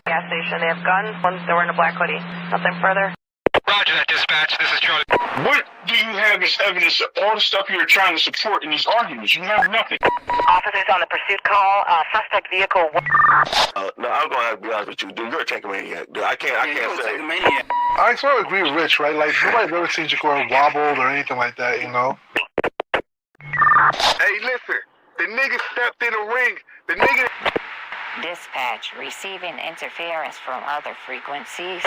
Gas station. They have guns. They're wearing a black hoodie. Nothing further. Roger that, dispatch. This is Charlie. What do you have as evidence of all the stuff you're trying to support in these arguments? You have nothing. Officers on the pursuit call. Suspect vehicle. No, I'm gonna have to be honest with you, dude. You're a tank maniac, dude. I can't say. I sort of agree with Rich, right? Like, nobody's ever seen Shakur wobbled or anything like that, you know? Hey, listen. The nigga stepped in the ring. The nigga. Dispatch, receiving interference from other frequencies.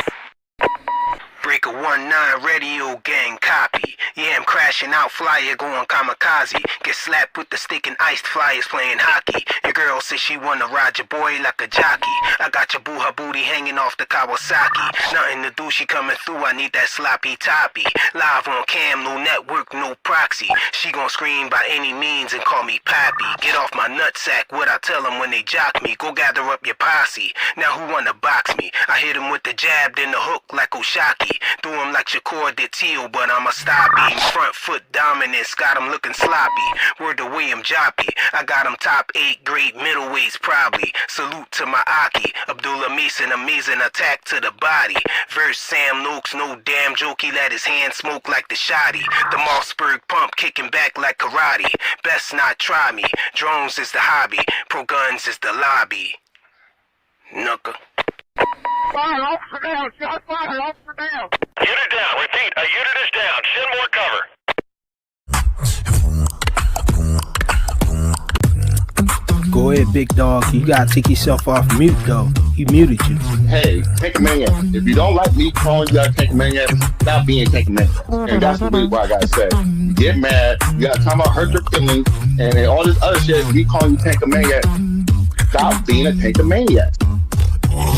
Breaker 1-9 radio gang copy. Yeah, I'm crashing out, flyer going kamikaze. Get slapped with the stick and iced flyers playing hockey. Your girl says she wanna ride your boy like a jockey. I got your boo, her booty hanging off the Kawasaki. Nothing to do, she coming through, I need that sloppy toppy. Live on cam, no network, no proxy. She gon' scream by any means and call me Pappy. Get off my nutsack, what I tell them when they jock me. Go gather up your posse, now who wanna box me? I hit him with the jab, then the hook like Oshaki. Do him like Shakur did Teal, but I'ma stop him. Front foot dominance, got him looking sloppy. Word to William Joppy, I got him top 8 grade middleweights probably. Salute to my Aki, Abdullah Mason, amazing attack to the body. Verse Sam Noakes, no damn joke, he let his hand smoke like the shotty. The Mossberg pump kicking back like karate. Best not try me, drones is the hobby, pro guns is the lobby. Knucker. Fire, officer down. Shot fire, officer down. Unit down, repeat, a unit is down, send more cover. Go ahead, big dog. You gotta take yourself off mute, though. He muted you. Hey, Tank Maniac. If you don't like me calling you out Tank Maniac, stop being Tank Maniac. And that's really what I gotta say. You get mad, you gotta talk about hurt your feelings, and then all this other shit, me calling you Tank Maniac. Stop being a Tank Maniac.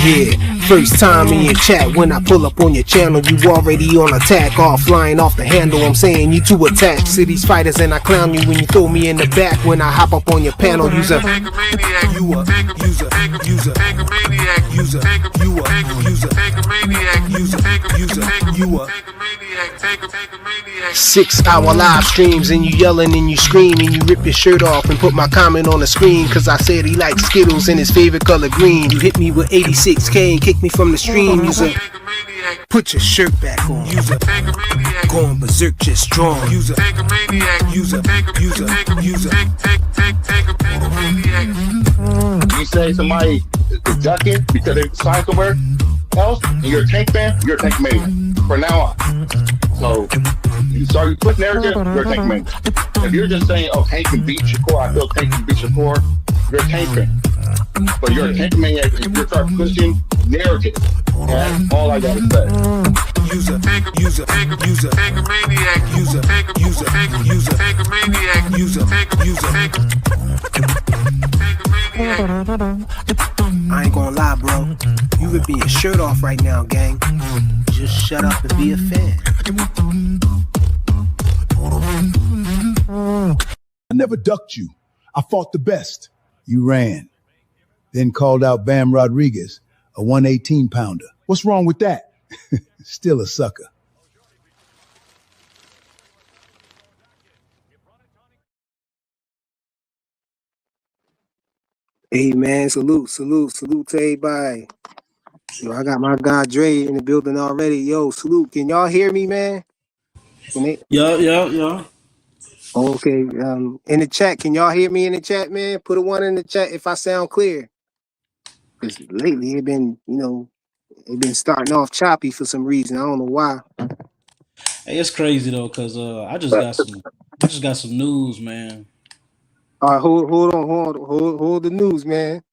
Yeah, first time in your chat. When I pull up on your channel, you already on attack. All flying off the handle, I'm saying you too attached to these fighters, and I clown you when you throw me in the back. When I hop up on your panel, you a user, you a 6-hour live streams, and you yelling and you scream and you rip your shirt off and put my comment on the screen, cause I said he likes Skittles and his favorite color green. You hit me with 86K and kick me from the stream. User, put your shirt back on. User, going berserk just strong. User, You say somebody is ducking because they signed somewhere else, and you're a Tank fan, you're a Tank Maniac. From now on. So, you start your quick narrative, you're a Tank Maniac. If you're just saying, oh, Tank can beat Shakur, I feel Tank can beat Shakur, you're a Tank fan. But you're a Tank Maniac if you start pushing narrative. That's all I gotta say. User, Tank maniac, user, Tank maniac, user, I ain't gonna lie, bro. You ripping your shirt off right now, gang. Just shut up and be a fan. I never ducked you. I fought the best. You ran. Then called out Bam Rodriguez, a 118-pounder. What's wrong with that? Still a sucker. Hey, man, salute to everybody. Yo, I got my guy Dre in the building already. Yo, salute. Can y'all hear me, man? Yeah. Okay, in the chat, can y'all hear me in the chat, man? Put a 1 in the chat if I sound clear. Because lately it been starting off choppy for some reason. I don't know why. Hey, it's crazy though, cause I just got some news, man. All right, hold the news, man.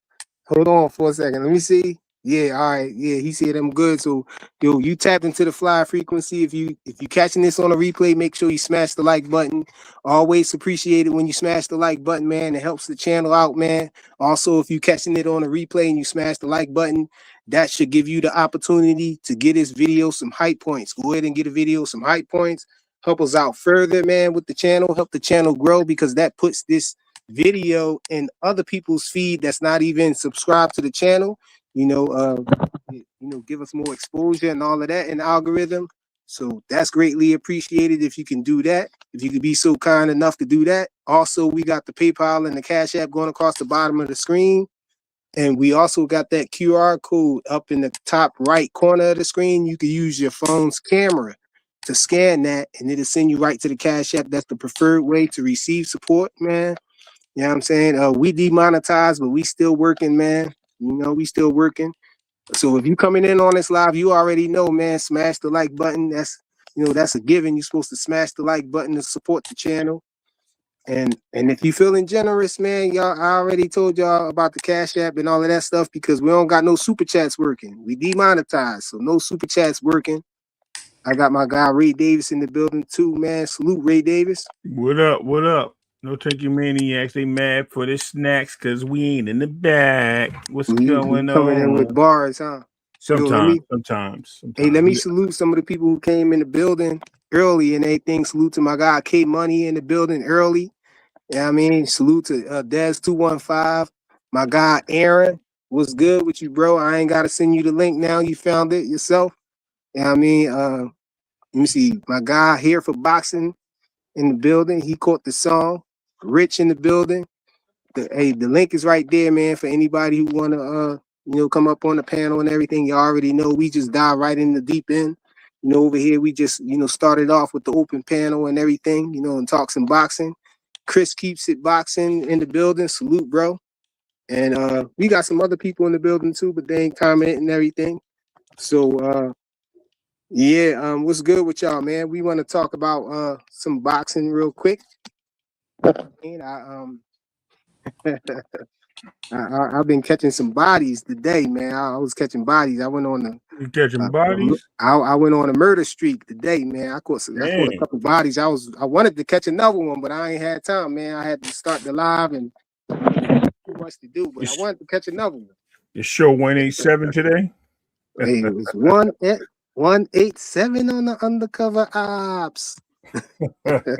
Hold on for a second. Let me see. Yeah, all right. Yeah, he said I'm good. So, yo, you tapped into the fly frequency. If you catching this on a replay, make sure you smash the like button. Always appreciate it when you smash the like button, man. It helps the channel out, man. Also, if you catching it on a replay and you smash the like button, that should give you the opportunity to get this video some hype points. Go ahead and get a video some hype points. Help us out further, man, with the channel. Help the channel grow, because that puts this video in other people's feed that's not even subscribed to the channel. Give us more exposure and all of that in the algorithm. So that's greatly appreciated if you can do that. If you could be so kind enough to do that. Also, we got the PayPal and the Cash App going across the bottom of the screen. And we also got that QR code up in the top right corner of the screen. You can use your phone's camera to scan that, and it'll send you right to the Cash App. That's the preferred way to receive support, man. You know what I'm saying? We demonetized, but we still working, man. You know, we still working. So if you coming in on this live, you already know, man, smash the like button. That's a given. You're supposed to smash the like button to support the channel. And if you feeling generous, man, y'all, I already told y'all about the Cash App and all of that stuff because we don't got no super chats working. We demonetized, so no super chats working. I got my guy Ray Davis in the building too, man. Salute Ray Davis. What up? What up? No turkey maniacs. They mad for the snacks because we ain't in the bag. What's going on? Coming in with bars, huh? Sometimes. Hey, let me salute some of the people who came in the building early and everything. Salute to my guy K Money in the building early. Yeah, I mean, salute to Des215. My guy Aaron, what's good with you, bro? I ain't gotta send you the link now. You found it yourself. Yeah, I mean, let me see. My guy here for boxing in the building. He caught the song. Rich in the building. The link is right there, man. For anybody who wanna come up on the panel and everything. You already know we just dive right in the deep end. Over here we just started off with the open panel and everything. And talk some boxing. Chris Keeps It Boxing in the building. Salute, bro. And we got some other people in the building too, but they ain't commenting and everything. So what's good with y'all, man? We want to talk about some boxing real quick. And I've been catching some bodies today, man. I was catching bodies. I went on the bodies. I went on a murder streak today, man. I caught a couple bodies. I wanted to catch another one, but I ain't had time, man. I had to start the live and too much to do. But I wanted to catch another one. The show 187 today. Hey, it was 187 on the undercover ops. What's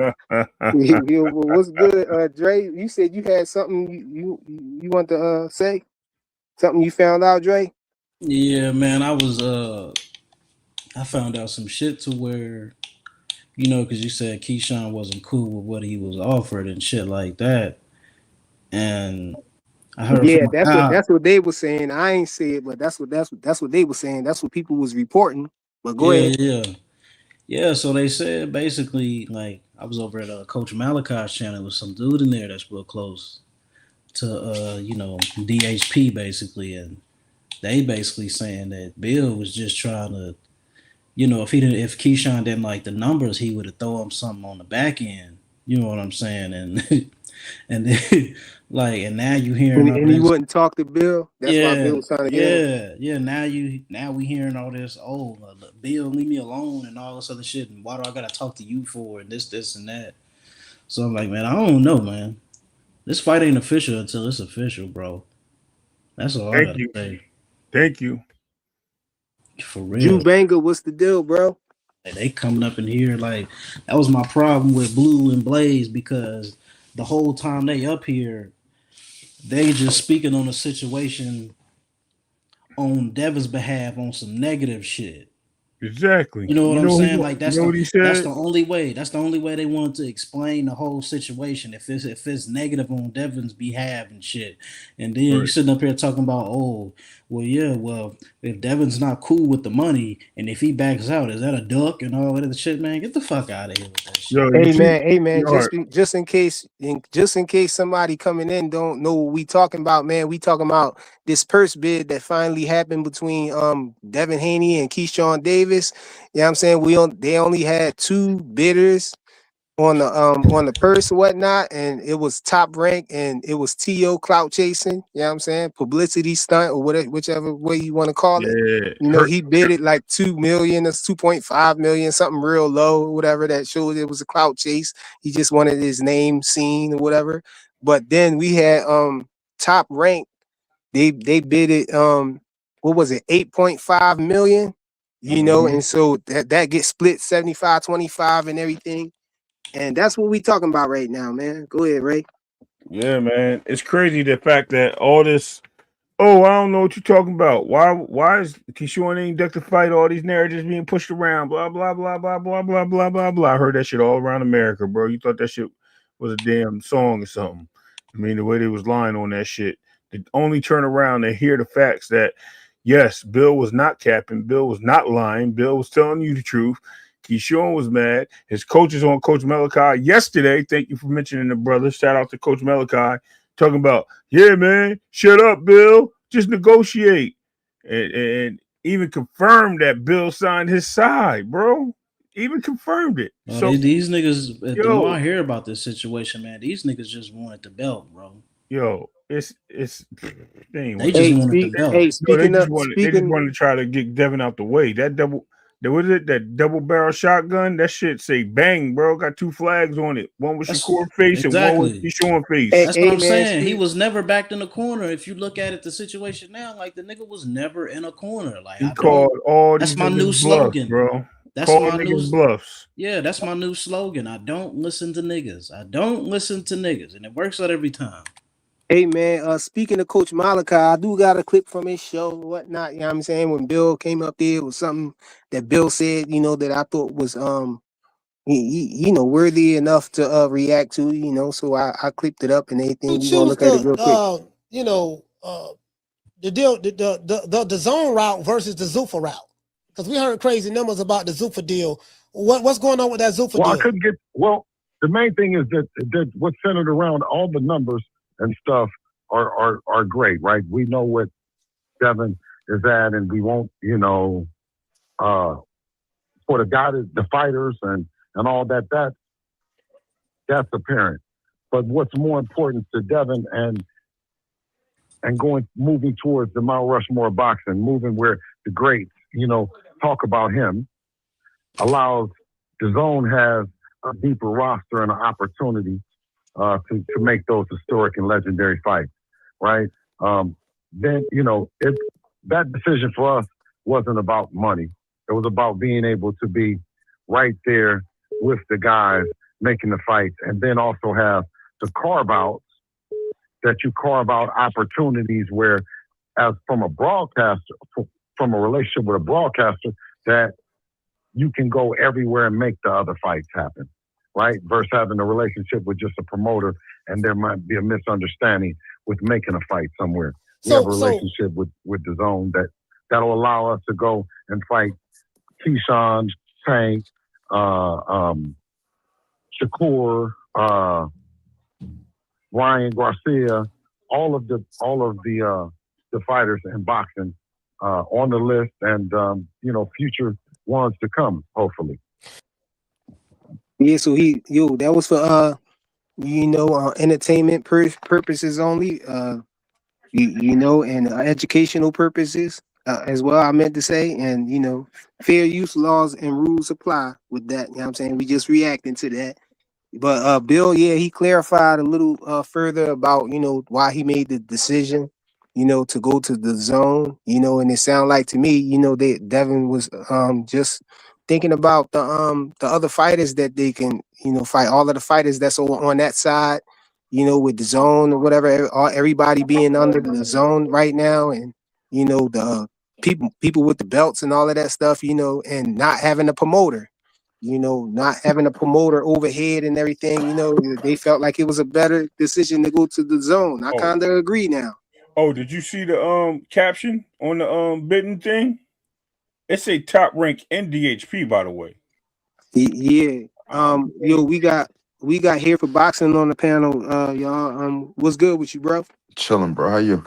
good, Dre? You said you had something you want to say? Something you found out, Dre? Yeah, man. I found out some shit to where, because you said Keyshawn wasn't cool with what he was offered and shit like that, and I heard. Yeah, that's what they were saying. I ain't say it, but that's what they were saying. That's what people was reporting. But go ahead. Yeah. So they said basically, like, I was over at Coach Malachi's channel with some dude in there that's real close to DHP basically, and they basically saying that Bill was just trying to, if Keyshawn didn't like the numbers, he would have thrown him something on the back end. You know what I'm saying? And and then, and now you hearing and he wouldn't talk to Bill. That's why Bill was trying to get him. Now we hearing all this. Oh, Bill, leave me alone and all this other shit. And why do I gotta talk to you for and this and that? So I'm like, man, I don't know, man. This fight ain't official until it's official, bro. That's all I gotta say. Thank you. For real. Drew Banger, what's the deal, bro? They coming up in here like that was my problem with Blue and Blaze because the whole time they up here, they just speaking on a situation on Devin's behalf on some negative shit. Exactly. You know what I'm saying? Like that's the only way. That's the only way they wanted to explain the whole situation. If it's negative on Devin's behalf and shit, and then you're sitting up here talking about, if Devin's not cool with the money and if he backs out, is that a duck and all that other shit, man? Get the fuck out of here with that shit. Hey man, just in case somebody coming in don't know what we talking about, man. We talking about this purse bid that finally happened between Devin Haney and Keyshawn Davis. You know what I'm saying? They only had 2 bidders on the purse or whatnot, and it was Top Rank and it was T.O. clout chasing, you know what I'm saying? Publicity stunt or whatever, whichever way you want to call it. He bid it like 2 million or 2.5 million, something real low or whatever that showed it was a clout chase. He just wanted his name seen or whatever. But then we had Top Rank, they bid it what was it, 8.5 million, and so that gets split 75-25 and everything. And that's what we talking about right now, man. Go ahead, Ray. Yeah, man. It's crazy the fact that all this, I don't know what you're talking about. Why is Keyshawn ain't ducked the fight? All these narratives being pushed around, blah, blah, blah, blah, blah, blah, blah, blah, blah. I heard that shit all around America, bro. You thought that shit was a damn song or something. I mean, the way they was lying on that shit. to only turn around and hear the facts that yes, Bill was not capping, Bill was not lying, Bill was telling you the truth. Keyshawn was mad. His coach is on Coach Malachi yesterday. Thank you for mentioning the brother. Shout out to Coach Malachi. Talking about, yeah, man, shut up, Bill. Just negotiate. And even confirmed that Bill signed his side, bro. Even confirmed it. So these niggas, the more I hear about this situation, man, these niggas just wanted the belt, bro. It's they just wanted the belt. They just wanted to try to get Devin out the way. That double barrel shotgun, that shit say bang, bro. Got 2 flags on it. One with Shakur face and one with Keyshawn face. That's what I'm saying. He was never backed in the corner. If you look at it, the situation now, like the nigga was never in a corner. Like he called all that's these my new slogan, bro. That's call my new bluffs. Yeah, that's my new slogan. I don't listen to niggas. I don't listen to niggas, and it works out every time. Hey man, speaking of Coach Malachi, I do got a clip from his show, whatnot. You know what I'm saying? When Bill came up there, it was something that Bill said, that I thought was worthy enough to react to, so I clipped it up and everything. You We gonna look at it real quick. The deal, the zone route versus the Zuffa route, because we heard crazy numbers about the Zuffa deal. What's going on with that Zuffa deal? I couldn't get. Well, the main thing is that what's centered around all the numbers and stuff are great, right? We know what Devin is at, and we won't, for the guy, the fighters and all that's apparent. But what's more important to Devin and moving towards the Mount Rushmore of boxing, moving where the greats, talk about him, allows the zone has a deeper roster and an opportunity to make those historic and legendary fights, right? Then, that decision for us wasn't about money. It was about being able to be right there with the guys making the fights, and then also have the carve-outs that you carve out opportunities where, as from a broadcaster, from a relationship with a broadcaster, that you can go everywhere and make the other fights happen, right? Versus having a relationship with just a promoter, and there might be a misunderstanding with making a fight somewhere. We have a relationship with the zone that'll allow us to go and fight Keyshawn, Tank, Shakur, Ryan Garcia, all of the fighters in boxing on the list, and future ones to come, hopefully. Yeah, so that was for entertainment purposes only, and educational purposes as well. I meant to say, and fair use laws and rules apply with that. You know what I'm saying? We just reacting to that. But Bill, he clarified a little further about why he made the decision, to go to the zone, and it sounded like to me, that Devin was just thinking about the other fighters that they can fight, all of the fighters that's on that side, with the zone or whatever, everybody being under the zone right now, and the people with the belts and all of that stuff, and not having a promoter. Not having a promoter overhead and everything, they felt like it was a better decision to go to the zone. I kind of agree now. Oh, did you see the caption on the bidding thing? It's a top rank NDHP, by the way. Yeah. We got here for boxing on the panel, y'all. What's good with you, bro? Chilling, bro. How you?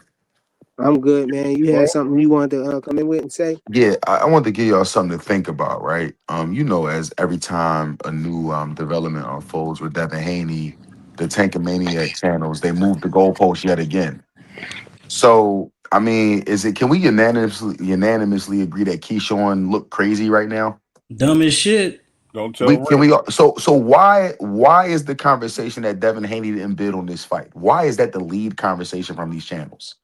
I'm good, man. You had something you wanted to come in with and say? Yeah, I wanted to give y'all something to think about, right? As every time a new development unfolds with Devin Haney, the Tankamaniac channels, they move the goalpost yet again. So, can we unanimously agree that Keyshawn looked crazy right now? Dumb as shit. Don't tell So why is the conversation that Devin Haney didn't bid on this fight? Why is that the lead conversation from these channels?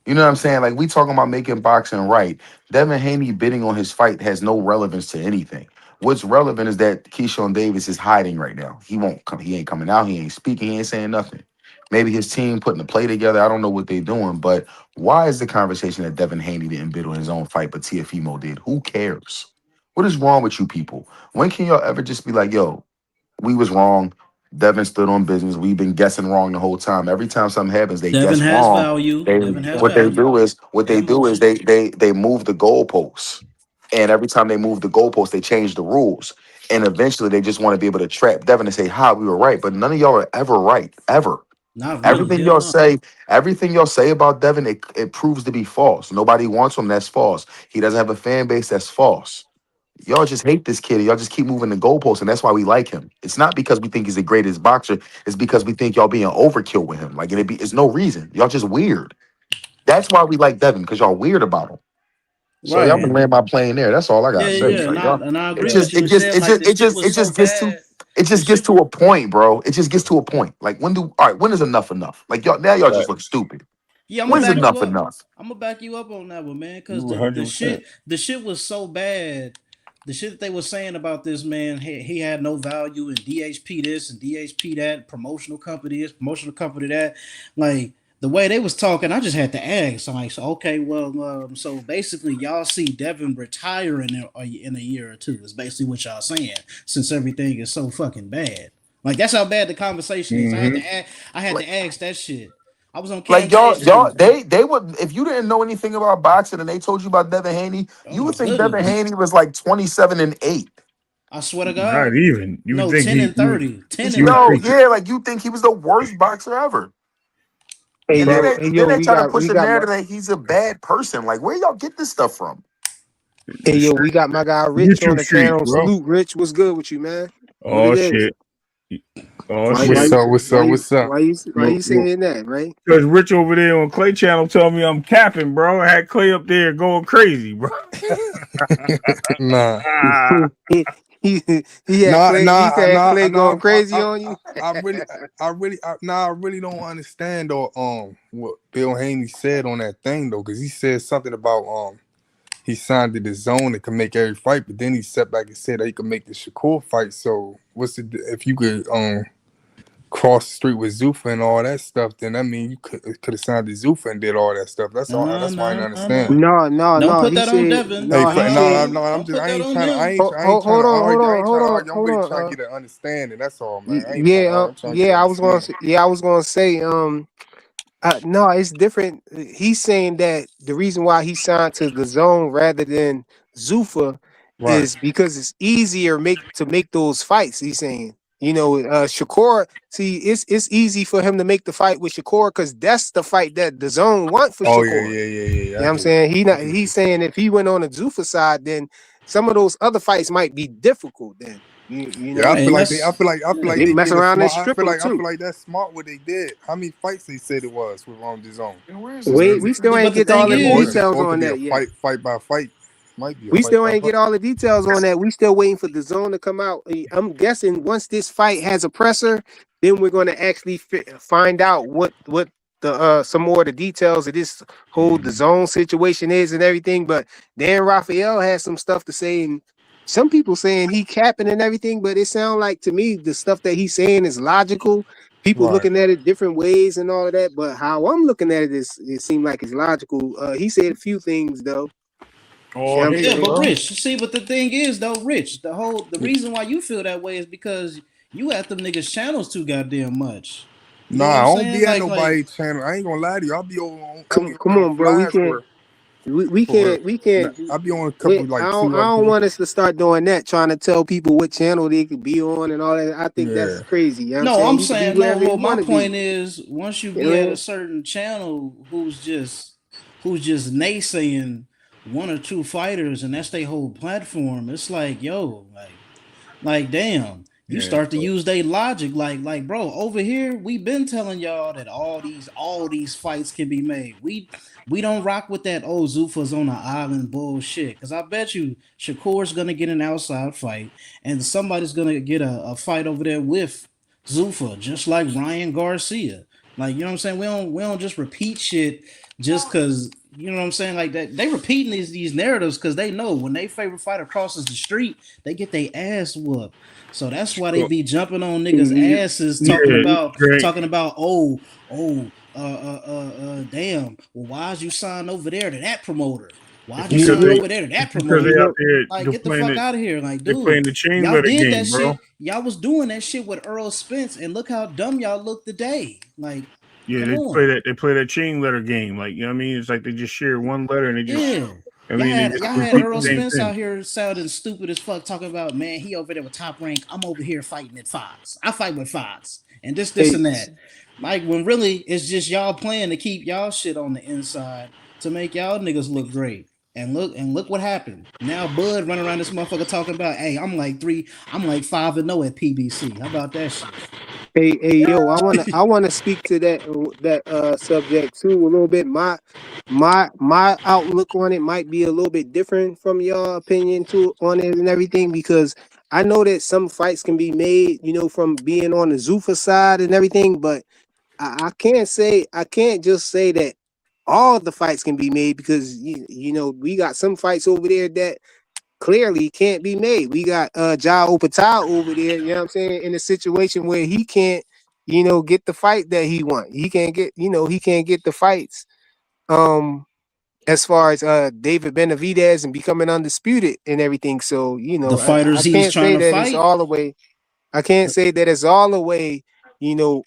You know what I'm saying? Like, we talking about making boxing right. Devin Haney bidding on his fight has no relevance to anything. What's relevant is that Keyshawn Davis is hiding right now. He won't come. He ain't coming out. He ain't speaking. He ain't saying nothing. Maybe his team putting a play together. I don't know what they're doing. But why is the conversation that Devin Haney didn't bid on his own fight, but Tiafimo did? Who cares? What is wrong with you people? When can y'all ever just be like, yo, we was wrong. Devin stood on business. We've been guessing wrong the whole time. Every time something happens, they Devin guess has wrong. value. They Devin has what they value do is and motion. they move the goalposts, and every time they move the goalposts, they change the rules. And eventually, they just want to be able to trap Devin and say, "Ha, we were right." But none of y'all are ever right, ever. Not really. Everything Hell y'all no. say, everything y'all say about Devin, it proves to be false. Nobody wants him. That's false. He doesn't have a fan base. That's false. Y'all just hate this kid. Y'all just keep moving the goalposts, and that's why we like him. It's not because we think he's the greatest boxer. It's because we think y'all being overkill with him. Like it's no reason. Y'all just weird. That's why we like Devin, because y'all weird about him. So y'all can Right. land my plane there. That's all I Yeah, gotta say. yeah. Like y'all, And I it agree with just you. it And just said it like just the it shit just was it so just gets to bad. it The just gets shit. to a point, bro. It just gets to a point. Like when is enough enough? Like y'all just look stupid. Yeah, I'm gonna When is back you enough up. enough? I'm gonna back you up on that one, man. You Because the 100%. shit was so bad. The shit that they were saying about this man, he had no value, and DHP this and DHP that, promotional company this, promotional company that. Like the way they was talking, I just had to ask. I'm like, so okay, well, so basically, y'all see Devin retiring in a year or two. Is basically what y'all saying, since everything is so fucking bad. Like that's how bad the conversation is. Mm-hmm. I had to ask that shit. I was on Like Cam Nation. they would, if you didn't know anything about boxing and they told you about Devin Haney, Oh you my would think Devin goodness. Haney was like 27-8. I swear to Not God. even. You would No, think 10 and 30. 10 and you would Yo, 30. think yeah, like you think he was the worst boxer ever. Hey And then yo, probably they try to push we a got my narrative that he's a bad person. Like where y'all get this stuff from? hey yo, we got my guy Rich on YouTube the Street, channel. bro. Salute, Rich. What's good with you, man? What it Oh is? shit. Oh Why shit. What's up? What's up? What's up? why you saying that, right? Because Rich over there on Clay Channel told me I'm capping, bro. I had Clay up there going crazy, bro. Nah, he had nah, Clay. He nah, had nah, Clay nah. going crazy on you. I really don't understand though. What Bill Haney said on that thing though, because he said something about he signed to the zone and can make every fight, but then he sat back and said that he could make the Shakur fight. So what's the if you could cross the street with Zuffa and all that stuff, then I mean you could have signed to Zuffa and did all that stuff. That's all. No, That's why I didn't no, no, understand. no. No. Don't put He that on said Devin. Hey, no. He said. no, I'm Don't just, put I that ain't on trying to, him. I ain't trying to argue. I ain't trying to argue. I'm Hold really on. trying to get an understanding. That's all, man. I ain't trying to Yeah, argue. I'm trying to get an understanding. I was gonna say, no, it's different. He's saying that the reason why he signed to the zone rather than Zuffa Right. is because it's easier to make those fights. He's saying, Shakur. See, it's easy for him to make the fight with Shakur because that's the fight that the zone want for Oh yeah, Shakur. yeah, yeah, yeah. You know I what I'm get saying? you. I get He's you. saying if he went on the Zuffa side, then some of those other fights might be difficult. Then you Yeah, know, Right, and I feel like they they mess did a around and smart. strip him I feel too. like that's smart what they did. How many fights they said it was with on the zone? We still ain't but the get all thing the is, details Or it could on be a that yet. fight by fight. Might be a We fight still by ain't fight. get all the details on that. We still waiting for the zone to come out. I'm guessing once this fight has a presser, then we're going to actually find out what the some more of the details of this whole the zone situation is and everything. But Dan Rafael has some stuff to say, and some people saying he capping and everything. But it sounds like to me the stuff that he's saying is logical. People Right. looking at it different ways and all of that. But how I'm looking at it is it seemed like it's logical. He said a few things though. You know Oh what I'm hell, yeah, but saying? bro. Rich, see, but the thing is though, Rich, the reason why you feel that way is because you at them niggas channels too goddamn much. You Nah, know what I I'm don't saying? be at Like nobody's channel. I ain't gonna lie to you. I'll be only Come on the on, bro. flies for We can't. I'll be on a couple like I two other don't people. want us to start doing that, trying to tell people what channel they could be on and all that. I think Yeah. that's crazy. You know what I'm no, saying? I'm You could be saying no. wherever Well, you my want to be. point is, once you You know be what I at a mean? certain channel who's just naysaying one or two fighters, and that's their whole platform, it's like, yo, like damn, you Yeah. start to use their logic, like bro, over here we've been telling y'all that all these fights can be made. We don't rock with that Zuffa's on the island bullshit, because I bet you Shakur's gonna get an outside fight and somebody's gonna get a fight over there with Zuffa, just like Ryan Garcia. Like, you know what I'm saying? We don't just repeat shit just because, you know what I'm saying, like that. They repeating these narratives because they know when they favorite fighter crosses the street, they get their ass whooped. So that's why they So, be jumping on niggas' You- asses, talking yeah, about Drake. talking about damn. Well, why'd you sign over there to that promoter? Why'd you Because sign they over there to that because they promoter? out there Like, they're get the playing fuck it. out of here. Like, They're dude, playing the chain y'all letter did that game, bro. shit. Y'all was doing that shit with Earl Spence, and look how dumb y'all look today. Like, Yeah, come they on. play that. They play that chain letter game. Like, you know what I mean? It's like they just share one letter and they just. Yeah. I mean, they just Y'all had repeat Earl the same Spence thing. out here sounding stupid as fuck, talking about, man, he over there with Top Rank. I'm over here fighting at Fox. I fight with Fox. And this Hey, and that. Like, when really it's just y'all playing to keep y'all shit on the inside to make y'all niggas look great. And look what happened. Now Bud running around this motherfucker talking about, hey, I'm like 5-0 at PBC. How about that shit? hey, yo, I wanna speak to that subject too a little bit. My outlook on it might be a little bit different from your opinion too on it and everything, because I know that some fights can be made, from being on the Zuffa side and everything, but I can't just say that all the fights can be made, because we got some fights over there that clearly can't be made. We got Ja Opatao over there, you know what I'm saying, in a situation where he can't, get the fight that he want. He can't get, the fights. As far as David Benavidez and becoming undisputed and everything. So, The I fighters he was can't trying say to that it's fight. all the way. I can't say that it's all the way,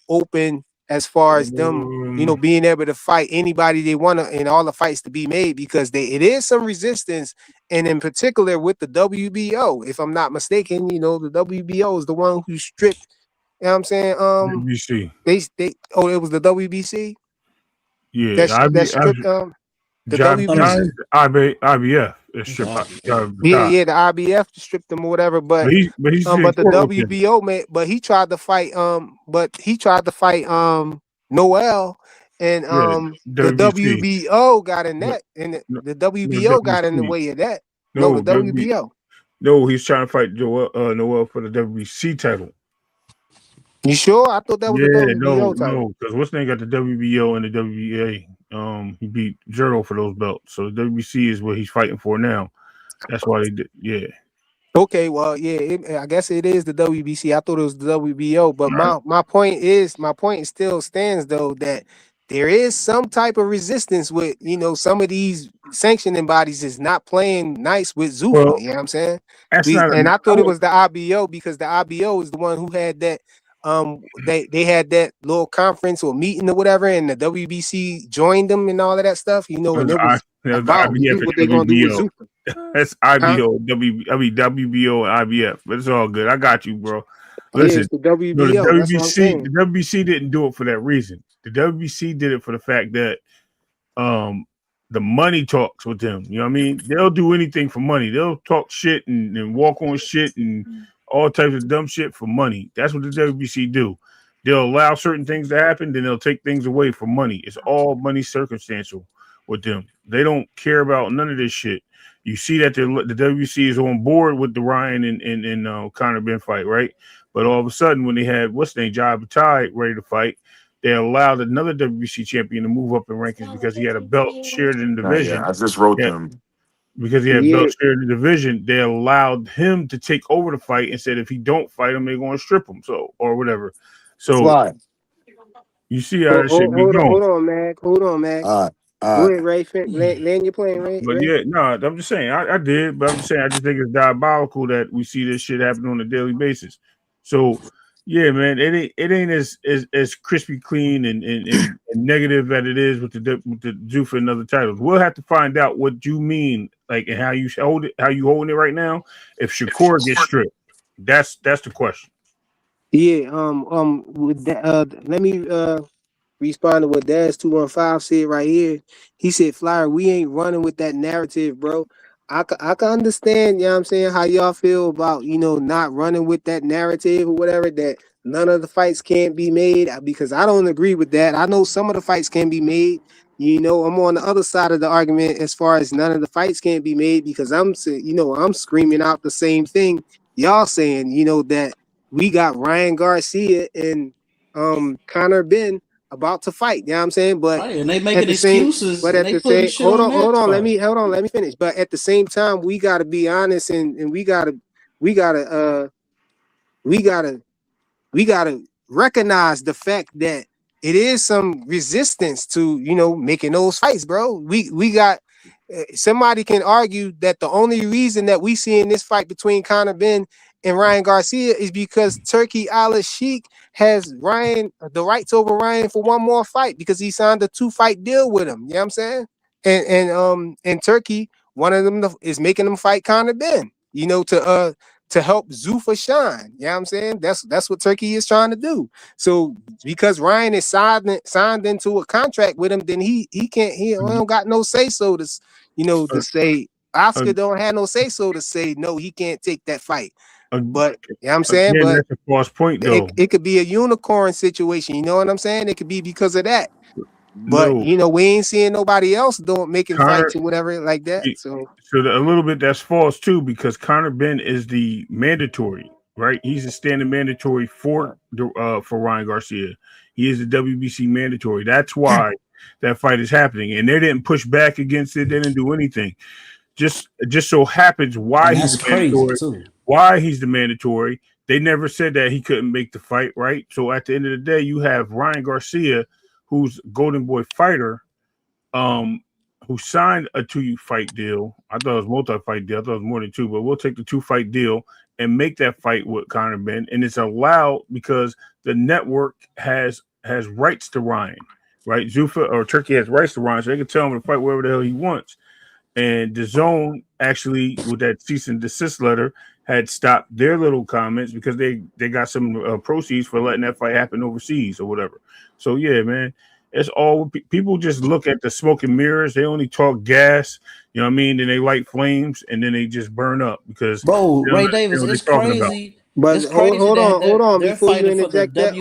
open as far as them, being able to fight anybody they want to, and all the fights to be made, because it is some resistance, and in particular with the WBO, if I'm not mistaken, the WBO is the one who stripped, you know what I'm saying? WBC. It was the WBC Yeah, that stripped the WBC. IBF is stripped out. Yeah, the IBF stripped him or whatever, but But he's in but the court with them. WBO man, but he tried to fight Noel, and Yeah, the WBC. WBO got in No, that, and no, the no, WBO got in the WBC. way of that. No, No, the WBO. No, he's trying to fight Noel for the WBC title. You sure? I thought that was the Yeah, WBO title. because what's name got the WBO and the WBA. He beat Jero for those belts. So the WBC is what he's fighting for now. That's why they did. Yeah. Okay, well, yeah, I guess it is the WBC. I thought it was the WBO, but my point still stands though, that there is some type of resistance with some of these sanctioning bodies is not playing nice with Zuffa. Well, You know what I'm saying? that's not. I thought it was the IBO, because the IBO is the one who had that. They had that little conference or meeting or whatever, and the WBC joined them and all of that stuff. And it was about IBF what they're gonna do with Zuffa. That's IBO, WBO and IBF, but it's all good. I got you, bro. Yeah, Listen, it's the WBO. That's what I'm saying. the WBC didn't do it for that reason. The WBC did it for the fact that the money talks with them. You know what I mean? They'll do anything for money. They'll talk shit and walk on shit and all types of dumb shit for money. That's what the WBC do. They'll allow certain things to happen, then they'll take things away for money. It's all money circumstantial with them. They don't care about none of this shit. You see that the WBC is on board with the Ryan and Conor Ben fight, right? But all of a sudden, when they had what's the name, Jai Bataille ready to fight, they allowed another WBC champion to move up in rankings because he had a belt shared in the division. Yeah, I just wrote them. Because he had belt shared in the division, they allowed him to take over the fight and said if he don't fight him, they're going to strip him, so or whatever. So you see how this shit be going. Hold on, Mac. Go ahead, Ray. Land your plane, Ray. But yeah, no, I'm just saying I did, but I'm just saying I just think it's diabolical that we see this shit happen on a daily basis. So yeah, man, it ain't as crispy clean and negative that it is with the Zuffa and other titles. We'll have to find out what you mean, like, and how you hold it, how you holding it right now. If Shakur gets stripped, that's the question. Yeah. With that, let me respond to what Dash 215 said right here. He said, Flyer, we ain't running with that narrative, bro. I can understand, you know what I'm saying, how y'all feel about, not running with that narrative or whatever, that none of the fights can't be made, because I don't agree with that. I know some of the fights can be made. I'm on the other side of the argument as far as none of the fights can't be made, because I'm screaming out the same thing y'all saying, that we got Ryan Garcia and Conor Ben about to fight, you know what I'm saying? But right, and they making excuses, but and at they the putting same shit on that hold on, fight. let me finish. But at the same time, we gotta be honest, and we gotta recognize the fact that it is some resistance to making those fights, bro. We got somebody can argue that the only reason that we see in this fight between Conor Ben and Ryan Garcia is because Turkey Al-Sheikh has the rights over Ryan for one more fight because he signed a 2-fight deal with him. You know what I'm saying? And Turkey, one of them is making them fight Conor Ben, to help Zuffa shine. You know what I'm saying? That's what Turkey is trying to do. So because Ryan is signed into a contract with him, then he don't got no say so to say Oscar don't have no say so to say no, he can't take that fight. But you know what I'm saying? Again, But that's a false point though. it could be a unicorn situation, you know what I'm saying? It could be because of that. But No. we ain't seeing nobody else making Conor, fights or whatever like that. So a little bit that's false too, because Conor Ben is the mandatory, right? He's a standing mandatory for Ryan Garcia. He is the WBC mandatory. That's why that fight is happening, and they didn't push back against it. They didn't do anything. Just so happens why he's the mandatory. Too. Why he's the mandatory. They never said that he couldn't make the fight, right? So at the end of the day, you have Ryan Garcia, who's Golden Boy fighter, who signed a 2-fight deal. I thought it was multi-fight deal. I thought it was more than 2, but we'll take the 2-fight deal and make that fight with Conor Ben. And it's allowed because the network has rights to Ryan, right? Zuffa or Turkey has rights to Ryan, so they can tell him to fight wherever the hell he wants. And the Zone actually, with that cease and desist letter, had stopped their little comments because they got some proceeds for letting that fight happen overseas or whatever. So yeah, man, it's all people just look at the smoke and mirrors. They only talk gas, you know what I mean? Then they light flames and then they just burn up because Ray Davis, it's crazy. But it's crazy hold on they're before you fighting for the interject that.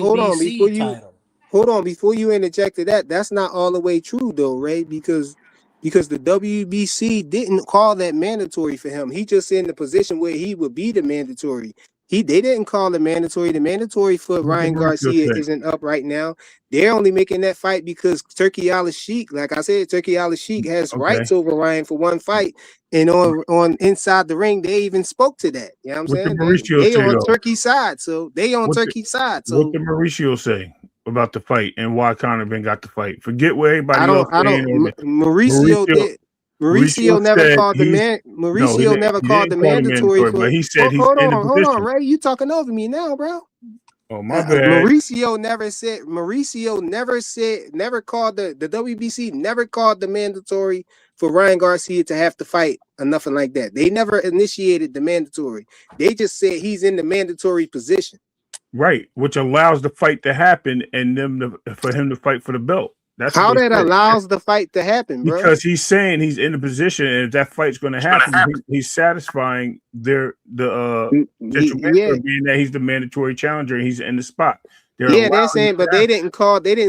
Hold on before you interject that. That's not all the way true though, Ray, because the WBC didn't call that mandatory for him. He just in the position where he would be the mandatory. They didn't call it mandatory. The mandatory for Ryan Garcia isn't up right now. They're only making that fight because Turkey Al-Sheikh, like I said, Turkey Al-Sheikh has rights over Ryan for one fight. And on inside the ring, they even spoke to that. You know what I'm saying? They on Turkey's side. So they on Turkey's side. So what did Mauricio say about the fight and why Conor Ben got the fight? Forget what everybody else saying. Mauricio never called the man. Mauricio never called the mandatory. But he said he's hold in the position. Hold on, Ray. You talking over me now, bro? Oh my bad. Mauricio never called the WBC never called the mandatory for Ryan Garcia to have to fight or nothing like that. They never initiated the mandatory. They just said he's in the mandatory position. Right, which allows the fight to happen and for him to fight for the belt. That's how that allows the fight to happen, bro. Because he's saying he's in a position, and if that fight's going to happen, he's satisfying the situation being that he's the mandatory challenger. And he's in the spot. They're saying, but they didn't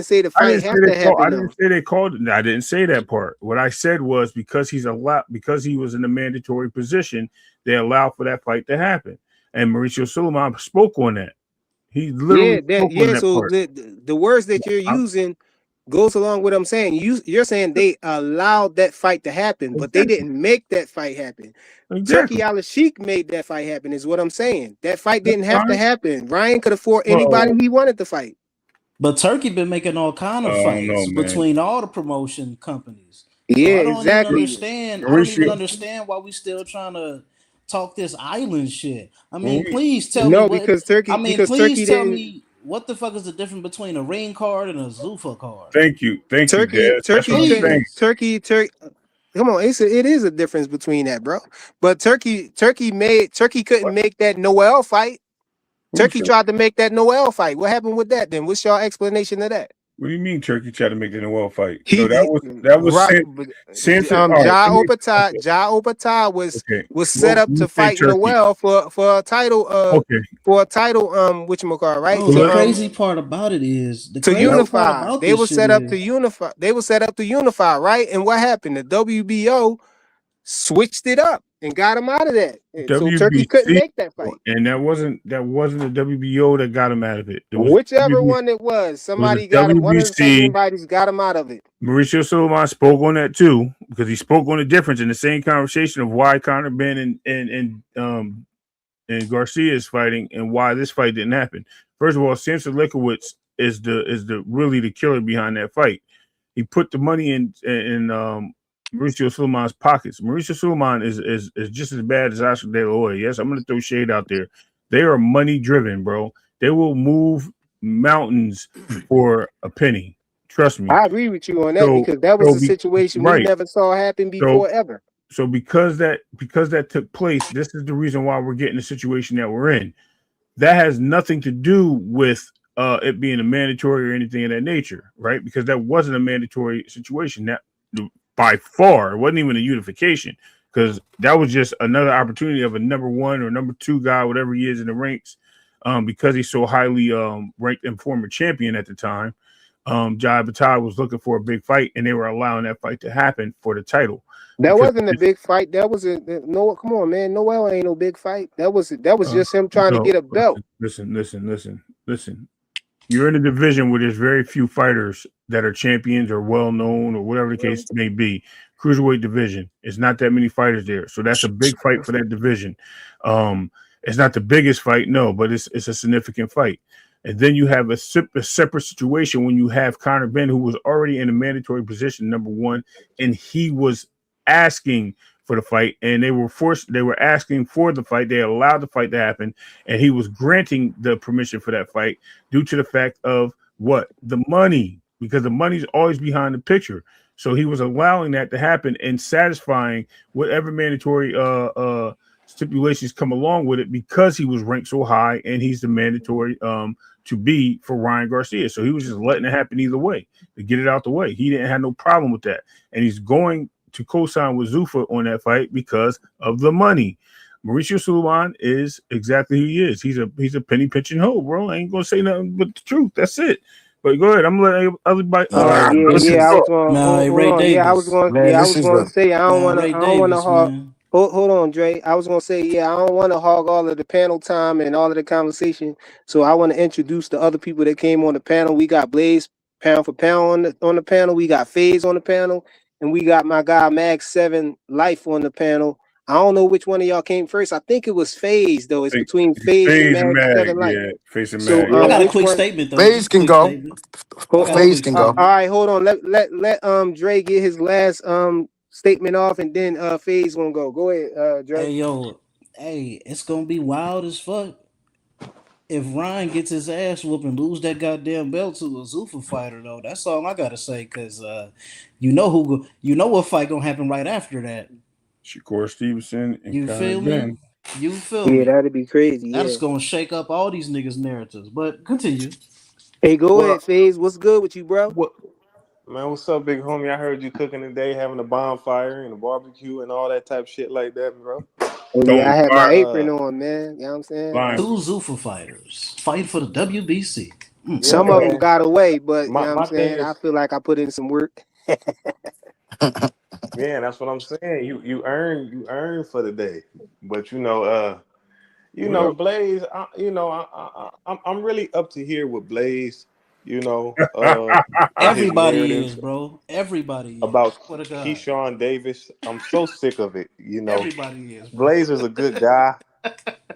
say the fight has to happen. I didn't say they called it. I didn't say that part. What I said was because he was in a mandatory position, they allowed for that fight to happen. And Mauricio Sulaiman spoke on that. He literally spoke on that so part. The words that you're using goes along with what I'm saying. You're saying they allowed that fight to happen, but they didn't make that fight happen. Turkey Al-Sheikh made that fight happen, is what I'm saying. That fight didn't have to happen. Ryan could have fought anybody he wanted to fight. But Turkey been making all kind of fights between all the promotion companies. Yeah, so exactly. I don't even understand why we still trying to talk this island shit. I mean, please tell me. Because Turkey. Please tell me. What the fuck is the difference between a ring card and a Zuffa card? Thank you, Turkey. Come on, it is a difference between that, bro. But Turkey couldn't make that Noel fight. Turkey tried to make that Noel fight. What happened with that? Then what's your explanation of that? What do you mean Turkey tried to make the Noel fight? That was Ja Opata was set up to fight Noel for a title whatchamacallit, right? The crazy part about it is to unify. They were set up to unify. They were set up to unify, right? And what happened? The WBO switched it up and got him out of that. So Turkey couldn't make that fight. And that wasn't the WBO that got him out of it. Whichever one it was, somebody got him. One of the somebody's got him out of it. Mauricio Sulaiman spoke on that too, because he spoke on the difference in the same conversation of why Conor Ben and Garcia is fighting and why this fight didn't happen. First of all, Samson Lekowitz is the really the killer behind that fight. He put the money in Mauricio Suleiman's pockets. Mauricio Suleiman is just as bad as Oscar De La Hoya. Yes, I'm going to throw shade out there. They are money driven, bro. They will move mountains for a penny. Trust me. I agree with you on that because that was a situation we never saw happen before ever. So because that took place, this is the reason why we're getting the situation that we're in. That has nothing to do with it being a mandatory or anything of that nature, right? Because that wasn't a mandatory situation. That by far, it wasn't even a unification because that was just another opportunity of a number one or number two guy, whatever he is in the ranks, because he's so highly ranked and former champion at the time. Jai Bataille was looking for a big fight, and they were allowing that fight to happen for the title. That wasn't a big fight. That was no. Come on, man. Noel ain't no big fight. That was just him trying to get a belt. Listen. You're in a division where there's very few fighters that are champions or well known or whatever the case may be. Cruiserweight division. It's not that many fighters there, so that's a big fight for that division. It's not the biggest fight, no, but it's a significant fight. And then you have a separate situation when you have Conor Benn, who was already in a mandatory position, number one, and he was asking for the fight, and they were asking for the fight. They allowed the fight to happen, and he was granting the permission for that fight due to the fact of what? The money, because the money's always behind the picture. So he was allowing that to happen and satisfying whatever mandatory stipulations come along with it because he was ranked so high and he's the mandatory to be for Ryan Garcia. So he was just letting it happen either way to get it out the way. He didn't have no problem with that. And he's going to co-sign with Zuffa on that fight because of the money. Mauricio Suleiman is exactly who he is. He's a penny pinching hoe, bro. I ain't gonna say nothing but the truth. That's it. But go ahead. I'm gonna let everybody. I was gonna say I don't want to hog. Hold on, Dre. I was gonna say I don't want to hog all of the panel time and all of the conversation. So I want to introduce the other people that came on the panel. We got Blaze pound for pound on the panel. We got FaZe on the panel, and we got my guy Mag 7 Life on the panel. I don't know which one of y'all came first. I think it was FaZe though. It's between FaZe and Mag 7 Life. Yeah, FaZe and Mag. I got a quick statement though. FaZe can go. FaZe can go. All right, hold on. Let Dre get his last statement off, and then FaZe gonna go. Go ahead, Dre. Hey, it's gonna be wild as fuck if Ryan gets his ass whooped and lose that goddamn belt to a Zuffa fighter though. That's all I gotta say, because you know what fight gonna happen right after that. Shakur Stevenson and you Conor feel Benn. me? You feel me? Yeah, that'd be crazy. That's gonna shake up all these niggas' narratives. But continue. Hey, go ahead, FaZe. What's good with you, bro? Man, what's up, big homie? I heard you cooking today, having a bonfire and a barbecue and all that type of shit like that, bro. Oh, yeah, I had my apron on, man. You know what I'm saying? Two Zuffa fighters fighting for the WBC. Some of them got away, but you know what I'm saying? I feel like I put in some work. Yeah, that's what I'm saying. You earn for the day, but Blaze. I'm really up to here with Blaze. Everybody is, bro. Everybody is. About Keyshawn Davis. I'm so sick of it. Everybody is. Bro. Blaze is a good guy.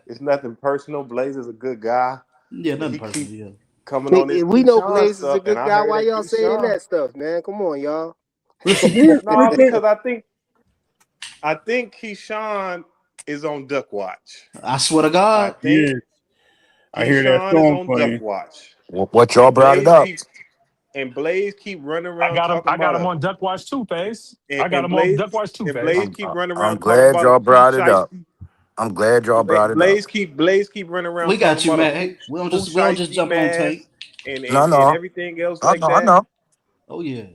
It's nothing personal. Blaze is a good guy. Yeah, nothing personal. Yeah. Coming on this. We know Blaze is a good guy. Why y'all saying that stuff, man? Come on, y'all. No, because I think Keyshawn is on duck watch. I swear to God. I hear that song playing. Duck watch. What y'all brought it up? And Blaze keep running around. I got him on duck watch too, FaZe. I got him on duck watch too, FaZe. Blaze keep running around. I'm glad y'all brought it up. I'm glad y'all brought it Blaze up. keep running around. We got you, man. We don't just jump on tape. And everything else like that. I know. Oh yeah.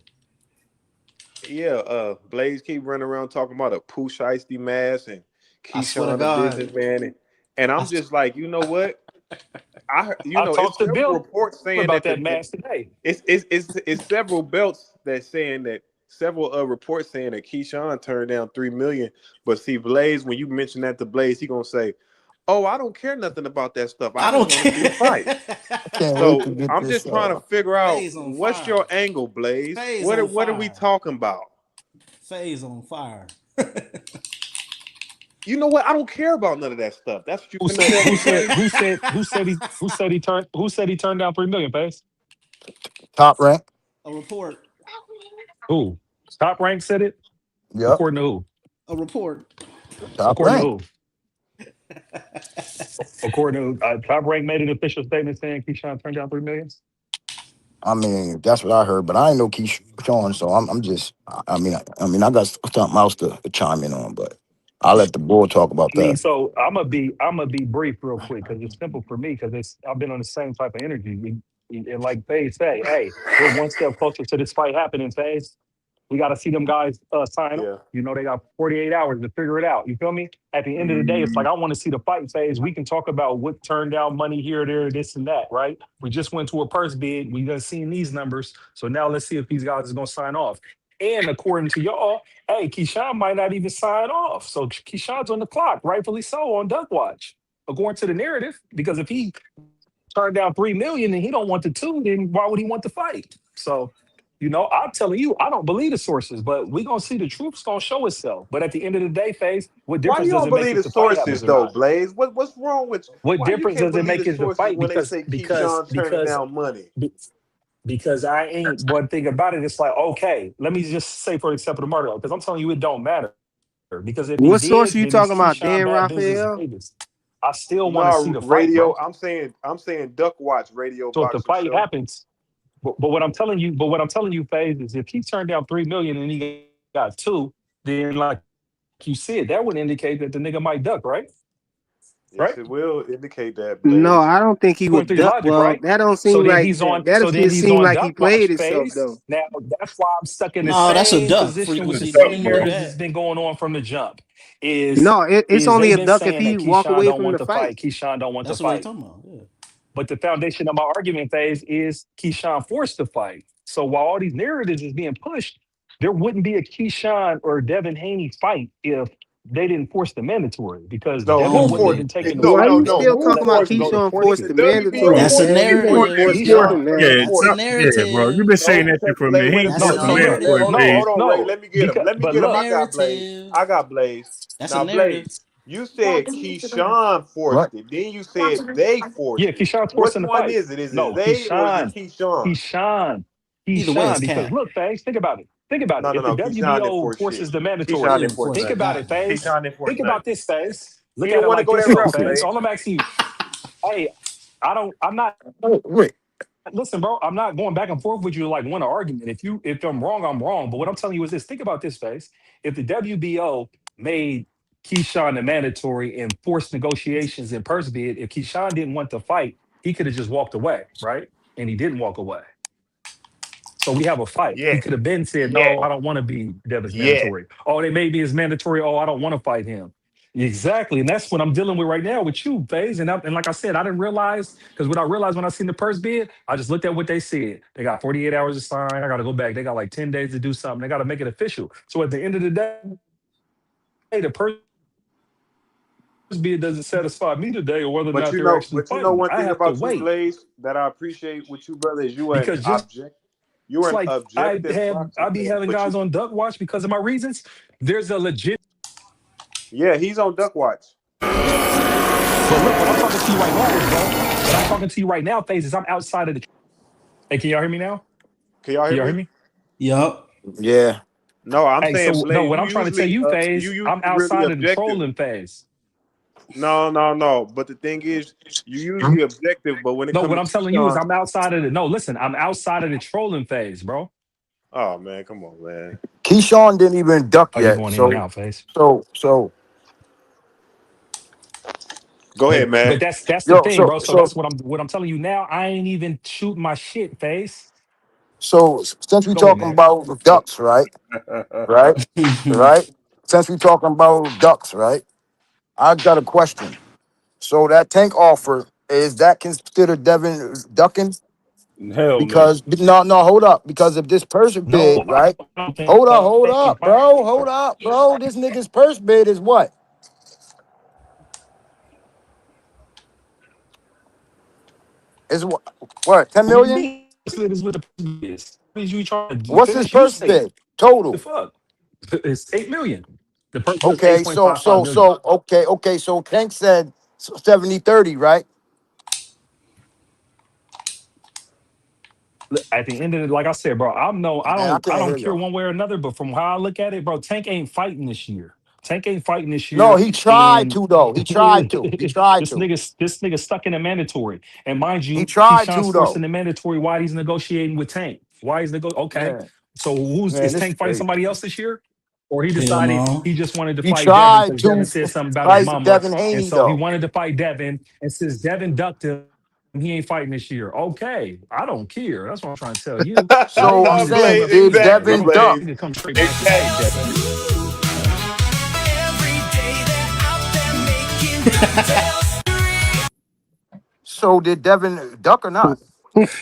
Yeah, Blaze keep running around talking about a Pooh Shiesty mask and Keyshawn the businessman, and I'm just like, you know what? It's several reports saying about that mask today. It's several belts that saying that several reports saying that Keyshawn turned down $3 million, but see Blaze, when you mention that to Blaze, he gonna say, "Oh, I don't care nothing about that stuff. I don't care." Fight. So I'm just trying to figure out what's your angle, Blaze. What are we talking about? FaZe on fire. You know what? I don't care about none of that stuff. That's what you Who said he turned down $3 million, FaZe? Top Rank. A report. Who? Top Rank said it? Yep. According to who? A report. Top According to rank. who? According to Top Rank made an official statement saying Keyshawn turned down $3 million. I mean, that's what I heard, but I ain't know Keyshawn, so I'm just. I got something else to chime in on, but I'll let the board talk about I mean, that. so I'm gonna be brief real quick because it's simple for me because I've been on the same type of energy. And like Faye say, hey, we're one step closer to this fight happening, Faze. We got to see them guys sign up. Yeah. You know, they got 48 hours to figure it out. You feel me? At the end of the day, it's like I want to see the fight phase. We can talk about what turned down money here, there, this, and that, right? We just went to a purse bid. We done seen these numbers. So now let's see if these guys is gonna sign off. And according to y'all, hey, Keyshawn might not even sign off. So Keyshawn's on the clock, rightfully so, on Duck Watch. According to the narrative, because if he turned down $3 million and he don't want the two, then why would he want to fight? So, I'm telling you, I don't believe the sources, but we gonna see the truth's gonna show itself. But at the end of the day, Faze, what Why difference you does don't it make believe if the the fight sources happens or though, not? Blaze? What's wrong with What why you difference can't does it believe make the if the sources fight? when they say Keyshawn turning down money? Because I ain't one thing about it. It's like, okay, let me just say for example, the murder, because I'm telling you, it don't matter. Because if he What source did, you then he's talking about? Keyshawn Dan bad business Raphael? Vegas. I still want to see No, the fight, radio. bro. I'm saying Duck Watch Radio So if the Boxing fight Show. happens, but what I'm telling you, Faze, is if he turned down $3 million and he got two, then like you said, that would indicate that the nigga might duck, right? Yes, Right? it will indicate that, No, Blaze. I don't think he Going would through your duck. logic, Well, right? that don't So seem then like he's that. on. That So then just he's seemed on like he duck watch played himself phase. though. Now that's why I'm stuck in the No, that's a same duck position with the frequency. Don't same ignore narrative that's that. been going on from the jump. Is No, it's is only they've a been duck if saying he that walk Keyshawn away don't from want the to fight. fight. Keyshawn don't want to That's what they fight. talking about. Yeah. But the foundation of my argument phase is Keyshawn forced to fight. So while all these narratives is being pushed, there wouldn't be a Keyshawn or Devin Haney fight if they didn't force the mandatory because No, Devin who wouldn't have for? been Um, taking the No, Why fight no, you no. still Who let talking that about forced shit go it? to Keyshawn force forced The the it. WBO mandatory? that's a forced it. Who forced it? narrative, Keyshawn Keyshawn, man. Who That's a forced it? Yeah, bro. You've narrative. been saying No, that shit from Blaze, the. He wait a ain't That's forced a minute. the Hold on, narrative. mandatory hold on, phase. hold on, Ray. no, Let me get him. Let me but get him. I look, got Blaze. Narrative. I got Blaze. That's a Now, narrative. Blaze, you said Keyshawn forced What? it. Then you said they yeah, forced it. Keyshawn's Which forcing the one fight. is it? Is it No, they or is it Keyshawn? Keyshawn, Either way, it's Because cap. look, Fags, think about it. Think about it. No, no, If the no. Keyshawn didn't WBO force shit. forces the mandatory, Keyshawn He didn't didn't force force think nothing. about it, nothing. Fags. Keyshawn didn't force Think nothing. about this, Fags. He Look at didn't it want to like go this, that though, route, Fags. Blaze. All I'm asking you, hey, I'm not. Wait. Listen, bro, I'm not going back and forth with you to like win an argument. If I'm wrong, I'm wrong. But what I'm telling you is this: think about this, Fags. If the WBO made Keyshawn the mandatory and forced negotiations in purse bid, if Keyshawn didn't want to fight, he could have just walked away, right? And he didn't walk away. So we have a fight. He Yet, could have been said, yet, no, I don't want to be Devin's yet. mandatory. Oh, they made me his mandatory. Oh, I don't want to fight him. Exactly. And that's what I'm dealing with right now with you, FaZe. And like I said, I didn't realize, because what I realized when I seen the purse bid, I just looked at what they said. They got 48 hours to sign. I got to go back. They got like 10 days to do something. They got to make it official. So at the end of the day, the purse bid doesn't satisfy me today or whether or not they're actually But you know fighting. one I thing have to about you, wait Blaze, that I appreciate with you, brother, is because just you're an like objective boxing I be fan. having But guys you, on Duck Watch because of my reasons. There's a legit. yeah, he's on Duck Watch. But look, what I'm talking to you right now is, bro. What I'm talking to you right now, FaZe, is I'm outside of the. Hey, can y'all hear me now? Can y'all Can hear y'all hear me? me? Yup. Yeah. No, I'm Hey, saying so no, Blaze. what I'm trying to tell you, You FaZe, I'm usually really outside of the objective. trolling phase. No, no, no. But the thing is, you usually objective. But when it No, what comes I'm to telling you is Keyshawn, I'm outside of the. No, listen, I'm outside of the trolling phase, bro. oh man, come on, man. Keyshawn didn't even duck Oh, you yet. going in and So out, FaZe. so Go ahead, But man. that's the yo, thing, so bro. So so that's what I'm telling you now. I ain't even shooting my shit, FaZe. so since we Go ahead, talking man. about ducks, right? Right? Right? Since we talking about ducks, right? I got a question. So that tank offer, is that considered Devin ducking? Hell no. Because no, hold up. Because if this person No, bid, I right? don't think Hold tanking up, fight. bro. Hold up, bro. This nigga's purse bid is what? Is what? 10 What do you million? mean? This is what the is. What is you trying to What's his finish? You purse say bid the total? fuck. It's 8 million. The purse was Okay, 8.55 million. okay. So Tank said 70-30, right? At the end of it, like I said, bro, I Man, I don't, I can't hear don't care y'all. one way or another. But from how I look at it, bro, Tank ain't fighting this year. Tank ain't fighting this No, year, he tried and to though. He tried to. He tried to. this nigga stuck in a mandatory. And mind He you, tried Keyshawn's to forcing though. the mandatory while he's negotiating with Tank. Why he's okay? Man, So who's man, is this is Tank fighting crazy. somebody else this year? Or he Hell decided no. he just wanted to He fight Devin tried because Devin to said something about his fight mama. Devin And Haney so he though. wanted to fight Devin. And since Devin ducked him, he ain't fighting this year. Okay. I don't care. That's what I'm trying to tell you. But So ain't no I'm no, nigga coming saying, Blaze, up to did me, bro. exactly, I Devin don't care if duck? Blaze. nigga come straight back to fight Exactly. Devin. So did Devin duck or not?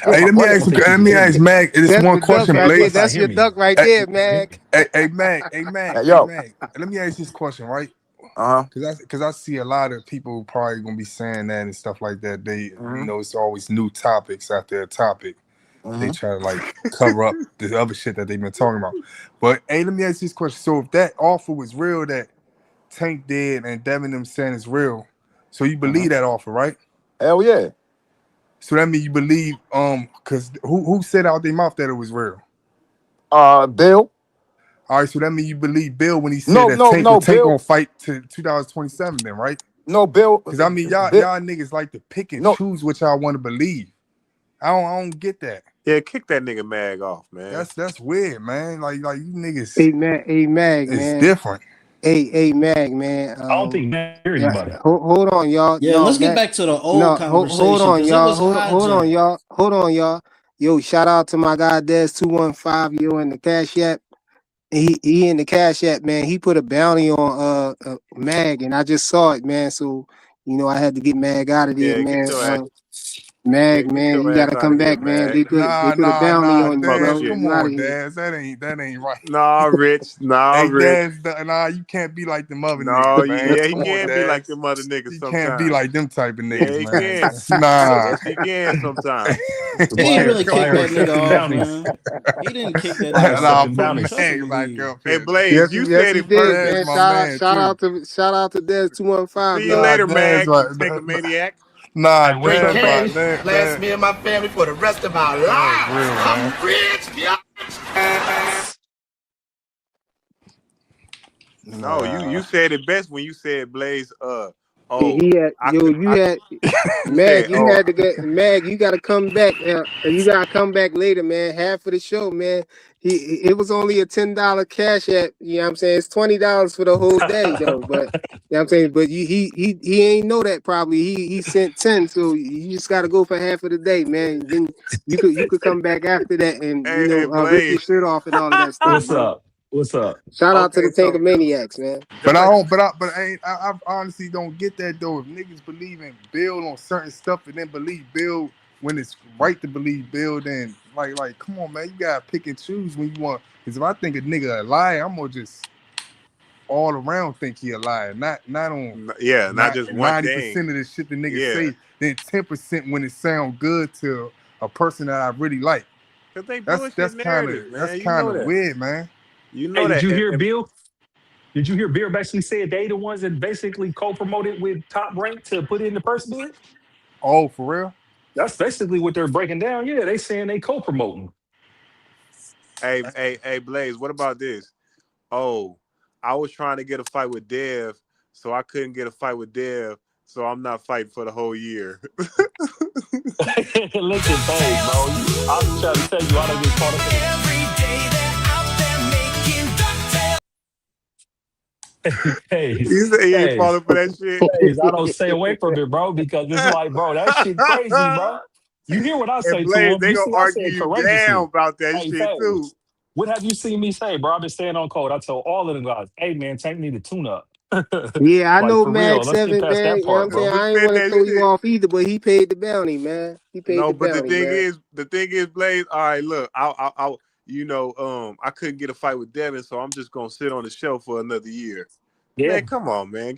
That's Hey, my let me I question. don't ask you. think you Let can me hear ask me. Mag this That's one the duck question, Okay, right there. Blake. plus I That's hear your me. duck right Hey, there, Mag. Hey, Yo, Mag. Let me ask this question, right? uh huh. Cause I see a lot of people probably gonna be saying that and stuff like that. They, hmm it's always new topics after a topic. They hmm try to like cover up the other shit that they've been talking about. But hey, let me ask this question. So if that offer was real that Tank did and Devin them saying is real, so you hmm believe that offer, right? Hell yeah. So that means you believe cause who said out their mouth that it was real? Bill. All right, so that means you believe Bill when he said No, that no, Tank no, gonna Bill. fight to 2027 then, right? No, Bill. Cause I mean y'all Bill. niggas like to pick and No, choose what y'all want to believe. I don't get that. Yeah, kick that nigga Mag off, man. That's weird, man. Like you niggas Hey Mag, is man. different. Hey Mag, man. I don't think man hear Yeah, anybody. hold on, y'all. Yeah, No, let's get Mag. back to the old No, hold conversation on, because it y'all. was Hold on, hijacked. y'all. Hold on, y'all. Yo, shout out to my guy Des 215. Yo, in the Cash App. He in the Cash App, man. He put a bounty on Mag, and I just saw it, man. So I had to get Mag out of there, Yeah, get man. your ass. Yeah, Mag, get man, your you ass gotta out of come here, back, man. Mag. They put a bounty Nah, on you, Fuck Daz, bro. shit. come You out of on, here. Daz. That ain't right. Nah, Rich. Nah, Hey, Rich. Daz, nah, you can't be like them other No, niggas, man. yeah, he Come on, can be like Daz. them other niggas You can't be sometimes. like them type of Yeah, niggas, he man. can. Nah. Yes, he can sometimes. He ain't really Come kick Fire on, that nigga accepting off, bounties. man. He didn't kick that Fire nigga off. nah, accepting put bounties. Trust me, Mag he back did. up Hey, here. Blaze, you Yes, said he it did, first. Daz, man. my man, too. Shout out to Des 215, See you man. Nah, later, Daz, Mag. You right. tank a maniac. Nah, Hey, what's Daz, up, right. bro? Daz, me and my family for the rest of our Daz lives. real, man. I'm rich, yeah. No, you Nah. said it best when you said Blaze. Oh, He had I could. you had You said, Mag. You oh, had to get Mag. You got to come back. You got to come back later, man. Half of the show, man. It was only a $10 cash app. You know what I'm saying? It's $20 for the whole day, though. But you know what I'm saying? But he ain't know that probably. He sent 10, so you just got to go for half of the day, man. Then you could come back after that and hey, rip your Blaze. shirt off and all of that stuff, What's bro. up? What's up? Shout out to Okay, the so Tankamaniacs, man. But just I like don't. But I honestly don't get that though. If niggas believe in Bill on certain stuff and then believe Bill when it's right to believe Bill, then like, come on, man, you gotta pick and choose when you want. Because if I think a nigga a liar, I'm gonna just all around think he a liar. Not on yeah, not not just one thing. 90% of the shit the nigga Yeah, say. Then 10% when it sound good to a person that I really like. cause they That's bullshit that's kind of narratives, that's man. You kind know of that. weird, man. You Hey, know did that. you hear Bill? Did you hear Bill basically said they the ones that basically co-promoted with Top Rank to put in the first bid? Oh, for real? That's basically what they're breaking down. Yeah, they saying they co-promoting. Hey, Blaze. What about this? Oh, I was trying to get a fight with Dev, so I couldn't get a fight with Dev, so I'm not fighting for the whole year. Listen, hey, bro, I'm trying to tell you, I don't get caught up in it. Hey, You say he ain't hey, falling for that shit. hey, I don't stay away from it, bro, because it's like, bro, that shit crazy, bro. You hear what I And say to Blaze, him? they You gonna see, I say argue it you down courageously. about that Hey, shit too. Faze, what have you seen me say, bro? I've been staying on code. I told all of them guys, hey, man, Tank need a tune-up. Yeah, I Like, know for real, Mag let's get 7, past man. that You know what I'm part, saying? bro. But I ain't spend want to that throw you shit. off either, but he paid the bounty, man. He paid No, the but bounty, man. the thing is, Blaze. All right, look, I couldn't get a fight with Devin, so I'm just gonna sit on the shelf for another year. Yeah. Man, come on, man,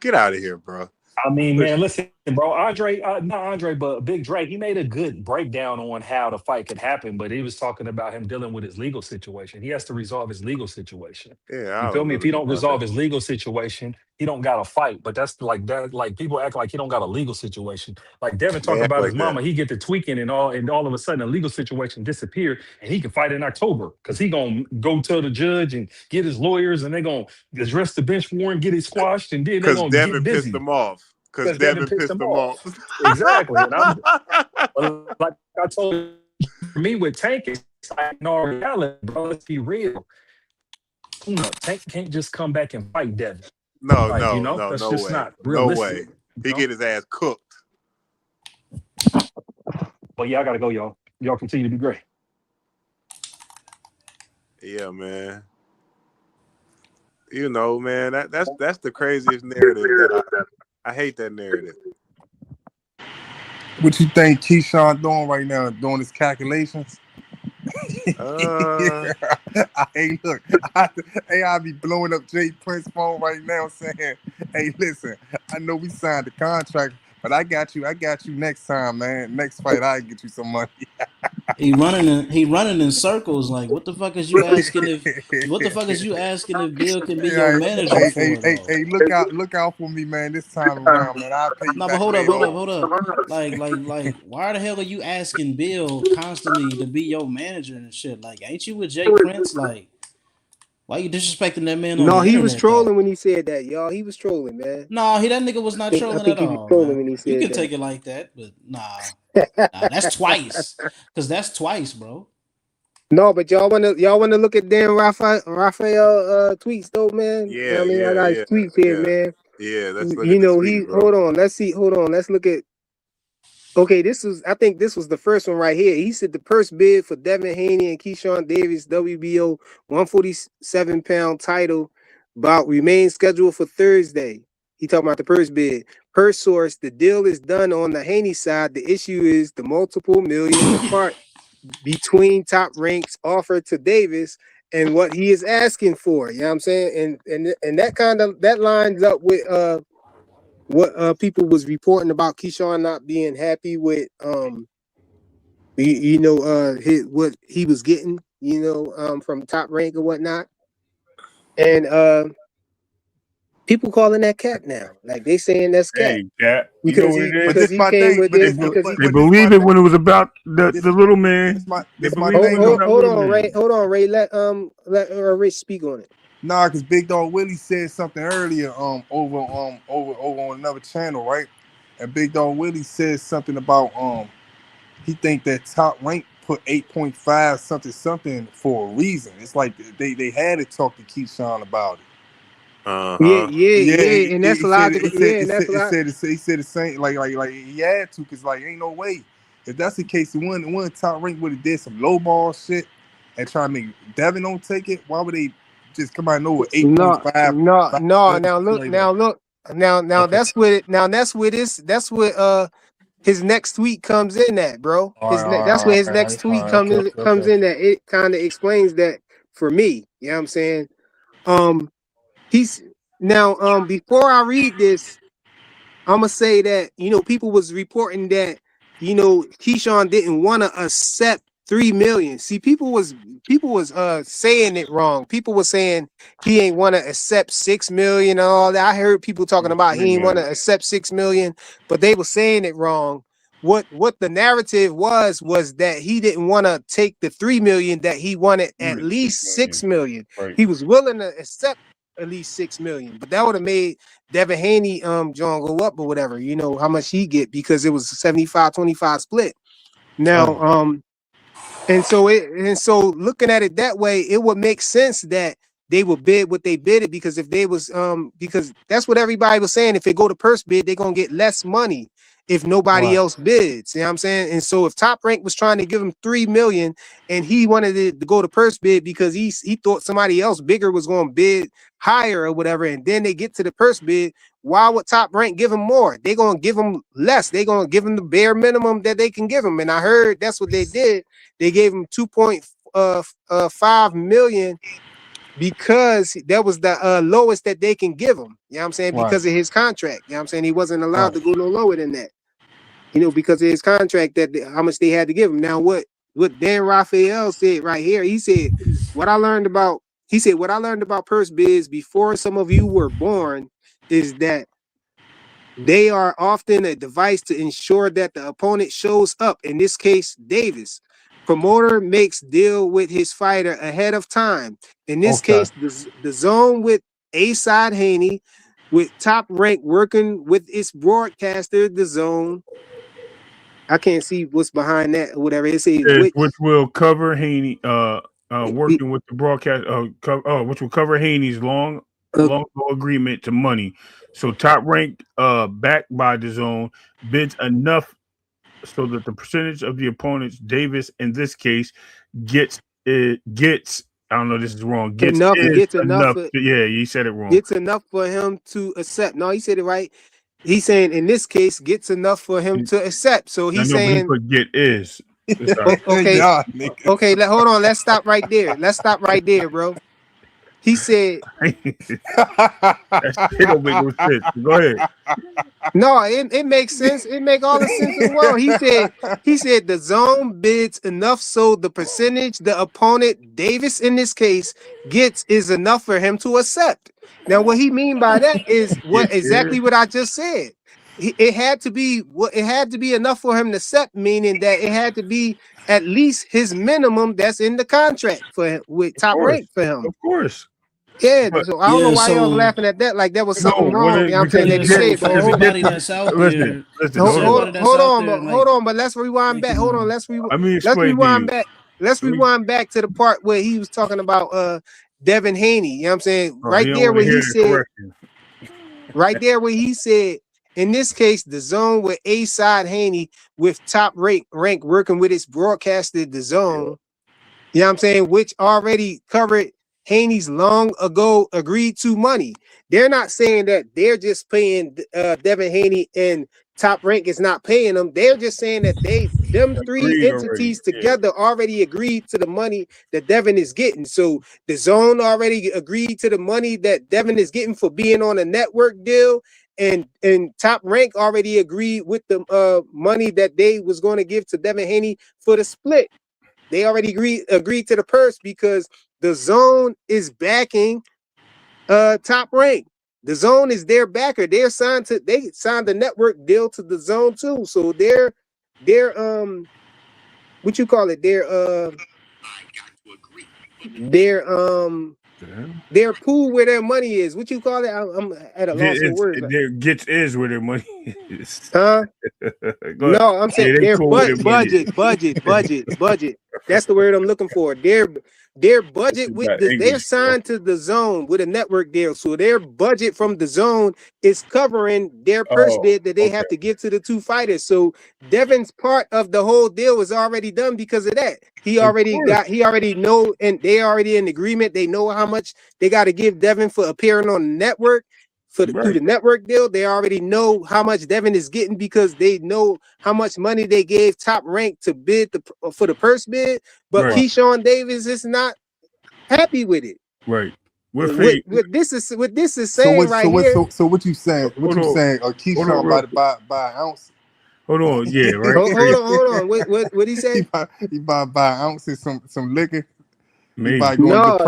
get out of here, bro. I mean, man, Push. listen, bro. Andre, not Andre, but Big Drake, he made a good breakdown on how the fight could happen, but he was talking about him dealing with his legal situation. He has to resolve his legal situation. Yeah, You I feel don't me? know If he nothing don't about that. resolve his legal situation, he don't got a fight, but that's like that. Like people act like he don't got a legal situation. Like Devin They talk act about his like that. mama, he get to tweaking and all of a sudden a legal situation disappear, and he can fight in October because he gonna go to the judge and get his lawyers, and they gonna address the bench warrant, get it squashed, and then they Because gonna get Devin pissed busy them off. Because because Devin Devin pissed pissed him them off. off. Exactly, and I'm like I told you, for me with Tank, it's like in all reality, bro. Let's be real. Tank can't just come back and fight Devin. No, Like, no, no, that's no just way. not No realistic. way. He get his ass cooked. But yeah, I gotta go, y'all. Y'all continue to be great. Yeah, man. You know, man, that's the craziest narrative that I hate that narrative. What you think Keyshawn doing right now? Doing his calculations? Hey, look, I'll be blowing up Jay Prince's phone right now saying, hey, listen, I know we signed the contract, but I got you next time, man. Next fight, I'll get you some money. He running in circles. Like, what the fuck is you asking if Bill can be your manager for? Hey, look out for me, man. This time around, man. I'll pay you No, back but hold later. up. Like, why the hell are you asking Bill constantly to be your manager and shit? Like, ain't you with Jay Prince? Like, why you disrespecting that man on No, the he was internet, trolling though? when he said that, y'all. He was trolling, man. No, that nigga was not I trolling think at he was all, trolling man. when he You said can that. take it like that, but nah, that's twice. Cause that's twice, bro. No, but y'all wanna look at Dan Rafael tweets though, man. Yeah, I mean, I got his tweets here, man. Yeah, let's look You at the know, tweets, bro. hold on, let's look at. Okay, I think this was the first one right here. He said the purse bid for Devin Haney and Keyshawn Davis WBO 147-pound title bout remains scheduled for Thursday. He talking about the purse bid. Per source, the deal is done on the Haney side. The issue is the multiple millions apart between Top Rank's offer to Davis and what he is asking for. You know what I'm saying? And that lines up with what people was reporting about Keyshawn not being happy with what he was getting, from Top Rank or whatnot. And people calling that cap now. Like they saying that's cap. Hey, Cap. You know Because what he it is? because he came with this because he They believe it when it was about the little man. They believe it when it was about hold little on, man. Ray. Hold on, Ray. Let Rich speak on it. Nah, because Big Dog Willie said something earlier over on another channel, right? And Big Dog Willie said something about he think that Top Rank put 8.5 something for a reason. It's like they had to talk to Keyshawn about it. Yeah, and that's logical. He said the same, like he had to, cause like ain't no way. If that's the case, the one Top Rank would have did some low ball shit and try to make Devin don't take it. Why would they just come out and know with 8.5? Now that's what his next tweet comes in at, bro. That's where his next tweet comes in at. It kind of explains that for me. You know what I'm saying? He's now before I read this, I'm gonna say that people was reporting that Keyshawn didn't want to accept $3 million. See, people was saying it wrong. People were saying he ain't want to accept $6 million and all that. I heard people talking about he ain't want to accept $6 million, but they were saying it wrong. What the narrative was that he didn't want to take the $3 million, that he wanted at least $6 million. Right. He was willing to accept at least $6 million, but that would have made Devin Haney John go up or whatever, how much he get, because it was a 75-25 split. Now and so looking at it that way, it would make sense that they would bid what they bidded, because if they was because that's what everybody was saying. If they go to purse bid, they're gonna get less money if nobody else bids. You know what I'm saying? And so if Top Rank was trying to give him $3 million and he wanted it to go to purse bid because he thought somebody else bigger was gonna bid higher or whatever, and then they get to the purse bid, why would Top Rank give him more? They're gonna give him less. They're gonna give him the bare minimum that they can give him. And I heard that's what they did. They gave him 2.5 million because that was the lowest that they can give him. You know what I'm saying? Because of his contract. You know what I'm saying? He wasn't allowed to go no lower than that. Because of his contract, how much they had to give him. Now, what Dan Rafael said right here, he said, what I learned about He said, what I learned about purse bids before some of you were born is that they are often a device to ensure that the opponent shows up. In this case, Davis. Promoter makes deal with his fighter ahead of time. In this case, the zone with A-Side Haney, with Top Rank working with its broadcaster, the zone. I can't see what's behind that or whatever. It says which will cover Haney working with the broadcast which will cover Haney's long agreement to money. So Top Rank backed by the zone bids enough so that the percentage of the opponent's Davis in this case gets I don't know, this is wrong. Gets enough. Yeah, you said it wrong. Gets enough for him to accept. No, he said it right. He's saying in this case gets enough for him to accept. So he's saying what get is. Okay. Hold on. Let's stop right there. Bro. He said that don't make no sense. Go ahead. No, it makes sense. It make all the sense in the world. He said the zone bids enough so the percentage the opponent, Davis in this case, gets is enough for him to accept. Now, what he mean by that is exactly what I just said. It had to be enough for him to accept, meaning that it had to be at least his minimum that's in the contract for him, with Top Rank for him. Of course. Yeah, so I don't know why y'all looking at that like that was something wrong. You know what I'm saying? Everybody that's out there. Hold on, but let's rewind back. Hold on, let's rewind back. Let's rewind back to the part where he was talking about Devin Haney. You know what I'm saying? Right there where he said, in this case, the zone with A-Side Haney with Top Rank working with its broadcaster, the zone. You know what I'm saying? Which already covered Haney's long ago agreed to money. They're not saying that they're just paying Devin Haney and Top Rank is not paying them. They're just saying that them three entities together already agreed to the money that Devin is getting. So the zone already agreed to the money that Devin is getting for being on a network deal, and Top Rank already agreed with the money that they was going to give to Devin Haney for the split. They already agreed to the purse because the zone is backing Top Rank. The zone is their backer. They signed the network deal to the zone too. So they're what you call it? Their pool where their money is. What you call it? I'm at a loss for words. Their gets is where their money is. No, I'm saying their budget. That's the word I'm looking for. Their budget they're signed to the zone with a network deal. So their budget from the zone is covering their purse bid that they have to give to the two fighters. So Devin's part of the whole deal is already done because of that. He already know, and they already in agreement. They know how much they got to give Devin for appearing on the network. Through the network deal, they already know how much Devin is getting because they know how much money they gave Top Rank to bid for the purse bid. But Keyshawn Davis is not happy with it. Right. What this is saying here. So what you saying? Keyshawn about to buy an ounce? Hold on, yeah, right. hold on. What he say? He about to buy ounces some liquor. Maybe. No.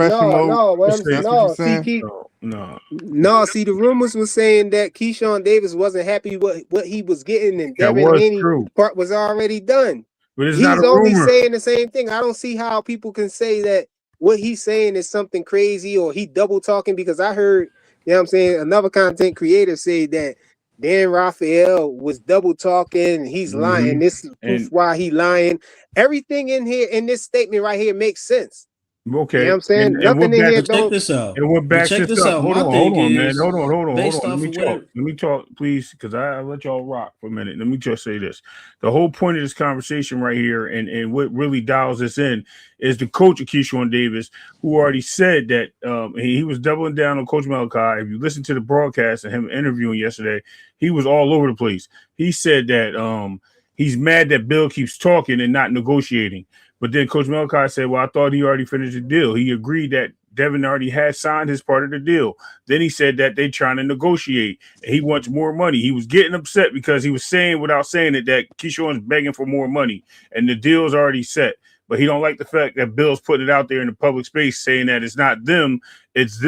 See, the rumors was saying that Keyshawn Davis wasn't happy with what he was getting, and Devin Haney part was already done. But he's only saying the same thing. I don't see how people can say that what he's saying is something crazy or he double talking, because I heard, you know what I'm saying, another content creator say that Dan Rafael was double talking, he's lying. This is proof why he lying. Everything in here in this statement right here makes sense. Okay. You know what I'm saying? Nothing in here check this out. And what backs check this up? Hold on, man. Hold on. Let me talk, please, because I let y'all rock for a minute. Let me just say this. The whole point of this conversation right here, and what really dials this in, is the coach of Keyshawn Davis, who already said that he was doubling down on Coach Malachi. If you listen to the broadcast and him interviewing yesterday, he was all over the place. He said that he's mad that Bill keeps talking and not negotiating. But then Coach Malachi said, well, I thought he already finished the deal. He agreed that Devin already had signed his part of the deal. Then he said that they're trying to negotiate. He wants more money. He was getting upset because he was saying without saying it that Keyshawn's begging for more money and the deal's already set. but he don't like the fact that Bill's putting it out there in the public space, saying that it's not them, it's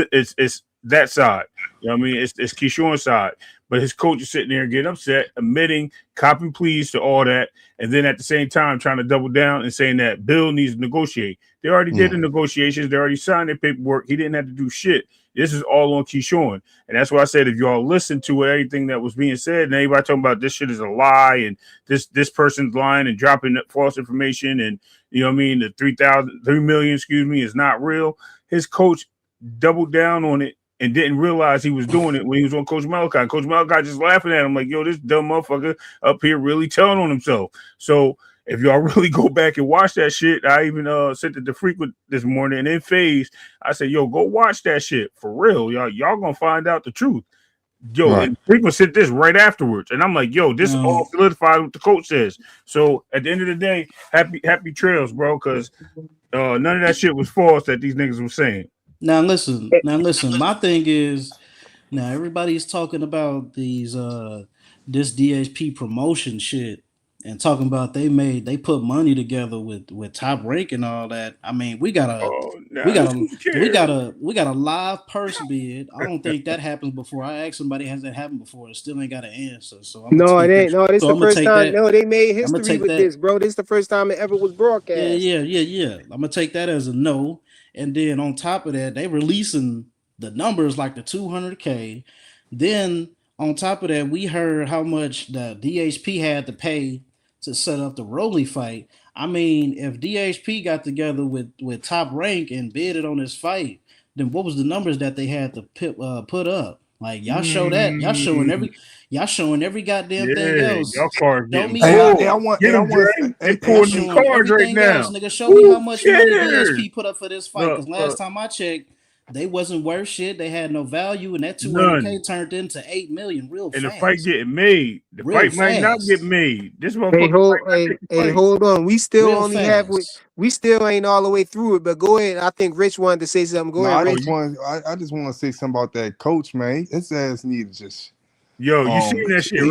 that side. You know what I mean? It's Keyshawn's side. But his coach is sitting there getting upset, admitting, copping pleas to all that, and then at the same time trying to double down and saying that Bill needs to negotiate. They already did the negotiations. They already signed their paperwork. He didn't have to do shit. This is all on Keyshawn. And that's why I said if y'all listen to everything that was being said and everybody talking about this shit is a lie and this person's lying and dropping false information and, you know what I mean, the 3 million, is not real. His coach doubled down on it and didn't realize he was doing it when he was on Coach Malachi. Coach Malachi just laughing at him like, yo, this dumb motherfucker up here really telling on himself. So if y'all really go back and watch that shit, I even sent it to Frequent this morning and in phase, I said, yo, go watch that shit for real. Y'all gonna find out the truth. Yo, and Frequent sent this right afterwards. And I'm like, yo, this all solidified what the coach says. So at the end of the day, happy trails, bro, because none of that shit was false that these niggas were saying. Now listen. My thing is, now everybody's talking about these this DHP promotion shit and talking about they put money together with Top Rank and all that. I mean, we got a live purse bid. I don't think that happens before. I asked somebody, has that happened before? It still ain't got an answer. So I'm no, it ain't. No, this the first time. No, they made history with this, bro. This is the first time it ever was broadcast. Yeah. I'm gonna take that as a no. And then on top of that, they releasing the numbers like the 200K. Then on top of that, we heard how much the DHP had to pay to set up the Rolly fight. I mean, if DHP got together with Top Rank and bidded on this fight, then what was the numbers that they had to put up? Like y'all show that, y'all showing every goddamn thing else. Y'all cards getting They pulling the cards right now. Nigga, show me how much money DHP put up for this fight. Because last time I checked, they wasn't worth shit. They had no value, and that 200K turned into 8 million real fast. And the fight getting made. The fight might not get made. This motherfucker. Hey, hold on. We still only have we still ain't all the way through it. But go ahead. I think Rich wanted to say something. Go ahead, Rich. I just want to say something about that coach, man. His ass need to just. Yo, you seen that shit,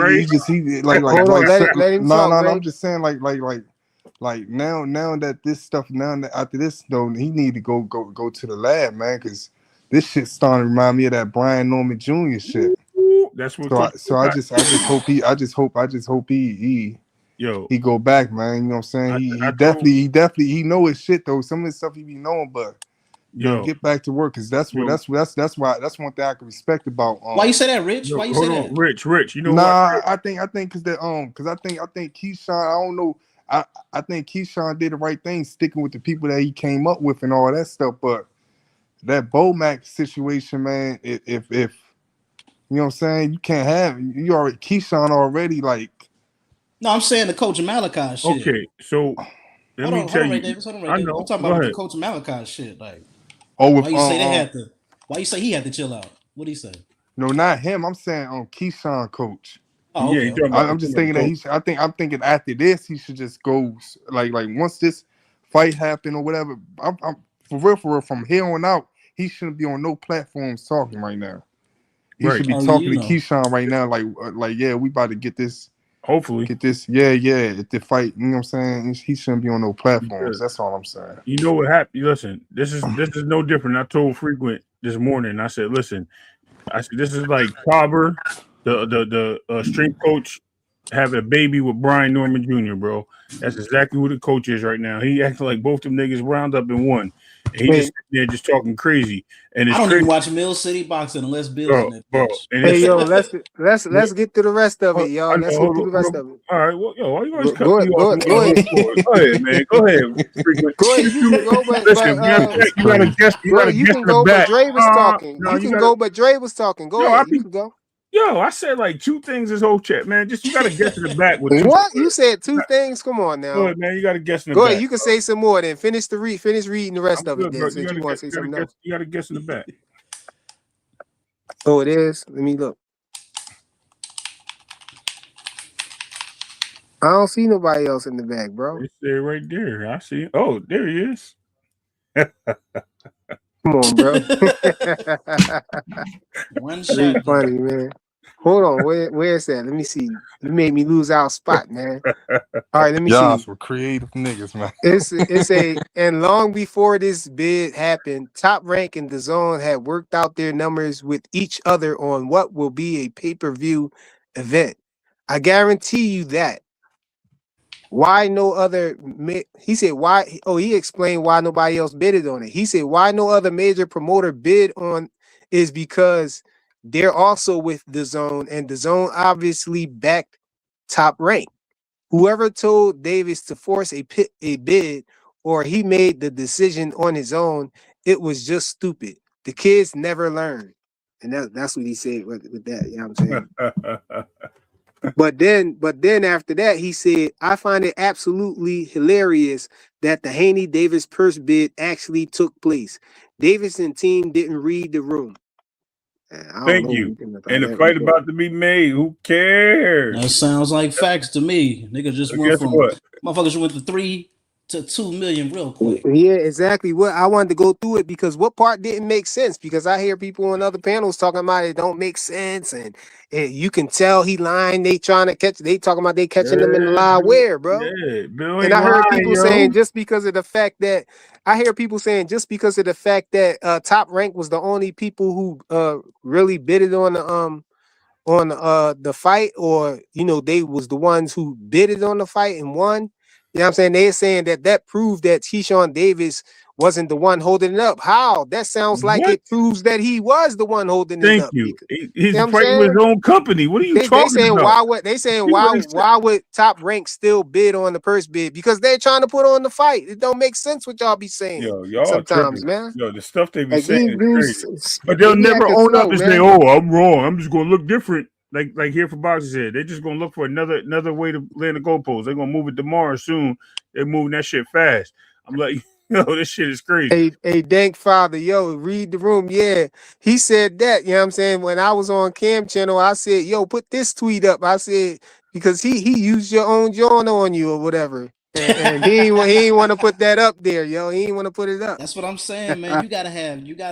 right? Hold on, let him talk. No, I'm just saying, like now that this stuff, after this though, he need to go to the lab, man, because this shit starting to remind me of that Brian Norman Jr. shit. That's what. So I just hope he go back, man. You know what I'm saying? He definitely know his shit though. Some of the stuff he be knowing, but. Get back to work, because that's one thing I can respect about. Why you say that, Rich? Why you say that, Rich? You know what? I think because I think Keyshawn. I don't know. I think Keyshawn did the right thing, sticking with the people that he came up with and all that stuff. But that Bomac situation, man. If you know what I'm saying, you can't have you already Keyshawn already like. No, I'm saying the Coach Malachi shit. Okay, so let me tell you. Davis, I'm talking about the Coach Malachi shit, like. Why you say they had to? Why you say he had to chill out? What did he say? No, not him. I'm saying Keyshawn coach. Oh, okay. I'm just thinking that I'm thinking after this he should just go like once this fight happened or whatever. I'm for real. From here on out, he shouldn't be on no platforms talking right now. He should be talking to Keyshawn right now. Like yeah, we about to get this. Hopefully, get this. Yeah. At the fight, you know what I'm saying. He shouldn't be on no platforms. That's all I'm saying. You know what happened? Listen, this is no different. I told Frequent this morning. I said, listen, this is like Cobber, the strength coach, having a baby with Brian Norman Jr., bro. That's exactly who the coach is right now. He acting like both them niggas round up in one. And he just sitting there just talking crazy. And it's I don't even watch Mill City Boxing unless Bill's in it. Bro. Hey, yo, let's get to the rest of it, y'all. Let's get to the rest of it. All right, well, yo, why you always go ahead. Go ahead, man. Go ahead. Go ahead. You can go, but you gotta guess. You can go, but Dre was talking. You can go, but Dre was talking. Go ahead. You can go. Yo, I said like 2 things this whole chat, man. Just you gotta guess in the back with what you said. 2 things. Come on now. Go ahead, man. You gotta guess in the back. Go ahead. You can say some more. Then finish reading the rest of it. Then, since you want to say something else. You gotta guess in the back. Oh, it is. Let me look. I don't see nobody else in the back, bro. It's there right there. I see. Oh, there he is. Come on, bro. One shot. Funny, man. Hold on, where's that? Let me see. You made me lose our spot, man. All right, let me Y'all see. some creative niggas, man. And long before this bid happened, Top Rank and DAZN had worked out their numbers with each other on what will be a pay-per-view event. I guarantee you that. Why no other? He said why? Oh, he explained why nobody else bidded on it. He said why no other major promoter bid on is because they're also with DAZN, and DAZN obviously backed Top Rank. Whoever told Davis to force a bid or he made the decision on his own, it was just stupid. The kids never learn. And that's what he said with that. You know what I'm saying? But then after that, he said, I find it absolutely hilarious that the Haney Davis purse bid actually took place. Davis and team didn't read the room. Thank you. And the fight about to be made. Who cares? That sounds like facts to me. Nigga just went Guess from what? motherfuckers went to 3 to 2 million real quick. Yeah, exactly. What I wanted to go through it because what part didn't make sense? Because I hear people on other panels talking about it don't make sense, and you can tell he lying. They trying to catch. They talking about they catching them in the lie. Where, bro? Yeah, Bill And ain't I heard lying, people yo. saying just because of the fact that Top Rank was the only people who really bidded on the fight, or they was the ones who bidded on the fight and won. You know what I'm saying? They're saying that proved that Keyshawn Davis wasn't the one holding it up. How? That sounds like What? it proves that he was the one holding it Thank up. you. You He's know what I'm fighting with saying? his own company. What are you They talking saying about? why would Top Rank still bid on the purse bid? Because they're trying to put on the fight. It don't make sense what y'all be saying Yo, y'all sometimes, tripping. man. Yo, the stuff they be Like saying these is dudes, crazy. But they'll they be never acting own up slow, and say, man. "Oh, I'm wrong. I'm just gonna look different." Like here for boxers said, they're just gonna look for another way to land the goalpost. They're gonna move it tomorrow soon. They're moving that shit fast. I'm like, yo, this shit is crazy. A dank father, yo, read the room. Yeah, he said that. You know what I'm saying? When I was on Cam Channel, I said, yo, put this tweet up. I said, because he used your own John on you or whatever. And he ain't want to put that up there, yo. He ain't want to put it up. That's what I'm saying, man. You gotta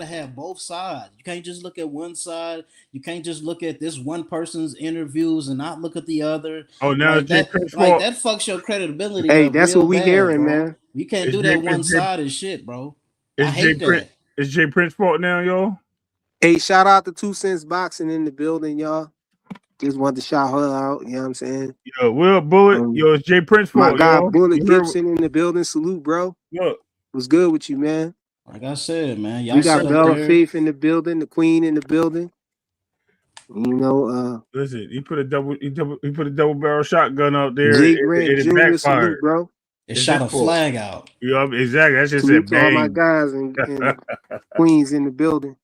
have both sides. You can't just look at one side. You can't just look at this one person's interviews and not look at the other. Oh, now Like it's Jay that, Prince like fault. that fucks your credibility Hey, up that's what real we bad, hearing, bro. man. You can't It's do Jay, that one sided shit, bro. I hate that. It's Jay Prince fault now, y'all. Hey, shout out to 2 Cents Boxing in the building, y'all. Just wanted to shout her out. You know what I'm saying? Yo, Will Bullet. Yo, it's Jay Prince My fault, guy y'all. Bullet You heard Gibson in the building. Salute, bro. Look. What's good with you, man? Like I said, man, We y'all got sit up Bella there. Faith in the building, the Queen in the building. Listen, he put a double barrel shotgun out there Jake and Red it Jr. Salute, backfired. bro. It It's shot his a fault. flag out. You know, exactly. That just Salute said to all my bang. guys and Queens in the building.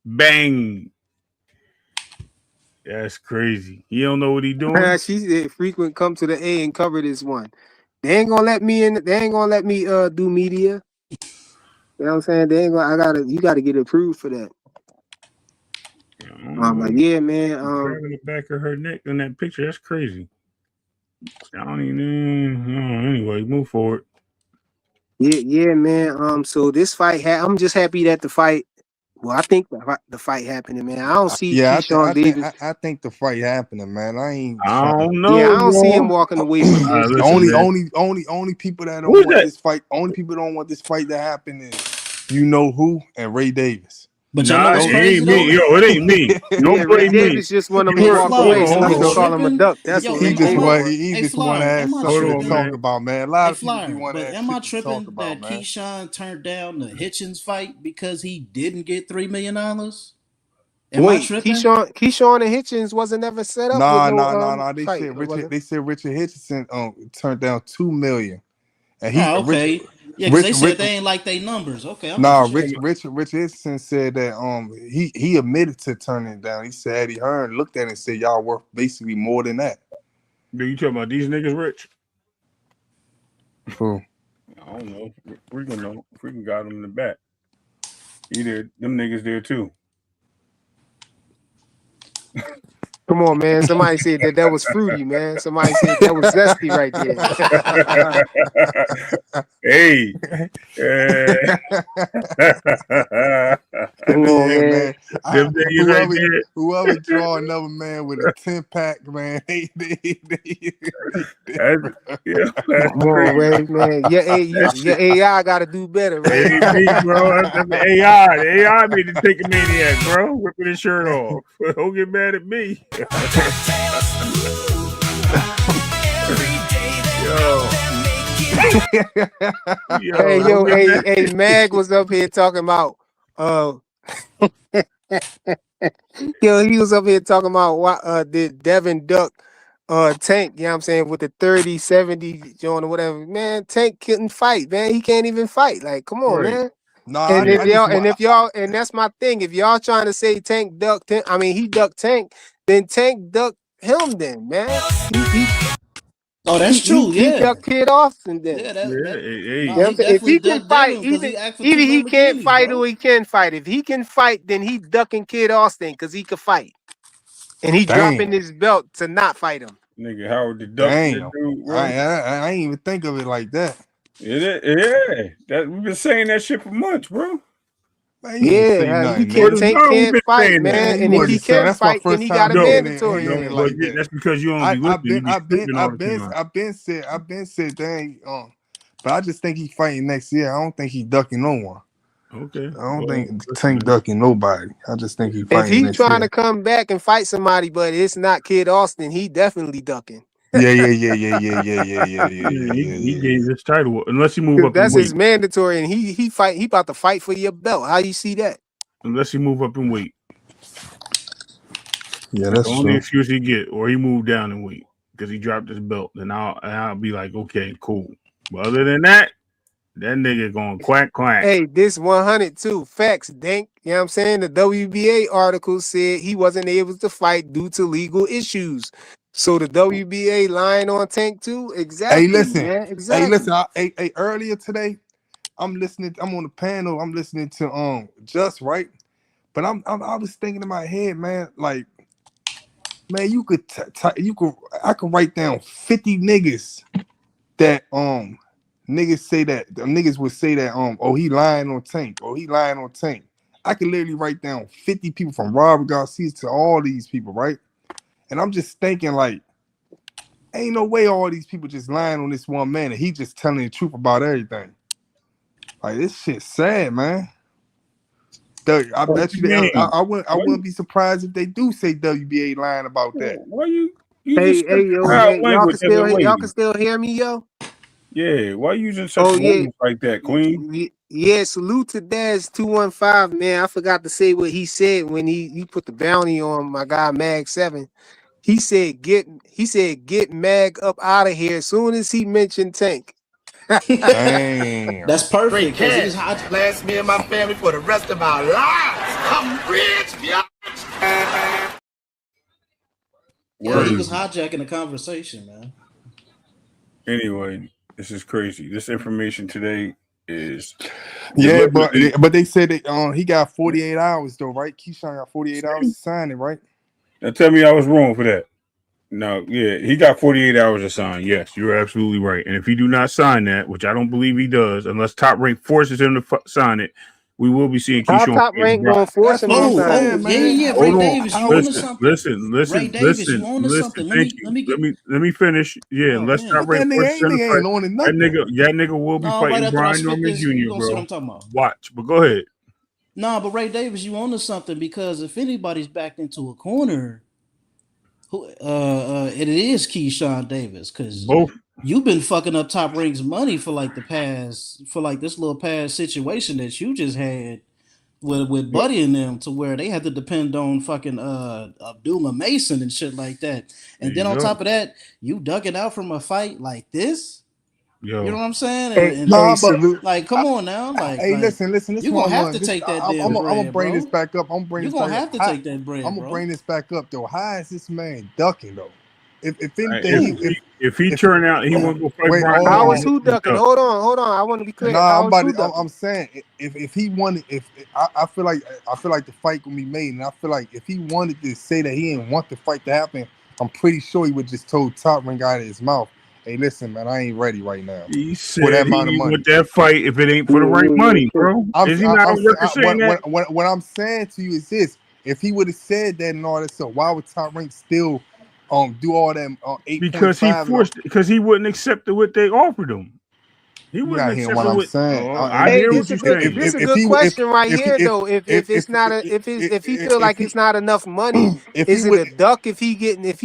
Bang. That's crazy. He don't know what he doing. She said frequent come to the A and cover this one. They ain't gonna let me in. They ain't gonna let me do media. You know what I'm saying? They ain't gonna. You gotta get approved for that. I'm like, yeah, man. Grabbing the back of her neck in that picture. That's crazy. I don't even. Anyway, move forward. Yeah, man. So this fight, I'm just happy that the fight. Well, I think the fight happening, man. I don't see Yeah, Keyshawn Davis. I think the fight happening, man. I ain't I trying. don't Yeah, I know, don't see him bro. walking away from this. Listen, man. Only people that don't Who's want that? this fight. Only people that don't want this fight to happen is you know who and Ray Davis. But y'all know what's It crazy ain't though? me. Yo, it ain't me. Yeah, Don't Ray blame me. Davis just want him You to heard, walk hold away on, so hold he can on. call him a duck. That's what He Ray just Davis want want. he Hey, just want to Flyer, have am I something to tripping? talk about, man. A lot Hey, of people be Flyer, want to but have am I shit to talk tripping about, that man. Keyshawn turned down the Hitchens fight because he didn't get $3 million? Am I Wait, tripping? Keyshawn and Hitchens wasn't ever set up with no They fight, said or was it? Richard Hitchison turned down $2 million, and he Oh, Richard okay. Yeah, because they Rich said Rich they ain't like they numbers. Okay, I'm nah just Rich checking. Hitchison said that he admitted to turning it down. He said Eddie Hearn looked at it and said y'all worth basically more than that. Do you talking about these niggas rich? Who? I don't know. Freaking know. Freaking got him in the back. He did. Them niggas there too. Come on, man. Somebody said that was fruity, man. Somebody said that was zesty right there. Hey. Come on, Yeah, man. man. Whoever draw another man with a 10-pack, man, Yeah, Come on, Ray, man. Your AI got to do better, Ray. It ain't me, bro. That's the AI. The AI made the take a maniac, bro. Ripping his shirt off. Don't get mad at me. Hey, Mag was up here talking about he was up here talking about why did Devin duck Tank, you know what I'm saying, with the 30-70 joint or whatever. Man, Tank couldn't fight, man. He can't even fight. Like, come on, man. And that's my thing. If y'all trying to say Tank ducked him, he ducked Tank, then Tank ducked him then, man. That's true. He ducked Kid Austin then. If he can fight, even he can't fight or he can fight. If he can fight, then he ducking Kid Austin because he could fight. And he dropping his belt to not fight him. Nigga, Howard the Duck. Damn. Dude, bro. I ain't even think of it like that. Yeah. We've been saying that shit for months, bro. Man, Tank can't fight, man. And if he can't fight, then he got a mandatory. That's because you don't be listening. I've been said dang, but I just think he's fighting next year. I don't think he's ducking no one. Okay. I don't think Tank ducking nobody. I just think he's fighting. If he's trying to come back and fight somebody, but it's not Kid Austin, he definitely ducking. Yeah. He gave this title unless he move up. That's his mandatory, and he about to fight for your belt. How you see that? Unless he move up in weight. Yeah, that's the only true. excuse he get, or he moved down in weight because he dropped his belt. Then I'll be like, okay, cool. But other than that nigga going quack. Hey, this 102 facts, Dank. You know what I'm saying? The WBA article said he wasn't able to fight due to legal issues. So the WBA lying on Tank too? Exactly. Hey, listen. Man. Exactly. Hey, listen. Earlier today, I'm on the panel. I'm listening to Just Right, but I was thinking in my head, man. Like, man, I could write down 50 niggas that niggas say that niggas would say that he lying on Tank. He lying on Tank. I could literally write down 50 people from Robert Garcia to all these people, right? And I'm just thinking, like, ain't no way all these people just lying on this one man and he just telling the truth about everything. Like, this shit's sad, man. I bet you I wouldn't be surprised if they do say WBA lying about that. Why you y'all can still hear me, yo? Yeah, why you using such words like that, Queen? Yeah, salute to Daz 215, man. I forgot to say what he said when he put the bounty on my guy Mag 7. He said get Mag up out of here as soon as he mentioned Tank. Damn. That's perfect. Cash last me and my family for the rest of our lives. I'm rich, bitch. Yeah, he was hijacking the conversation, man. Anyway, this is crazy. This information today is but they said that he got 48 hours though, right? Keyshawn got 48 hours to sign it, right? Now tell me I was wrong for that. No, yeah, he got 48 hours to sign. Yes, you're absolutely right. And if he do not sign that, which I don't believe he does, unless Top Rank forces him to sign it, we will be seeing Keyshawn. Top Rank gonna force him to sign it. Yeah, Ray Davis, you on to something. Listen. Let me finish. Yeah, unless Top Rank forces him to fight, that nigga will be fighting Brian Norman Jr., bro. Watch, but go ahead. No, but Ray Davis, you on to something because if anybody's backed into a corner, it is Keyshawn Davis because you've been fucking up Top Rank's money for this little past situation that you just had with Buddy and them to where they had to depend on fucking Abdullah Mason and shit like that. And then on top of that, you ducking out from a fight like this. Yo. You know what I'm saying? Come on now. Listen. You're going to have to take that damn bread, I'm going to bring this back up. You're going to have to take that bread, I'm going to bring this back up, though. How is this man ducking, though? if anything, if he turn out he want to go fight wait, Brian, How hold is on. who ducking? Hold on. I want to be clear. Nah, How is who ducking? I'm saying if he wanted, I feel like the fight gonna be made, and I feel like if he wanted to say that he didn't want the fight to happen, I'm pretty sure he would just told Top Rank out of his mouth, "Hey, listen, man, I ain't ready right now he for that said amount of he money." want that fight if it ain't for the right money, bro. Is he not on record saying that? What I'm saying to you is this: if he would have said that and all that stuff, why would Top Rank still do all that 8.5? Because he wouldn't accept what they offered him. He You're wouldn't not hearing accept what I'm what. saying. I Hey, hear this what a you're good saying. this a good question right here though. If he feel like it's not enough money, is it a duck if he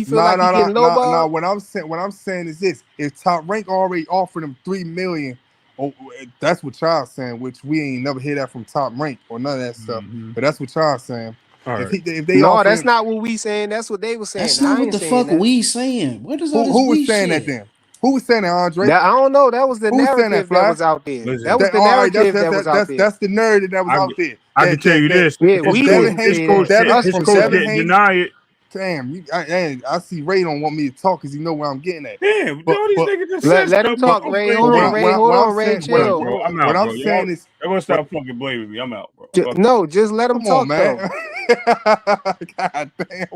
feel like he getting lowballed? What I'm saying is this: if Top Rank already offered him $3 million, that's what y'all saying. Which we ain't never hear that from Top Rank or none of that stuff. But that's what y'all saying. If they No, offer that's him, not what we saying. That's what they were saying. That's not I what ain't the saying fuck that. we saying. What is all this who was we saying that shit? then? Who was saying that, Andre? I don't know. That was the Who was saying that, narrative that Fly? was out there. Listen, That was the all right, narrative that was out there. that's the narrative that was out there. I can tell you this. Yeah, From we Devin didn't Haney, say from that. His coach didn't deny it. Damn, I see Ray don't want me to talk because he know where I'm getting at. Damn, But all these niggas just Let said him stuff, talk, bro. Ray. Hold on, Ray. Hold on, Ray. Chill. Bro, I'm what out, I'm bro. saying is, y'all gonna stop fucking blaming me. I'm out, bro. No, just let him come talk on, man. though. God damn.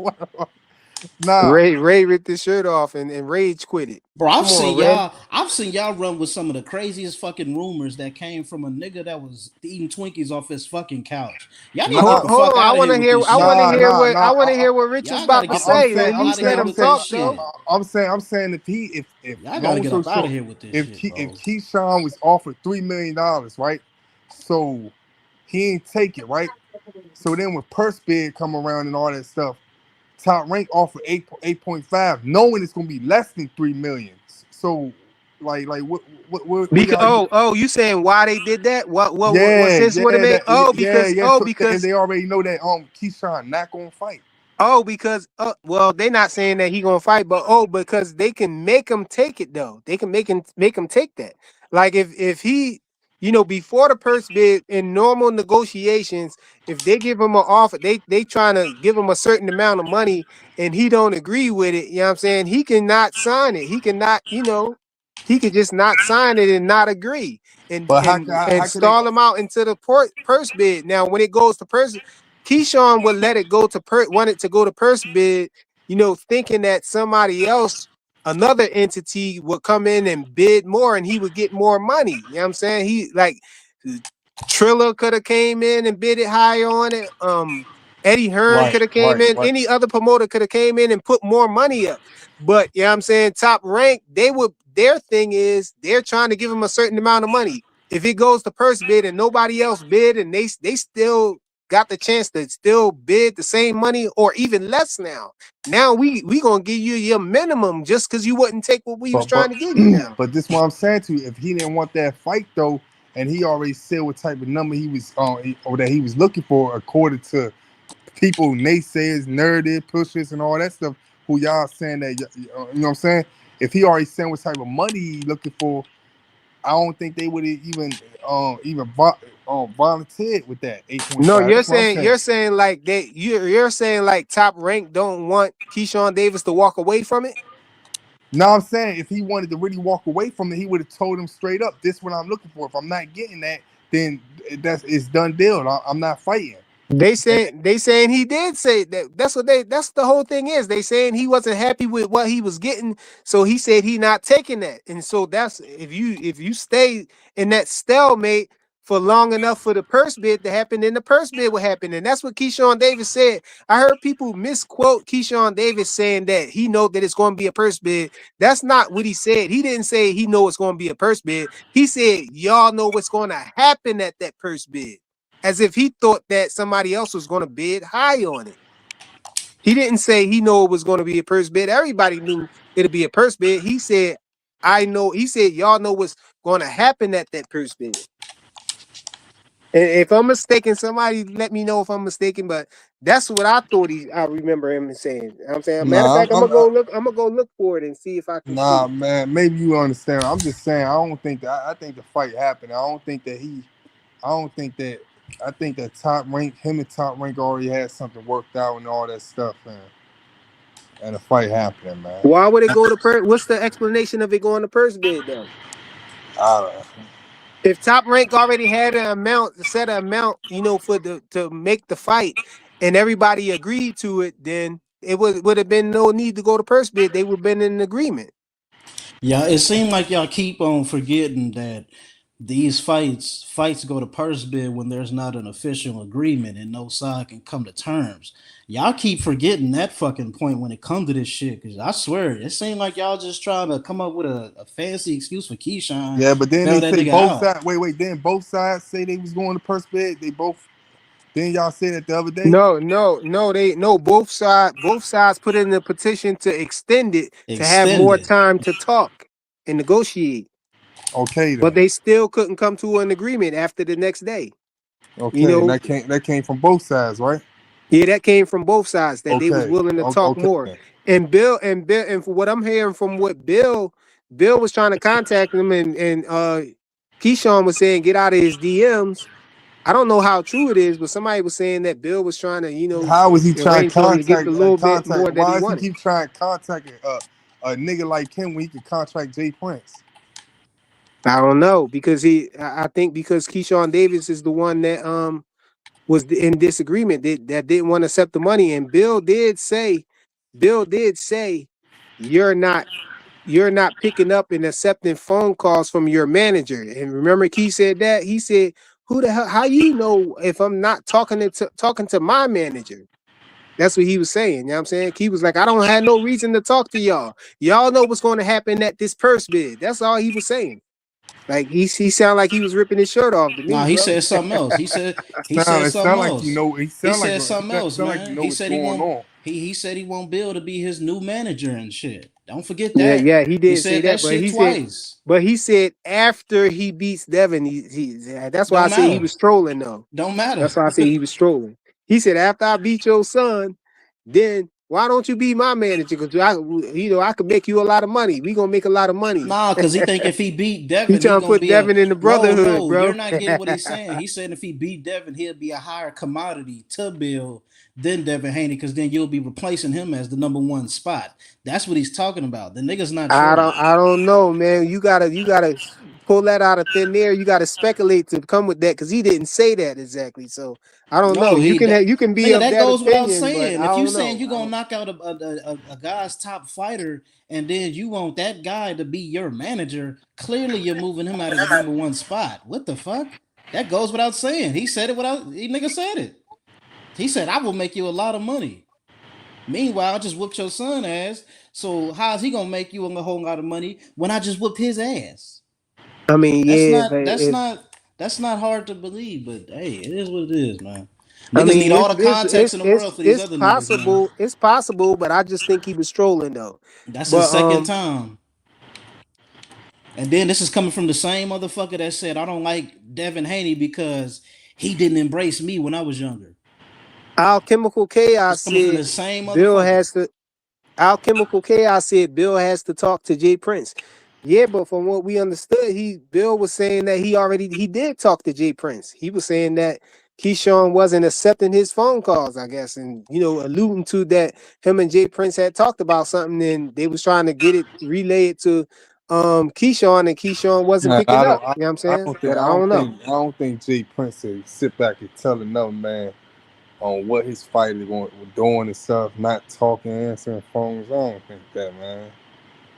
Nah. Ray ripped his shirt off and rage quit it. Bro, Come on, Ray. I've seen y'all run with some of the craziest fucking rumors that came from a nigga that was eating Twinkies off his fucking couch. Y'all need to get the Hold fuck on. I out of want here to with hear. this I shit. want to hear Nah, what. nah, I want to hear what Rich was Y'all gotta about to get the say. fuck Let me out of let here him with this talk shit. though. I'm saying if Y'all gotta long get story up out short, of here with this if shit, bro. Keyshawn was offered $3 million, right? So he ain't take it, right? So then when purse bid come around and all that stuff, Top Rank offered 8.5, knowing it's gonna be less than $3 million. So like what Because y'all? you saying why they did that? What Yeah, sense would it make? So, and they already know that Keyshawn not gonna fight. Well, they're not saying that he gonna fight, but because they can make him take it though. They can make him take that. Like if he, before the purse bid in normal negotiations, if they give him an offer, they trying to give him a certain amount of money and he don't agree with it, you know what I'm saying? He cannot sign it. He cannot, he could just not sign it and not agree and But and how could they? stall him out into the purse bid. Now, when it goes to purse, Keyshawn would let it go to want it to go to purse bid, thinking that somebody else, another entity, would come in and bid more and he would get more money. You know what I'm saying? He like Triller could have came in and bid it high on it. Eddie Hearn could have came in. Right. Any other promoter could have came in and put more money up. But you know what I'm saying? Top Rank, their thing is they're trying to give him a certain amount of money. If it goes to purse bid and nobody else bid and they still got the chance to still bid the same money or even less now. Now we gonna give you your minimum just because you wouldn't take what we was trying to give you now. But this is what I'm saying to you. If he didn't want that fight though, and he already said what type of number he was or that he was looking for, according to people, naysayers, narrative pushers, and all that stuff, who y'all saying that you know what I'm saying? If he already said what type of money he looking for, I don't think they would even volunteered with that 8.5. No, That's what I'm saying. you're saying like you're saying like Top Rank don't want Keyshawn Davis to walk away from it. No, I'm saying if he wanted to really walk away from it, he would have told him straight up, "This is what I'm looking for. If I'm not getting that, then it's done deal. I'm not fighting." They saying he did say that. That's the whole thing is. They saying he wasn't happy with what he was getting, so he said he not taking that. And so that's if you stay in that stalemate for long enough for the purse bid to happen, then the purse bid will happen. And that's what Keyshawn Davis said. I heard people misquote Keyshawn Davis saying that he know that it's going to be a purse bid. That's not what he said. He didn't say he know it's going to be a purse bid. He said y'all know what's going to happen at that purse bid. As if he thought that somebody else was going to bid high on it. He didn't say he knew it was going to be a purse bid. Everybody knew it'd be a purse bid. He said, I know. He said, y'all know what's going to happen at that purse bid. And if I'm mistaken, somebody let me know if I'm mistaken, but that's what I thought I remember him saying. You know what I'm saying? Matter of Nah, fact, I'm gonna go look for it and see if I can see it. man. Maybe you understand. I'm just saying. I don't think that. I think the fight happened. I don't think that I don't think that. I think that Top Rank, him and Top Rank already had something worked out and all that stuff, man. and a fight happening, man. Why would it go to purse? What's the explanation of it going to purse bid though? I don't know. If Top Rank already had an amount, set an amount, for to make the fight, and everybody agreed to it, then it would have been no need to go to purse bid. They would have been in agreement. Yeah, it seemed like y'all keep on forgetting that these fights go to purse bid when there's not an official agreement and no side can come to terms. Y'all keep forgetting that fucking point when it comes to this shit. Cause I swear, it seemed like y'all just trying to come up with a fancy excuse for Keyshawn. Yeah, but then bail they that say nigga both out. sides. Wait. Then both sides say they was going to purse bid. They both. Then y'all said that the other day. No. Both sides put in a petition to extend it to have more time to talk and negotiate. Okay, then. But they still couldn't come to an agreement after the next day. Okay, and that came from both sides, right? Yeah, that came from both sides that they was Okay. willing to talk more. Then. And Bill, and for what I'm hearing from what Bill was trying to contact him, and Keyshawn was saying get out of his DMs. I don't know how true it is, but somebody was saying that Bill was trying to, How was he trying arrange to for him to get contact? the little bit more that Why he does wanted. he keep trying to contact a nigga like him when he could contract Jay Prince? I don't know because I think because Keyshawn Davis is the one that was in disagreement that didn't want to accept the money, and Bill did say you're not picking up and accepting phone calls from your manager. And remember, Key said that. He said, "Who the hell? How you know if I'm not talking to my manager?" That's what he was saying. You know what I'm saying? Key was like, "I don't have no reason to talk to y'all. Y'all know what's going to happen at this purse bid." That's all he was saying. Like he sounded like he was ripping his shirt off to me. Nah, he bro. said something else. He said something else. He said something else, man. He said he won't. He said he won't be able to be his new manager and shit. Don't forget that. Yeah, he did say said that but shit he twice. said after he beats Devin, that's why Don't I say he matter. was trolling though. Don't matter. That's why I say he was trolling. He said after I beat your son, then why don't you be my manager? Because I could make you a lot of money. We gonna make a lot of money. Nah, because he think if he beat Devin, he trying to put Devin in the brotherhood, no, bro. you're not getting what he's saying. He's saying if he beat Devin, he'll be a higher commodity to build than Devin Haney, because then you'll be replacing him as the number one spot. That's what he's talking about. The nigga's not trolling. I don't know, man. You gotta pull that out of thin air. You gotta speculate to come with that because he didn't say that exactly. So I don't know. You can be nigga, of that goes without opinion, saying. but If you don't saying know. you're gonna knock out a guy's top fighter and then you want that guy to be your manager, clearly you're moving him out of the number one spot. What the fuck? That goes without saying. He said it nigga said it. He said, I will make you a lot of money. Meanwhile, I just whooped your son ass. So how's he gonna make you a whole lot of money when I just whooped his ass? I mean, that's not hard to believe, but hey, it is what it is, man. I Niggas mean, need all the context in the world for these other niggas, man. It's possible, but I just think he was trolling though. That's his second time. And then this is coming from the same motherfucker that said I don't like Devin Haney because he didn't embrace me when I was younger. Alchemical Chaos said the same Bill has to. Alchemical Chaos said Bill has to talk to Jay Prince. Yeah, but from what we understood, Bill was saying that he did talk to Jay Prince. He was saying that Keyshawn wasn't accepting his phone calls, I guess, and alluding to that him and Jay Prince had talked about something, and they was trying to get it relayed to Keyshawn, and Keyshawn wasn't picking up. You know what I'm saying? I don't think Jay Prince would sit back and tell another man on what his fight is doing and stuff, not talking, answering phones. I don't think that, man.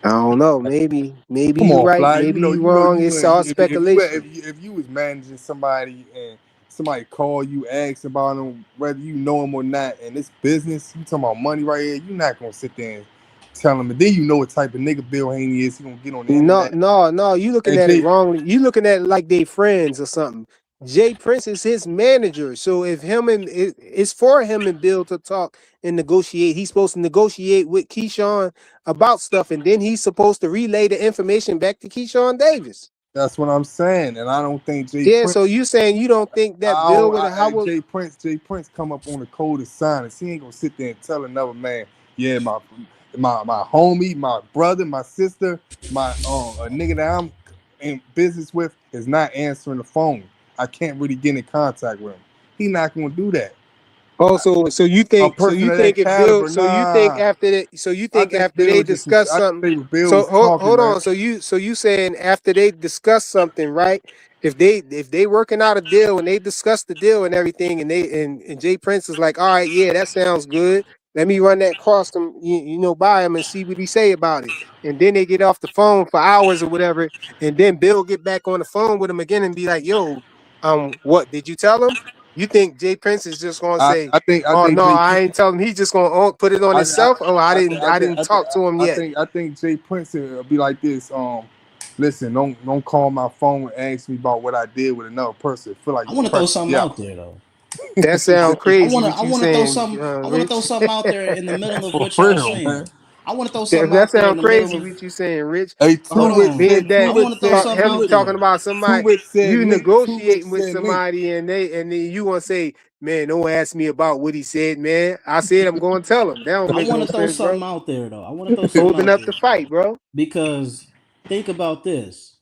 I don't know. Maybe you're right. Fly. Maybe you're wrong. It's all speculation. If you was managing somebody and somebody call you, ask about them, whether you know them or not, and it's business, you talking about money right here, you're not gonna sit there and tell them. And then you know what type of nigga Bill Haney is. He gonna get on the internet. No. You looking at it wrongly. You looking at it like they friends or something. Jay Prince is his manager, so if it's for him and Bill to talk and negotiate. He's supposed to negotiate with Keyshawn about stuff, and then he's supposed to relay the information back to Keyshawn Davis. That's what I'm saying, and I don't think Jay. Yeah, Prince, so you saying you don't think that Bill would Jay Prince come up on the code of silence. He ain't gonna sit there and tell another man, yeah, my homie, my brother, my sister, my a nigga that I'm in business with is not answering the phone. I can't really get in contact with him. He not gonna do that. Oh, so you A think person of that if Bill, caliber, nah. I think after Bill they was just. discuss I something, think Bill so was talking, hold man. on, so you saying after they discuss something, right? If they working out a deal and they discuss the deal and everything, and and Jay Prince is like, all right, yeah, that sounds good. Let me run that across them, by him and see what he say about it. And then they get off the phone for hours or whatever, and then Bill get back on the phone with him again and be like, yo, what did you tell him? You think Jay Prince is just gonna say, I "Oh think no, Jay. I ain't telling him." He's just gonna put it on himself. Oh, I didn't talk to him yet. I think Jay Prince will be like this. Listen, don't call my phone and ask me about what I did with another person. Feel like I you want to throw pressing me something out. out there though. That sound crazy. I What you want to throw saying, something. I want to throw Rich? something out there in the middle of For what y'all real, saying. man. I want to throw something That out there in sound the middle crazy. of. What you saying, Rich? Hey, Hold on. Being I that want to throw something him out talking there. about Two somebody, Rich said you me. Two Rich negotiating with said me. somebody, and then you want to say, "Man, don't ask me about what he said, man." I said I'm going to tell him. That don't I make want no to throw sense, bro. something out there though. I want to throw something Holding out up there the fight, bro. because think about this.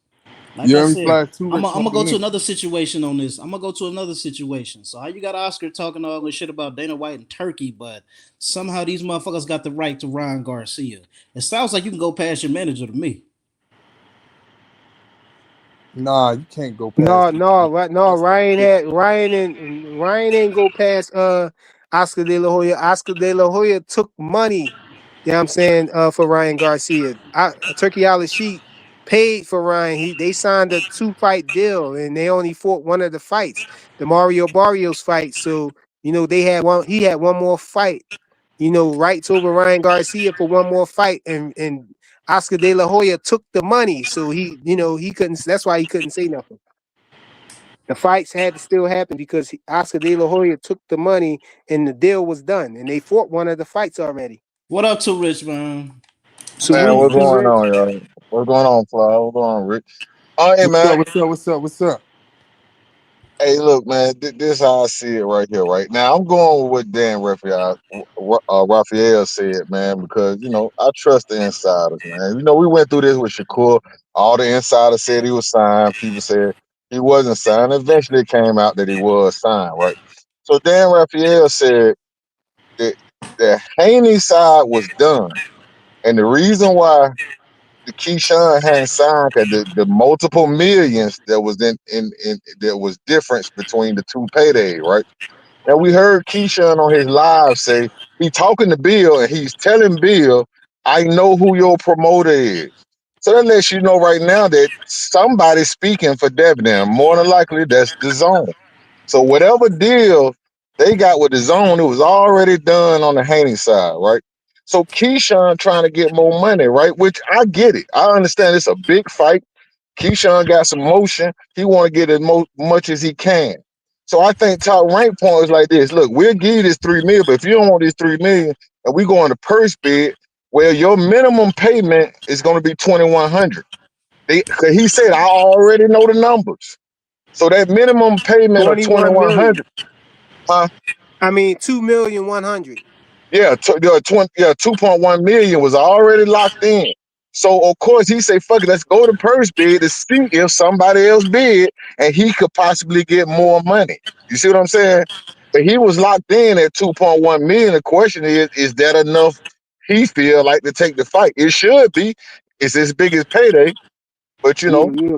Like You I heard me, said, Flash? Two I'm Rich gonna go holding to me. another situation on this. I'm gonna go to another situation. So how you got Oscar talking all this shit about Dana White and Turkey, but somehow these motherfuckers got the right to Ryan Garcia. It sounds like you can go past your manager to me. Nah, you can't go past. No. Ryan ain't go past Oscar De La Hoya. Oscar De La Hoya took money. You know what I'm saying? For Ryan Garcia. Turkey Al Sheet paid for Ryan. They signed a 2-fight deal and they only fought one of the fights, the Mario Barrios fight. So, he had one more fight, rights over Ryan Garcia for one more fight. And Oscar De La Hoya took the money. So he couldn't, that's why he couldn't say nothing. The fights had to still happen because Oscar De La Hoya took the money and the deal was done. And they fought one of the fights already. What up to Rich, man? Man, Salute what's to going Rich. on, y'all? What's going on, Fly? What's going on, Rick? Oh, hey, What's man. up? What's up? What's up? What's up? Hey, look, man. This how I see it right here, right now. I'm going with what Dan Rafael said, man, because I trust the insiders, man. We went through this with Shakur. All the insiders said he was signed. People said he wasn't signed. Eventually, it came out that he was signed, right? So Dan Rafael said that the Haney side was done, and the reason why the Keyshawn hadn't signed because the multiple millions that was in that was difference between the two paydays, right? And we heard Keyshawn on his live say he talking to Bill and he's telling Bill, "I know who your promoter is." So that lets you know right now that somebody's speaking for Devin. And more than likely, that's the zone. So whatever deal they got with the zone, it was already done on the Haney side, right? So Keyshawn trying to get more money, right? Which I get it. I understand it's a big fight. Keyshawn got some motion. He want to get as much as he can. So I think top rank point is like this. Look, we'll give you this $3 million, but if you don't want this $3 million and we go on the purse bid, well, your minimum payment is going to be $2,100. Cause he said, I already know the numbers. So that minimum payment of 21 $2,100, million. huh? I mean, 2,100,000. Yeah, 2.1 million was already locked in. So of course he say, "Fuck it, let's go to purse bid to see if somebody else bid and he could possibly get more money." You see what I'm saying? But he was locked in at 2.1 million. The question is that enough? He feel like to take the fight. It should be. It's his biggest payday, but Yeah,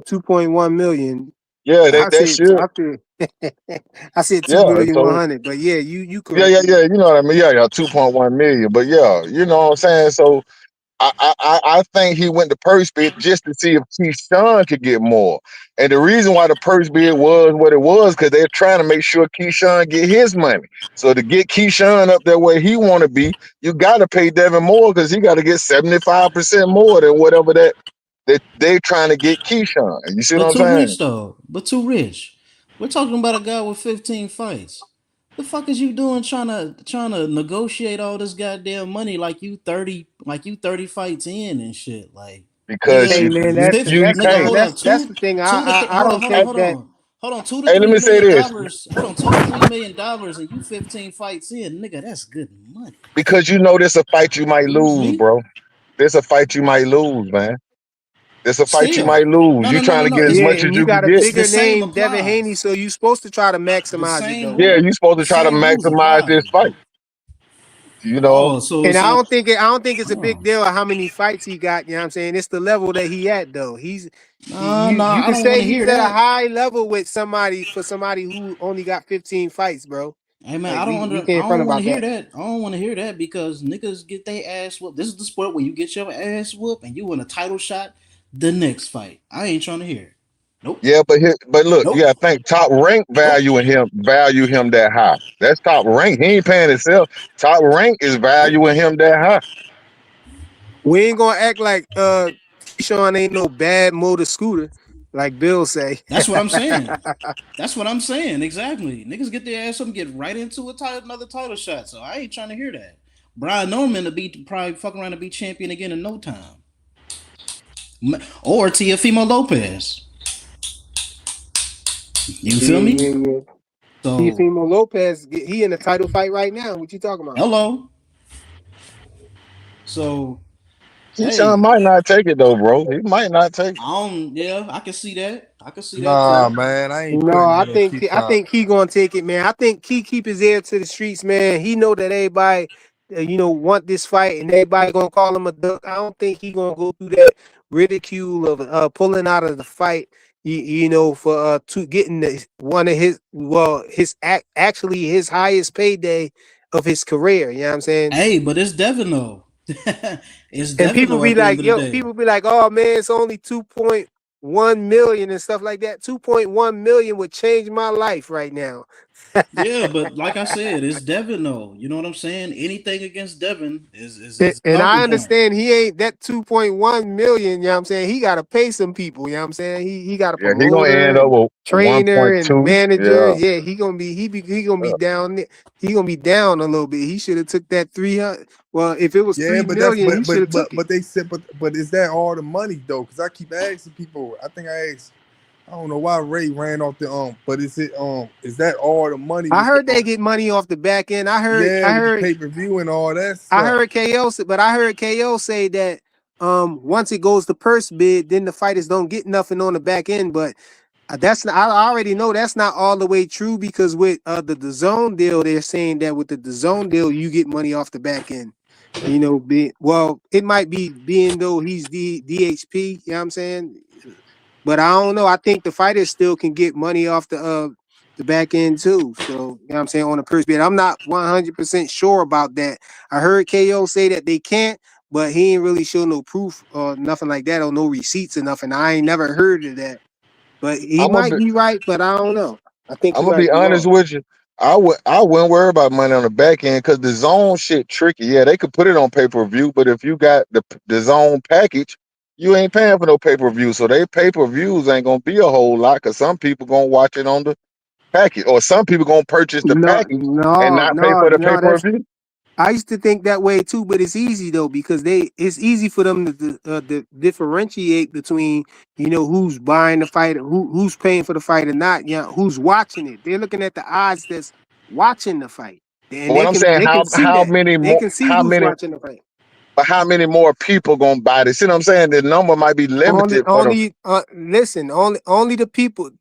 2.1 million. yeah, I that said, should, I said yeah. So 2,100,000. But yeah, you yeah, correct. yeah, yeah. You know what I mean? Yeah, 2.1 million. But yeah, you know what I'm saying? So I think he went to purse bid just to see if Keyshawn could get more. And the reason why the purse bid was what it was, because they're trying to make sure Keyshawn get his money. So to get Keyshawn up there where he want to be, you got to pay Devin more because he got to get 75% more than whatever that they trying to get Keyshawn. You see what But I'm too saying? rich though. But too rich. We're talking about a guy with 15 fights. The fuck is you doing trying to negotiate all this goddamn money like you 30 fights in and shit? Like Because Hey nigga, man, you nigga, can't. hold up. that's the thing. I Hold on, don't hold on, think hold that. on. Hold on, two to Hey, let three me say million this. dollars. Hold on, $2 to $3 million and you 15 fights in, nigga. That's good money. Because you know this a fight you might Excuse lose, me. bro. This a fight you might lose, man. It's a fight you Still, might lose. no, You no, no, trying no, to no. get as It's Yeah, much and as you you can got a get. bigger the same name, Devin Haney, applies. so you supposed to try to The maximize it same though. Yeah, rule, you supposed the to try to same rules maximize apply. this fight. You know, Oh, so And so I don't think it's a big oh. deal how many fights he got. You know what I'm saying? It's the level that he at though. No, You I can don't want say to hear he's at a that. high level with somebody who only got 15 fights, bro. Hey man, Like we I can't front don't want to about hear that. that. I don't want to hear that because niggas get their ass whooped. This is the sport where you get your ass whooped and you win a title shot the next fight. I ain't trying to hear it. Nope. yeah, but look, you Nope. gotta think top rank Nope. value him that high. That's top rank. He ain't paying himself. Top rank is Nope. valuing him that high. We ain't gonna act like Keyshawn ain't no bad motor scooter, like Bill say. That's what I'm saying. That's what I'm saying. Exactly. Niggas get their ass up and get right into another title shot. So I ain't trying to hear that. Brian Norman to be probably fuck around to be champion again in no time. Or Teofimo Lopez. You feel me? Yeah. So Teofimo Lopez, he in a title fight right now. What you talking about? hello. So Keyshawn hey, might not take it though, bro. He might not take it. yeah, I can see that. I can see that Nah, too. man, I ain't No, putting I no think Keyshawn. he gonna take it, man. I think Key keep his ear to the streets, man. He know that everybody, want this fight, and everybody gonna call him a duck. I don't think he gonna go through that ridicule of pulling out of the fight. For to getting one of actually his highest payday of his career. You know what I'm saying? Hey, but it's Devin though. It's And Devin people though be at the end like, of the day. oh man, it's only 2.1 million and stuff like that. 2.1 million would change my life right now. Yeah, but like I said, it's Devin though. You know what I'm saying? Anything against Devin is a And I talking point. understand he ain't that 2.1 million, you know what I'm saying? He gotta pay some people, you know what I'm saying? He got a Yeah, he gonna promoter end up and with trainer and 1.2. manager. Yeah. Yeah, he gonna be down there. He gonna be down a little bit. He should have took that 300. Well, if it was Yeah, 3 but that's million, he should have took it. but they said but is that all the money though? Because I keep asking people. I think I asked. I don't know why Ray ran off the but is that all the money I with the heard they get money off the back end. I yeah with the heard pay-per-view and all that I stuff. heard I heard KO say that once it goes to purse bid, then the fighters don't get nothing on the back end. But that's not, I already know that's not all the way true because with the zone deal, they're saying that with the zone deal, you get money off the back end. It might be being though he's DHP, you know what I'm saying? But I don't know. I think the fighters still can get money off the back end too. So, you know what I'm saying, on the purse bid. I'm not 100% sure about that. I heard KO say that they can't, but he ain't really show no proof or nothing like that or no receipts or nothing. I ain't never heard of that. But he I'm gonna might be be right, but I don't know. I think I'm he gonna might be be honest wrong. with you. I wouldn't worry about money on the back end because the zone shit tricky. Yeah, they could put it on pay-per-view, but if you got the zone package, you ain't paying for no pay-per-view. So they pay-per-views ain't gonna be a whole lot because some people gonna watch it on the package, or some people gonna purchase the No, package and no, not pay no, for the no. pay-per-view. I used to think that way too, but it's easy though because it's easy for them to differentiate between who's buying the fight, who's paying for the fight or not. Who's watching it. They're looking at the odds that's watching the fight, and But what I'm saying, they can see how that. many They more can see who's watching the fight. how many more people gonna buy this? See what I'm saying? The number might be limited for the Listen, only the people,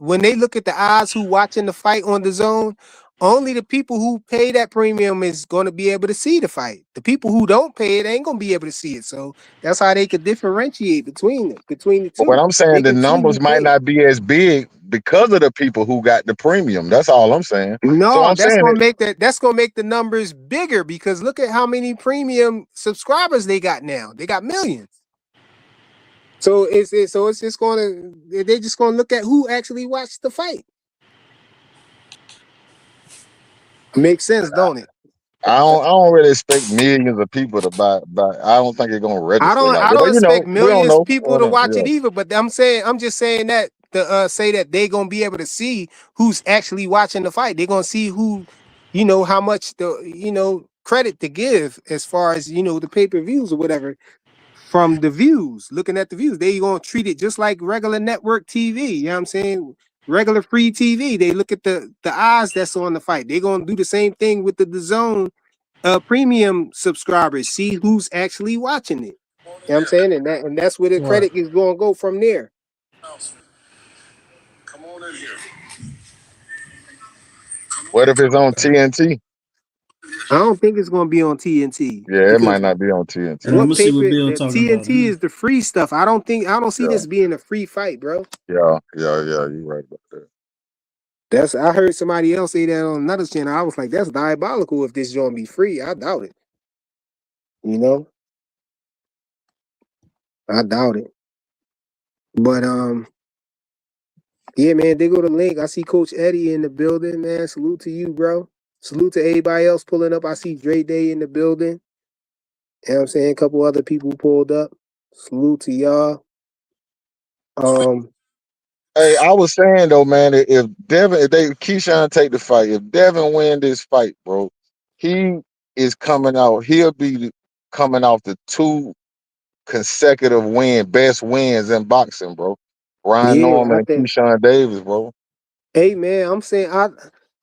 when they look at the odds who watching the fight on the zone, only the people who pay that premium is going to be able to see the fight. The people who don't pay it ain't going to be able to see it. So that's how they could differentiate between the But what two. I'm They saying, the can see who numbers might paid. not be as big because of the people who got the premium. That's all I'm saying. So No, I'm saying it. that's gonna make the numbers bigger because look at how many premium subscribers they got now. They got millions. So it's just gonna they're just gonna look at who actually watched the fight. Makes sense, don't it? I don't really expect millions of people to buy. I don't think it's gonna register like I that. don't But expect we don't millions of know. We people don't to know. watch Yeah. it either. But I'm just saying that to say that they gonna be able to see who's actually watching the fight. They're gonna see who, how much credit to give as far as the pay-per-views or whatever from the views. Looking at the views, they gonna treat it just like regular network TV. You know what I'm saying? Regular free TV. They look at the odds that's on the fight. They're gonna do the same thing with the DAZN premium subscribers. See who's actually watching it. know what I'm saying? And that's where the Right. credit is going to go from there. What if it's on TNT? I don't think it's going to be on TNT Yeah, it might because not be on TNT. And I'm what gonna see what paper Bill the talking about. TNT is the free stuff. I don't see Yeah, this being a free fight, bro. yeah. You're right about that. I heard somebody else say that on another channel. I was like, that's diabolical if this joint be free. I doubt it. You know? I doubt it. But yeah, man, they go to link. I see Coach Eddie in the building, man. Salute to you, bro. Salute to everybody else pulling up. I see Dre Day in the building. You know what I'm saying? A couple other people pulled up. Salute to y'all. Hey, I was saying though, man, if Keyshawn take the fight, if Devin win this fight, bro, he is coming out. He'll be coming off the 2 consecutive best wins in boxing, bro. Ryan Yeah, Norman I and think. Keyshawn Davis, bro. Hey man, I'm saying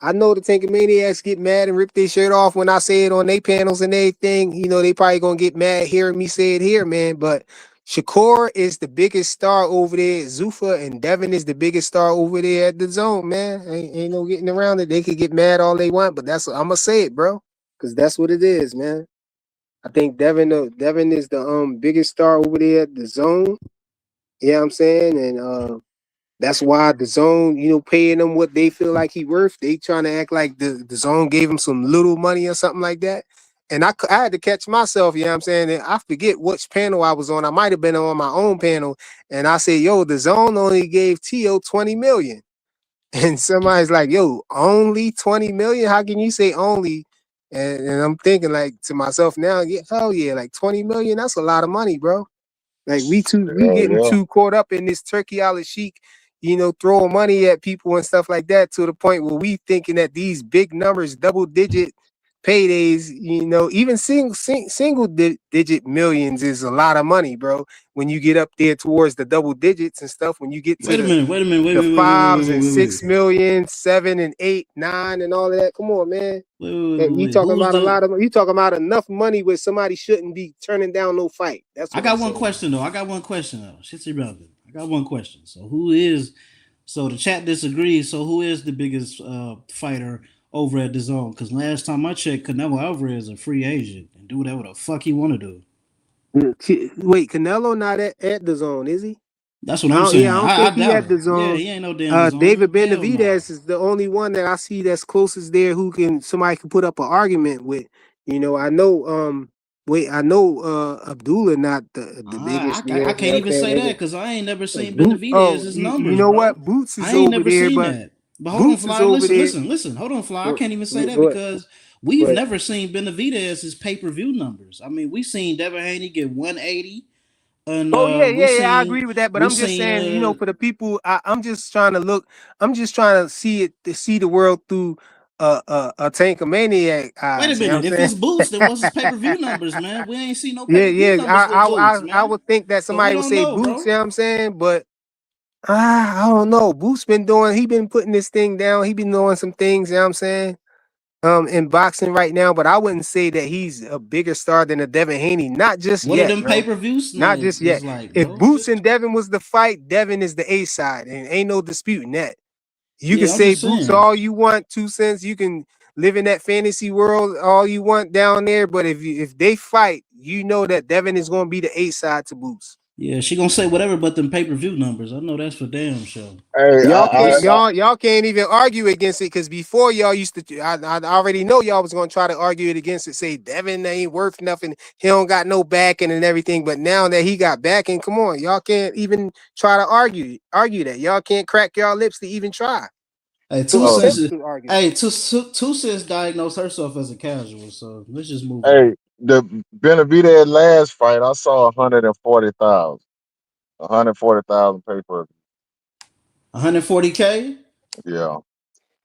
I know the Tank Maniacs get mad and rip their shirt off when I say it on their panels and everything. You know, they probably gonna get mad hearing me say it here, man. But Shakur is the biggest star over there. Zufa and Devin is the biggest star over there at the zone, man. Ain't no getting around it. They could get mad all they want, but I'm gonna say it, bro. Cause that's what it is, man. I think Devin is the biggest star over there at the zone. You know what I'm saying? And that's why the zone, paying them what they feel like he worth. They trying to act like the zone gave him some little money or something like that. And I had to catch myself, you know what I'm saying? And I forget which panel I was on. I might have been on my own panel. And I said, yo, the zone only gave T.O. 20 million. And somebody's like, yo, only 20 million? How can you say only? And I'm thinking like to myself now, yeah, hell yeah, like 20 million, that's a lot of money, bro. Like we getting Yeah. too caught up in this turkey out chic, throwing money at people and stuff like that to the point where we thinking that these big numbers, double digit paydays, even single digit millions is a lot of money, bro. When you get up there towards the double digits and stuff, when you get to Wait a minute. Wait a minute. Wait. the Wait. Wait. Wait. Wait. fives Wait. and Wait. Wait. 6 million, 7 and 8, 9, and all of that. Come on, man. You talking Who's about the? you talking about enough money where somebody shouldn't be turning down no fight. That's I what I'm got one saying. question though. Shit's irrelevant. I got one question. So who is? So the chat disagrees. So who is the biggest fighter over at the zone? Because last time I checked, Canelo Alvarez is a free agent and do whatever the fuck he want to do. Wait, Canelo not at the zone, is he? That's what I'm saying. I don't I think he doubt at it. the Yeah, zone. he ain't no damn David zone. Hell no. Benavidez is the only one that I see that's closest there who somebody can put up an argument with. I know Abdullah not the biggest. I You know can't what I'm even say that saying? because I ain't never seen Oh, Benavidez's you numbers, know bro. what? Boots is I ain't over never there, seen but that. But hold on, Boots is Fly. over Listen, there. listen, listen. Hold on, Fly. I What, can't even say that what, because we've what? never seen Benavidez's pay-per-view numbers. I mean, we seen Devin Haney get 180, and Oh yeah, we yeah, yeah. I seen agree with that, but we I'm just seen saying, for the people, I'm just trying to look. I'm just trying to see the world through a Tankamaniac wait a eyes. You know what I'm minute. If saying? it's Boots, then what's his pay-per-view numbers, man? We ain't seen no Yeah, pay-per-view yeah. numbers with Boots, I man. would think that So we somebody would don't say know, Boots. bro. You know what I'm saying? But I don't know. Boots he been putting this thing down. He been doing some things. You know what I'm saying? In boxing right now, but I wouldn't say that he's a bigger star than a Devin Haney. Not just What are yet, them bro. pay-per-views Not like? just Is yet. like, If bro? Boots and Devin was the fight, Devin is the A side, and ain't no disputing that. You can Yeah, I'm say just Boots saying. all you want, 2 cents. You can live in that fantasy world all you want down there, but if they fight, you know that Devin is going to be the A side to Boots. Yeah, she gonna say whatever but them pay-per-view numbers. I know that's for damn sure. Hey, Y'all can't even argue against it because before y'all used to. I already know y'all was gonna try to argue it against it. Say Devin ain't worth nothing. He don't got no backing and everything. But now that he got backing, come on, y'all can't even try to argue that. Y'all can't crack y'all lips to even try Hey, to two attempt cents. to argue that. Hey, two cents diagnosed herself as a casual. So let's just move on. hey, the Benavidez last fight, I saw 140,000. 140,000 paper. 140K. Yeah.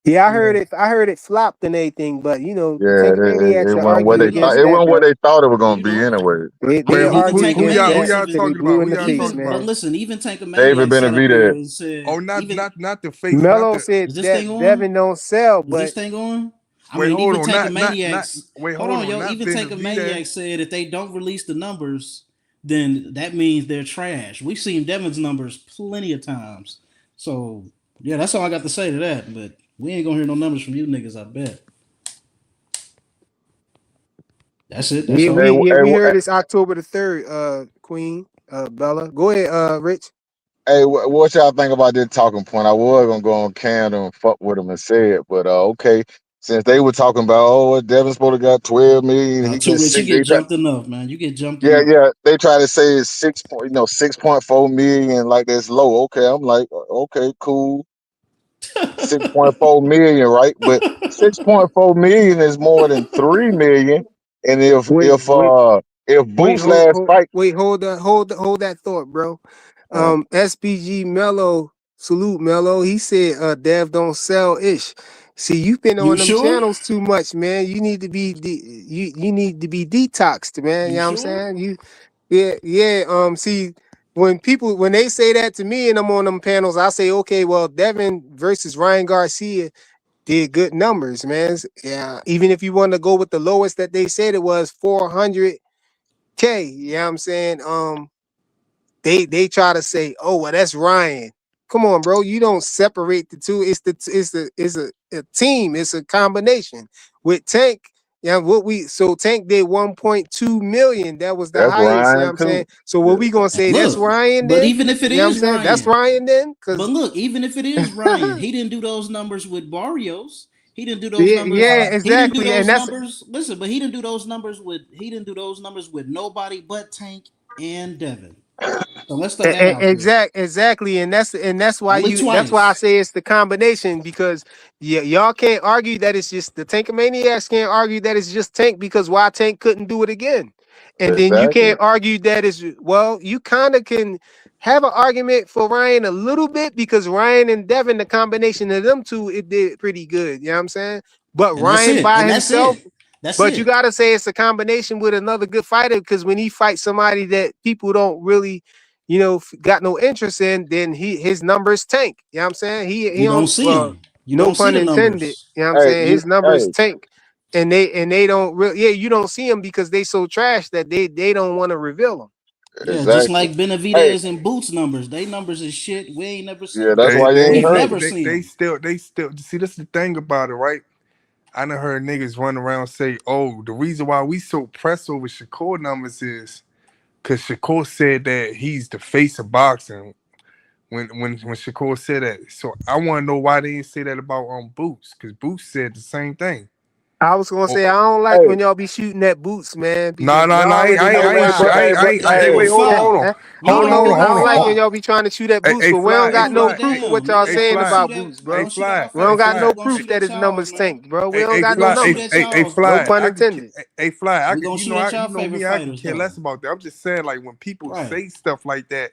Yeah, Yeah. I heard it flopped and everything, but the Yeah, Tankamaniacs it will wasn't what argue they Yeah, thought. against It that, wasn't what bro. they thought it was gonna you be know. anyway. They'll Even argue Who against y'all that Tankamaniacs. till talking they about? blue Who in the y'all face, talking Even but about? man. listen, even David Tankamaniacs sat up here Benavidez. and said, Oh, not even not the face, not Mello the. is said this thing that on? Devin don't sell, Is this but thing on? I Wait, mean, hold even on, not. Tankamaniacs. Wait, Hold hold on, on, yo. not Even Benavidez. Tankamaniacs said if they don't release the numbers, then that means they're trash. We've seen Devin's numbers plenty of times. So yeah, that's all I got to say to that. But we ain't gonna hear no numbers from you niggas, I bet. That's it. That's Yeah, all. we heard it's October the 3rd, Queen, Bella. Go ahead, Rich. Hey, what y'all think about this talking point? I was gonna go on Canada and fuck with them and say it, but okay. Since they were talking about, Devin's supposed to got 12 million, he Too gets rich, you six. get jumped enough, man. You get jumped Yeah, enough. yeah. They try to say it's 6.4 million, like that's low. Okay, I'm like, okay, cool. 6.4 million, right? But 6.4 million is more than 3 million. And if Wait, Boots last fight, hold that thought, bro. SPG Mello, salute Mello. He said, Dev don't sell ish. See, you've been You on them sure? channels too much, man. You need to be you need to be detoxed, man. You You know what I'm sure? saying? See, when they say that to me and I'm on them panels, I say, okay, well, Devin versus Ryan Garcia did good numbers, man. Yeah, even if you want to go with the lowest that they said it was 400K, you know what I'm saying? They try to say, oh, well, that's Ryan. Come on, bro. You don't separate the two. It's a team, it's a combination. With Tank, yeah, Tank did 1.2 million. That was the that's highest, you know what Ryan I'm saying? too. So what we gonna say? That's Look, Ryan but then? even if it You know what I'm is saying? That's Ryan, Ryan then? but look, even if it is Ryan, he didn't do those numbers with Barrios. He didn't do those numbers. Yeah, He didn't do exactly. And those that's numbers. Listen, but he didn't do those numbers with nobody but Tank and Devin. So let's throw that out there. Exactly, and that's why Only I twice. say it's the combination because y'all can't argue that it's just the Tankamaniacs can't argue that it's just Tank because why Tank couldn't do it again, and then you Exactly. can't argue that it's you kind of can have an argument for Ryan a little bit because Ryan and Devin, the combination of them two, it did pretty good. You know what I'm saying? But And that's Ryan it. by And that's himself. it. That's But you it. gotta say it's a combination with another good fighter because when he fights somebody that people don't really, got no interest in, then his numbers tank. You know what I'm saying? He You don't don't see him. You no don't see pun the intended. numbers. You know what I'm Hey, saying? you His numbers hey, tank. And they don't really you don't see them because they so trash that they don't want to reveal them. Yeah, just exactly. like Hey, Benavidez and Boots numbers. They numbers is shit. We ain't never yeah, seen that's them. why you ain't We've heard never it. seen them. They still see this is the thing about it, right? I done heard niggas run around say, oh, the reason why we so pressed over Shakur numbers is because Shakur said that he's the face of boxing when Shakur said that. So I want to know why they didn't say that about Boots, because Boots said the same thing. I was gonna Oh, say I don't like Hey, when y'all be shooting at Boots, man, no, because no, y'all no, already hey, know wait, why. bro. Hey, but Hey, hey, wait, hold on, hold Rafael, on, you hold on, hold on, I hold don't on, like hold when on. Rafael. y'all be trying to shoot at Boots, Hey, but we fly, don't hey, got Cool no it fly, proof of down, what y'all nigga. hey, saying Don't fly, about shoot at Boots, bro. hey, don't shoot at fly, We hey, don't Rafael, got nigga. fly. no We're gonna proof shoot that at his y'all, numbers man. tank, bro. We Hey, don't hey, got We're no fly, gonna shoot hey, at numbers. hey, hey, y'all's, No fly. bro. pun intended. Hey, fly. We're gonna shoot at y'all You know favorite me. I could fighters care though. less about that. I'm just saying, like, when people Right. say stuff like that,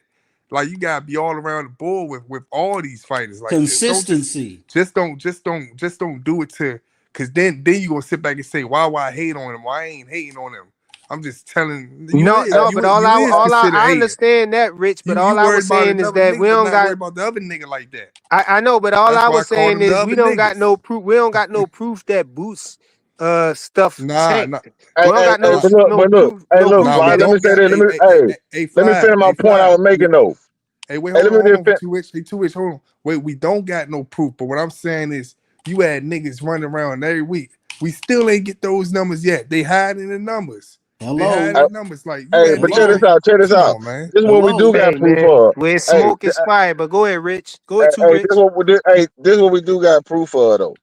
like you gotta be all around the board with all these fighters like this. Don't Consistency. just don't do it to, because then you gonna sit back and say why I hate on him? Why I ain't hating on him? I'm just telling you No, no, but you is considered I hating. understand that, Rich. But You all I worried was about saying is another that we nigga, but don't not got. worried about the other nigga like that. I know, but all That's I why I was call saying them the is other we don't got niggas. no proof. We don't got no proof that Boots stuff Nah, tanked. nah, We don't got nah, But look, hey, no look, proof nah. fly. We that Let it. me don't say got. this. Hey, Let me fly, finish my hey, point I fly. was making though. Hey, wait, Hey, let me hold just on, too rich. Hey, too rich, hold on. Wait, we don't got no proof, but what I'm saying is you had niggas running around every week. We still ain't get those numbers yet. They hiding the numbers. They Hello. hiding the numbers. Like you Hey, had but niggas check this Hello. say, out. Check this come out. on, man. This is what we do Hello. got Hey proof man, of. where Hey, smoke is fire. But go ahead, Rich. Go ahead, too hey, Rich. this is what we do got proof of though.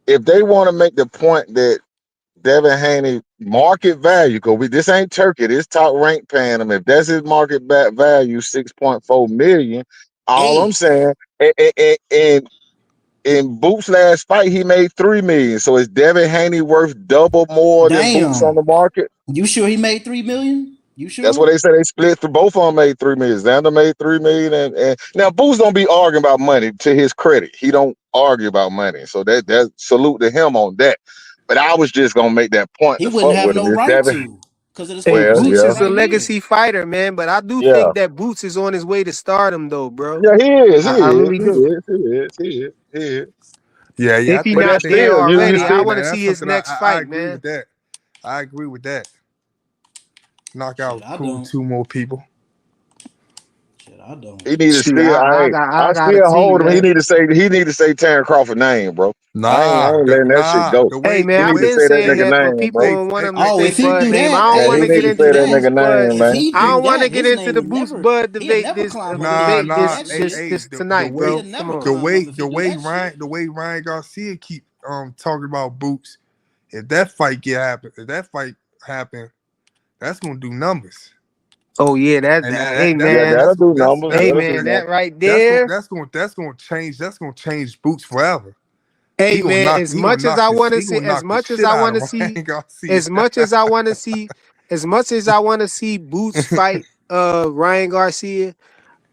If they want to make the point that Devin Haney market value, because this ain't Turkey, this top rank paying him. If that's his market value, 6.4 million. All I'm Hey, saying, in Boots' last fight, he made 3 million. So is Devin Haney worth double more than Boots on damn. the market? You sure he made 3 million? You That's sure? what they said. They split through both of them made 3 million. Xander made 3 million, and now Boots don't be arguing about money. To his credit, he don't argue about money. So that salute to him on that. But I was just gonna make that point He to wouldn't fuck have with him. no Is right Devin? to because of this Hey, Well, Boots yeah, is a right here. legacy fighter, man. But I do yeah, think that Boots is on his way to stardom, though, bro. yeah. He is. He I is. really He do. is. He is. He is. He is. Yeah. If he But not that's there still you. already, You I still. want to That's see his something next I fight, agree man. with that. I agree with that. knock out I cool don't. 2 more people. Shit, I don't. He need to Shoot, still. I I gotta still see, hold him. He man. need to say Terrence Crawford name, bro. I ain't letting that shit go. The Hey way man, He I've need to been say that saying nigga that, but name, people bro. don't want him to Oh, say if he Bud do name. that, I don't Yeah, want he to hey, need get if to he into say do the that that, nigga boost Bud. name, if man. he I do don't want that, to get his into name the will boost never. Bud He'll debate never this climb up Nah, to nah, that shit. the way He'll never climb up if he do that shit. The way Ryan Garcia keep talking about Boots, if that fight happen, that's gonna do numbers. Oh yeah, And hey Yeah, man, that'll do numbers. hey That'll do man, numbers. that right there. that's gonna change Boots forever. Hey man, as much as I want to He see, gonna knock the shit out of Ryan Garcia. as much as I want to see, Boots fight Ryan Garcia,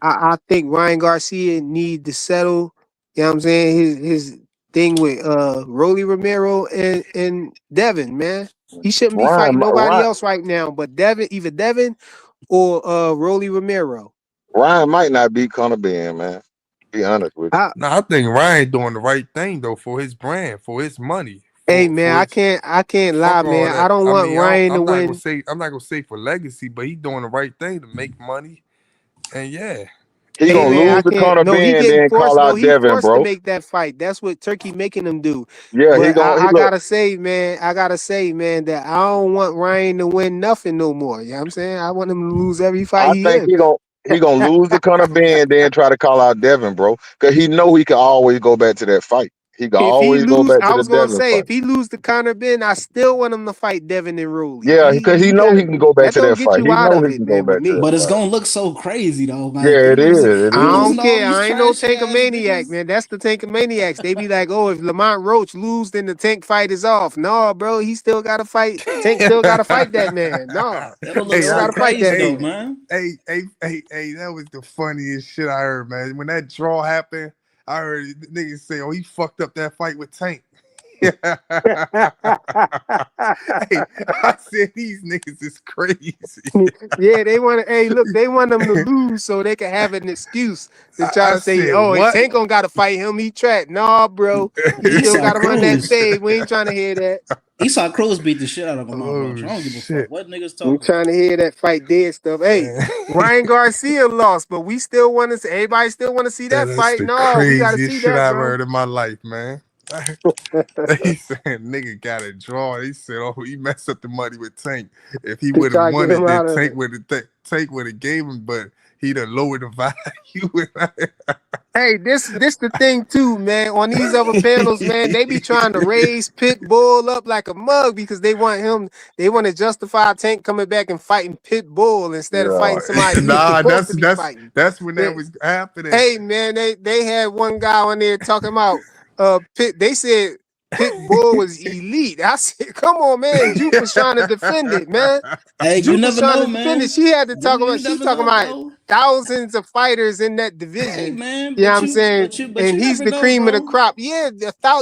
I think Ryan Garcia need to settle. You know what I'm saying? His thing with Rolly Romero and Devin, man. He shouldn't be fighting nobody else right now, but either Devin or Rolly Romero. Ryan might not beat Conor Ben, man. Be honest with you. I think Ryan doing the right thing though for his brand, for his money. Hey man, I can't lie, Fuck all man. I that. don't I want mean, Ryan to I'm not win. gonna say for legacy, but he's doing the right thing to make money. And yeah, He Hey gonna man, I lose to can't. Conor No, he Ben, getting then call forced. No, out he Devin, forced to bro. make that fight. That's what Turkey making him do. Yeah, he But gonna. He I look. gotta say, man, that I don't want Ryan to win nothing no more. You know what I'm saying? I want him to lose every fight I he think in. he gonna lose to Conor Ben, then try to call out Devin, bro. Cause he know he can always go back to that fight. He can If he always go lose, back I to the was gonna Devin say fight. if he lose to Conor Ben, I still want him to fight Devin and Rolly. Yeah, because he He know got he can go back that to don't that get fight. you He out know of he it, can go man. With back to that me, But it's fight. gonna look so crazy though. Like Yeah, he it is. losing, It he I is. losing don't all care. these I ain't no trashy ass tankomaniac, niggas. man. That's the tankomaniacs. They be like, oh, if Lamont Roach lose, then the tank fight is off. No, bro, he still gotta fight. Tank still gotta fight that man. No, That'll he look still so gotta fight that crazy though, man. man. hey, that was the funniest shit I heard, man. When that draw happened, I heard niggas say, "Oh, he fucked up that fight with Tank." Hey, I said these niggas is crazy. Yeah, they want to. Hey, look, they want them to lose so they can have an excuse to try I to say, said, "Oh, if what? Tank gonna gotta fight him, he trapped." Nah, bro, he still Esau gotta run that Cruz. fade. We ain't trying to hear that. Esau Cruz beat the shit out of Lamont Roach. Oh I don't give a fuck shit. what niggas We talking trying about. to hear that fight dead stuff. Hey, Man. Ryan Garcia lost, but we still want to see. Everybody still want to see that That's fight. the No, we got to craziest see shit that, I've bro. heard in my life, man. They said nigga got a draw. They said, "Oh, he messed up the money with Tank. If he We would have try to won get it, him then out of it. Tank would have gave him, but he done lowered the value." Hey, this the thing too, man. On these other panels, man, they be trying to raise Pitbull up like a mug because they want him. They want to justify Tank coming back and fighting Pitbull instead of fighting somebody he was Nah, supposed to be fighting. that's when that They- was happening. Hey, man, they had one guy on there talking about Pit. They said Pitbull was elite. I said, come on, man. Juke was trying to defend it, man. Hey, you Juke was never trying know, to defend it. man. She had to talk You about. She's never talking know, about bro. thousands of fighters in that Hey, division. man, You know what I'm saying? but And you he's never the know, cream of the bro. crop. Yeah,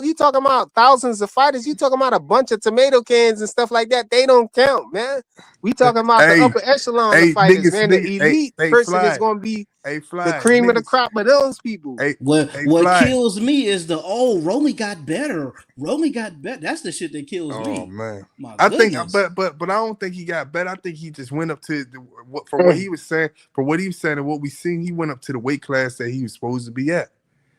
you talking about thousands of fighters. You talking about a bunch of tomato cans and stuff like that. They don't count, man. We talking about the Hey, upper echelon of fighters, man. The elite person is Fly, going to be the Fly, cream of the niggas, crop of those people. What Fly. kills me is Rolly got better. Rolly got better. That's the shit that kills Oh me. man, My I think, goodness. but I don't think he got better. I think he just went up to from what he was saying, and what we seen, he went up to the weight class that he was supposed to be at.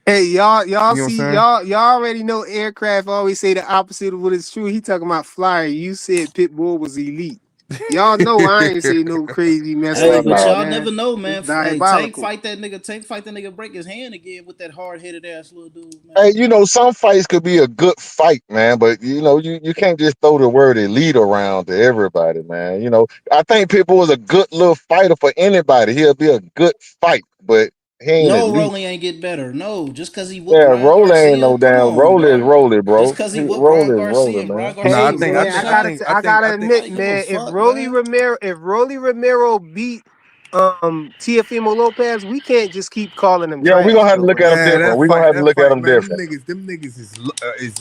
Hey, y'all You know what I'm see, saying? y'all already know aircraft always say the opposite of what is true. He talking about flyer. You said Pitbull was elite. Y'all know I ain't say no crazy mess Hey, like but that, y'all man. never know, man. It's Hey, Tank diabolical. fight that nigga. Tank fight that nigga. Break his hand again with that hard headed ass little dude, man. Hey, some fights could be a good fight, man, but you can't just throw the word elite around to everybody, man. I think Pitbull is a good little fighter for anybody. He'll be a good fight, but he ain't No, elite. Rolly ain't get better. No, just because he whooped Yeah, Ryan Rolly ain't Garcia. no Come damn on, Rolly is bro. Rolly, bro. Just because he whooped Rolly Ryan is Rolly, Garcia. man. Ryan Garcia Hey was man, running shot. I gotta admit, Like, give a man, fuck, man. If Rolly Romero beat Teofimo Lopez, we can't just keep calling him Yeah, we're trash, gonna have to though, look at man. them Man, different. We're gonna have to look at them man, different. them niggas is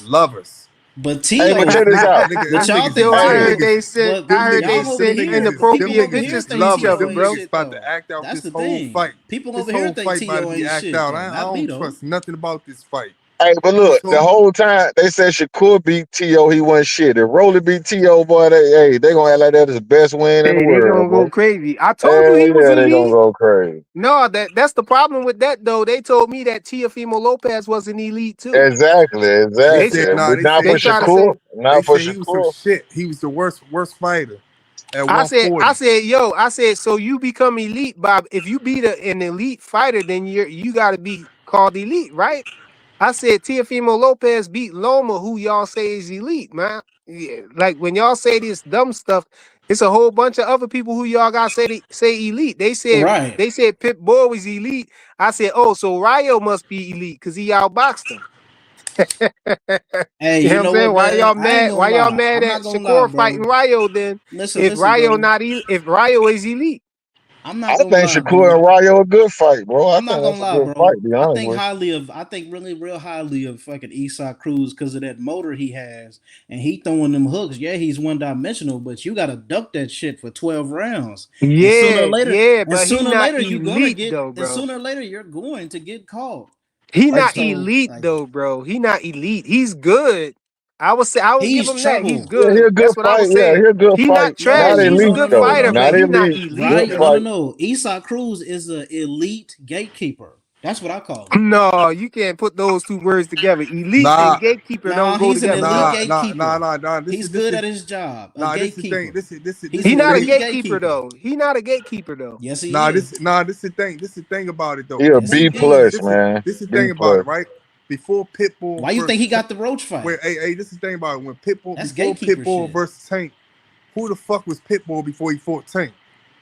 lovers. But Hey, but Tio, check this out. but y'all Niggas is think Yo, I them Tio, heard niggas. they sent but Them y'all niggas, over them niggas here, is them people inappropriate over niggas here is pictures to think each lovers. Tio other, Them ain't bro. niggas shit about to though. act out That's this the whole thing. fight. People This over here whole think fight about to Tio be ain't act shit out. though. I Not me don't though. trust nothing about this fight. Hey, but look, the So whole time they said Shakur beat T.O., he wasn't shit. If Rolly beat T.O., boy, they gonna act like that is the best win in the Hey, they world, gonna go boy. crazy. I told you Hell he was yeah, they gonna elite. go crazy. No, that's the problem with that though. They told me that Teofimo Lopez was an elite too. Exactly, they They exactly. said said nah. But They not said for they he try to Shakur. say. they Not for said he was some Shakur. shit. He was the worst fighter at I said, 140. I said, so you become elite, Bob. If you beat an elite fighter, then you got to be called elite, right? I said Teofimo Lopez beat Loma, who y'all say is elite, man. Yeah, like when y'all say this dumb stuff, it's a whole bunch of other people who y'all got say elite. Right. They said Pit Boy was elite. I said, oh, so Ryo must be elite because he outboxed him. Hey, You know you what I'm know saying? what, Why man? y'all I ain't mad? gonna Why y'all lie. mad I'm at not gonna lie, Shakur fighting bro. Ryo then? Listen, If listen, Ryo bro. not if Ryo is elite. I'm not I gonna think lie, Shakur bro. and Ryo a good fight, bro. I I'm not think gonna that's a lie, good fight, bro. to be honest with I think really real highly of fucking Esau Cruz because of that motor he has, and he throwing them hooks. Yeah, he's one dimensional, but you gotta duck that shit for 12 rounds, and Yeah, yeah, but he not elite though, and bro. sooner or later you're going to get caught. He not So elite like though, bro. He not elite. He's good. I would give he's him that. He's trouble. you. Yeah, he good. a good That's what I fight. was Yeah, saying. he a good He not fight. No, Not trash. no, He's a no, elite, no, good no, though. fighter, no, Not but he no. not elite. elite Good Right? No, no, though. fight. no. Esau Cruz is an elite gatekeeper. That's what I call him. No, you can't put those two words together. Elite Nah, and gatekeeper don't Nah, go he's an together, elite bro. gatekeeper. nah. He's This good is at his job. A nah. This is the thing. gatekeeper. This He's He an is the not a thing. elite gatekeeper gatekeeper. though. He not a gatekeeper though. Yes, he Nah, is. this is the thing. This is the thing about it though. He a Yes, he B is. plus, man. This is the B thing about plus. it, right? Before Pitbull Why you think he versus got the Roach fight? this is the thing about it. When Pitbull That's before gatekeeper Pitbull shit. versus Tank, who the fuck was Pitbull before he fought Tank?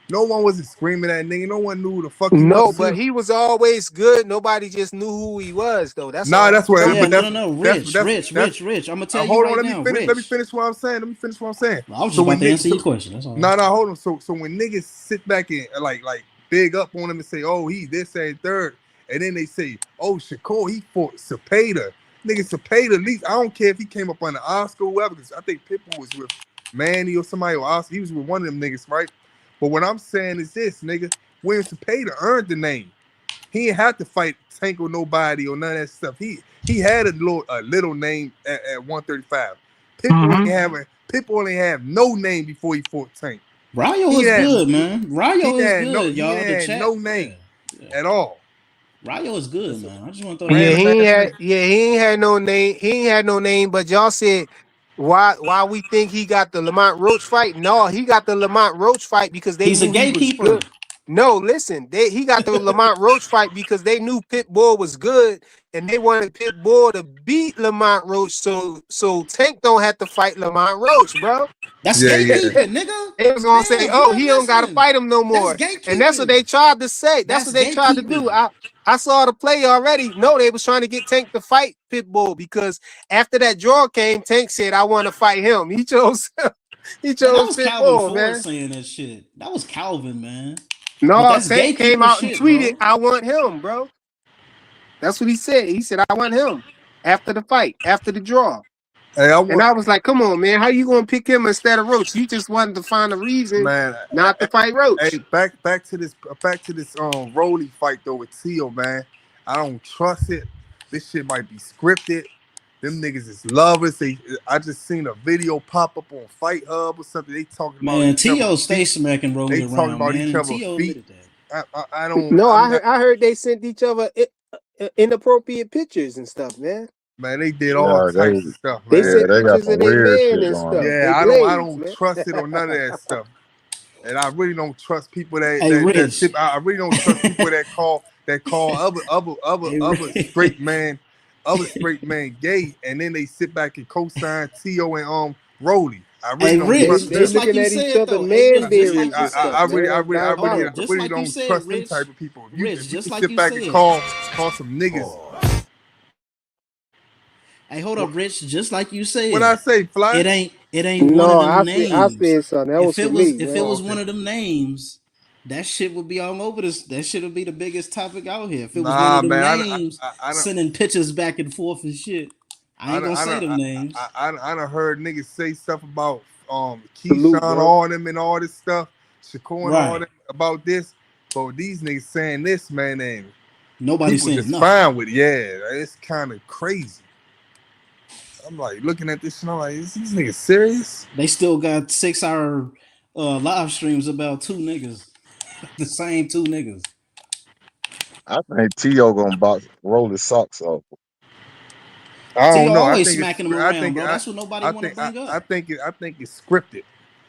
No one wasn't screaming at nigga. No one knew who the fuck he No, was. but he was always good. Nobody just knew who he was though. That's Nah, all. that's what. Yeah, But no, no, no. Rich, rich, that's. rich, rich. I'm gonna tell you Hold on. right now, Let me Rich. finish what I'm saying. Well, I was just So about when to niggas, answer your question. That's all. no, hold on. So when niggas sit back and like big up on him and say, oh, he this and third, and then they say, oh, Shakur, he fought Cepeda. Nigga, Cepeda, at least I don't care if he came up on the Oscar or whoever, because I think Pitbull was with Manny or somebody or Oscar. He was with one of them niggas, right? But what I'm saying is this, nigga, William Cepeda earned the name. He ain't had to fight Tank or nobody or none of that stuff. He had a little name at 135. Pitbull ain't have no name before he fought Tank. Ryo He is had good, man. Ryo is good, he y'all. The had chat. no Yeah. name at all. Ryo is good, man. I just want to throw that Yeah, out Random there. he ass ain't had. nigga. Yeah, he ain't had no name. He ain't had no name. But y'all said why we think he got the Lamont Roach fight? No, he got the Lamont Roach fight because they He's a knew he was gatekeeper. good. No, listen, he got the Lamont Roach fight because they knew Pitbull was good, and they wanted Pitbull to beat Lamont Roach, so Tank don't have to fight Lamont Roach, bro. That's Yeah, yeah. gatekeeping, nigga. They was gonna say, Damn, you "Oh, weren't he don't gotta listening. fight him no That's more," and that's what gatekeeping. they tried to say. That's what That's they tried to do. gatekeeping. I saw the play already. No, they was trying to get Tank to fight Pitbull because after that draw came, Tank said, "I want to fight him." He chose he Man, that chose was Calvin Pitbull, Ford man. saying that shit. That was Calvin, man. But No, that's Tank came gatekeeper out and shit, tweeted, bro. "I want him, bro." That's what he said. He said, "I want him." After the fight, after the draw. Hey, And I was like, come on, man. How you gonna pick him instead of Roach? You just wanted to find a reason man. not to fight Roach. Hey, back to this Rolly fight though with Teal, man. I don't trust it. This shit might be scripted. Them niggas is lovers. I just seen a video pop up on Fight Hub or something. They talking about Man, each other's T.O. stay feet. smacking They Rolly talking around, about man, each and other's T.O. feet. admitted that. I don't. No, I'm not. I heard they sent each other inappropriate pictures and stuff, man. Man, they did all Yeah, types of stuff, They man. yeah, sent they got pictures some of their weird man shit and going on. stuff. Yeah, They I blades, don't man. trust it on none of that stuff. And I really don't trust people Hey, that Rich. ship. I really don't trust people that call Hey, other straight man gay, and then they sit back and co-sign T.O. and Rolly. I really hey, don't Rich. trust They them. Just like looking you at each said, other though. Hey, man Rich. Just like berries you and said. stuff, man. That's Just really like you don't said, trust them Rich. type of people. Rich. If you Just can like sit you back and said. call some niggas. Hey, hold up, Rich. Just like you said. What I say, Fly? It ain't one of No, them I names. said something. That was for me, If it man. Oh, was okay. one of them names, that shit would be all over this. That shit would be the biggest topic out here. If it was one Nah, of them man. names I don't. sending pictures back and forth and shit, I ain't gonna say them names. I done heard niggas say stuff about Salute, Keyshawn, bro. all them and all this stuff, Shakur and all Right. them about this. But these niggas saying this, man, and Nobody's people saying just nothing. fine with it. Yeah, it's kind of crazy. I'm like looking at this and I'm like, is this nigga serious? They still got 6-hour live streams about two niggas, the same two niggas. I think T.O. gonna roll his socks off. I T.O. don't know. always smacking them I around, think bro. That's what nobody want to bring up. I think it's scripted.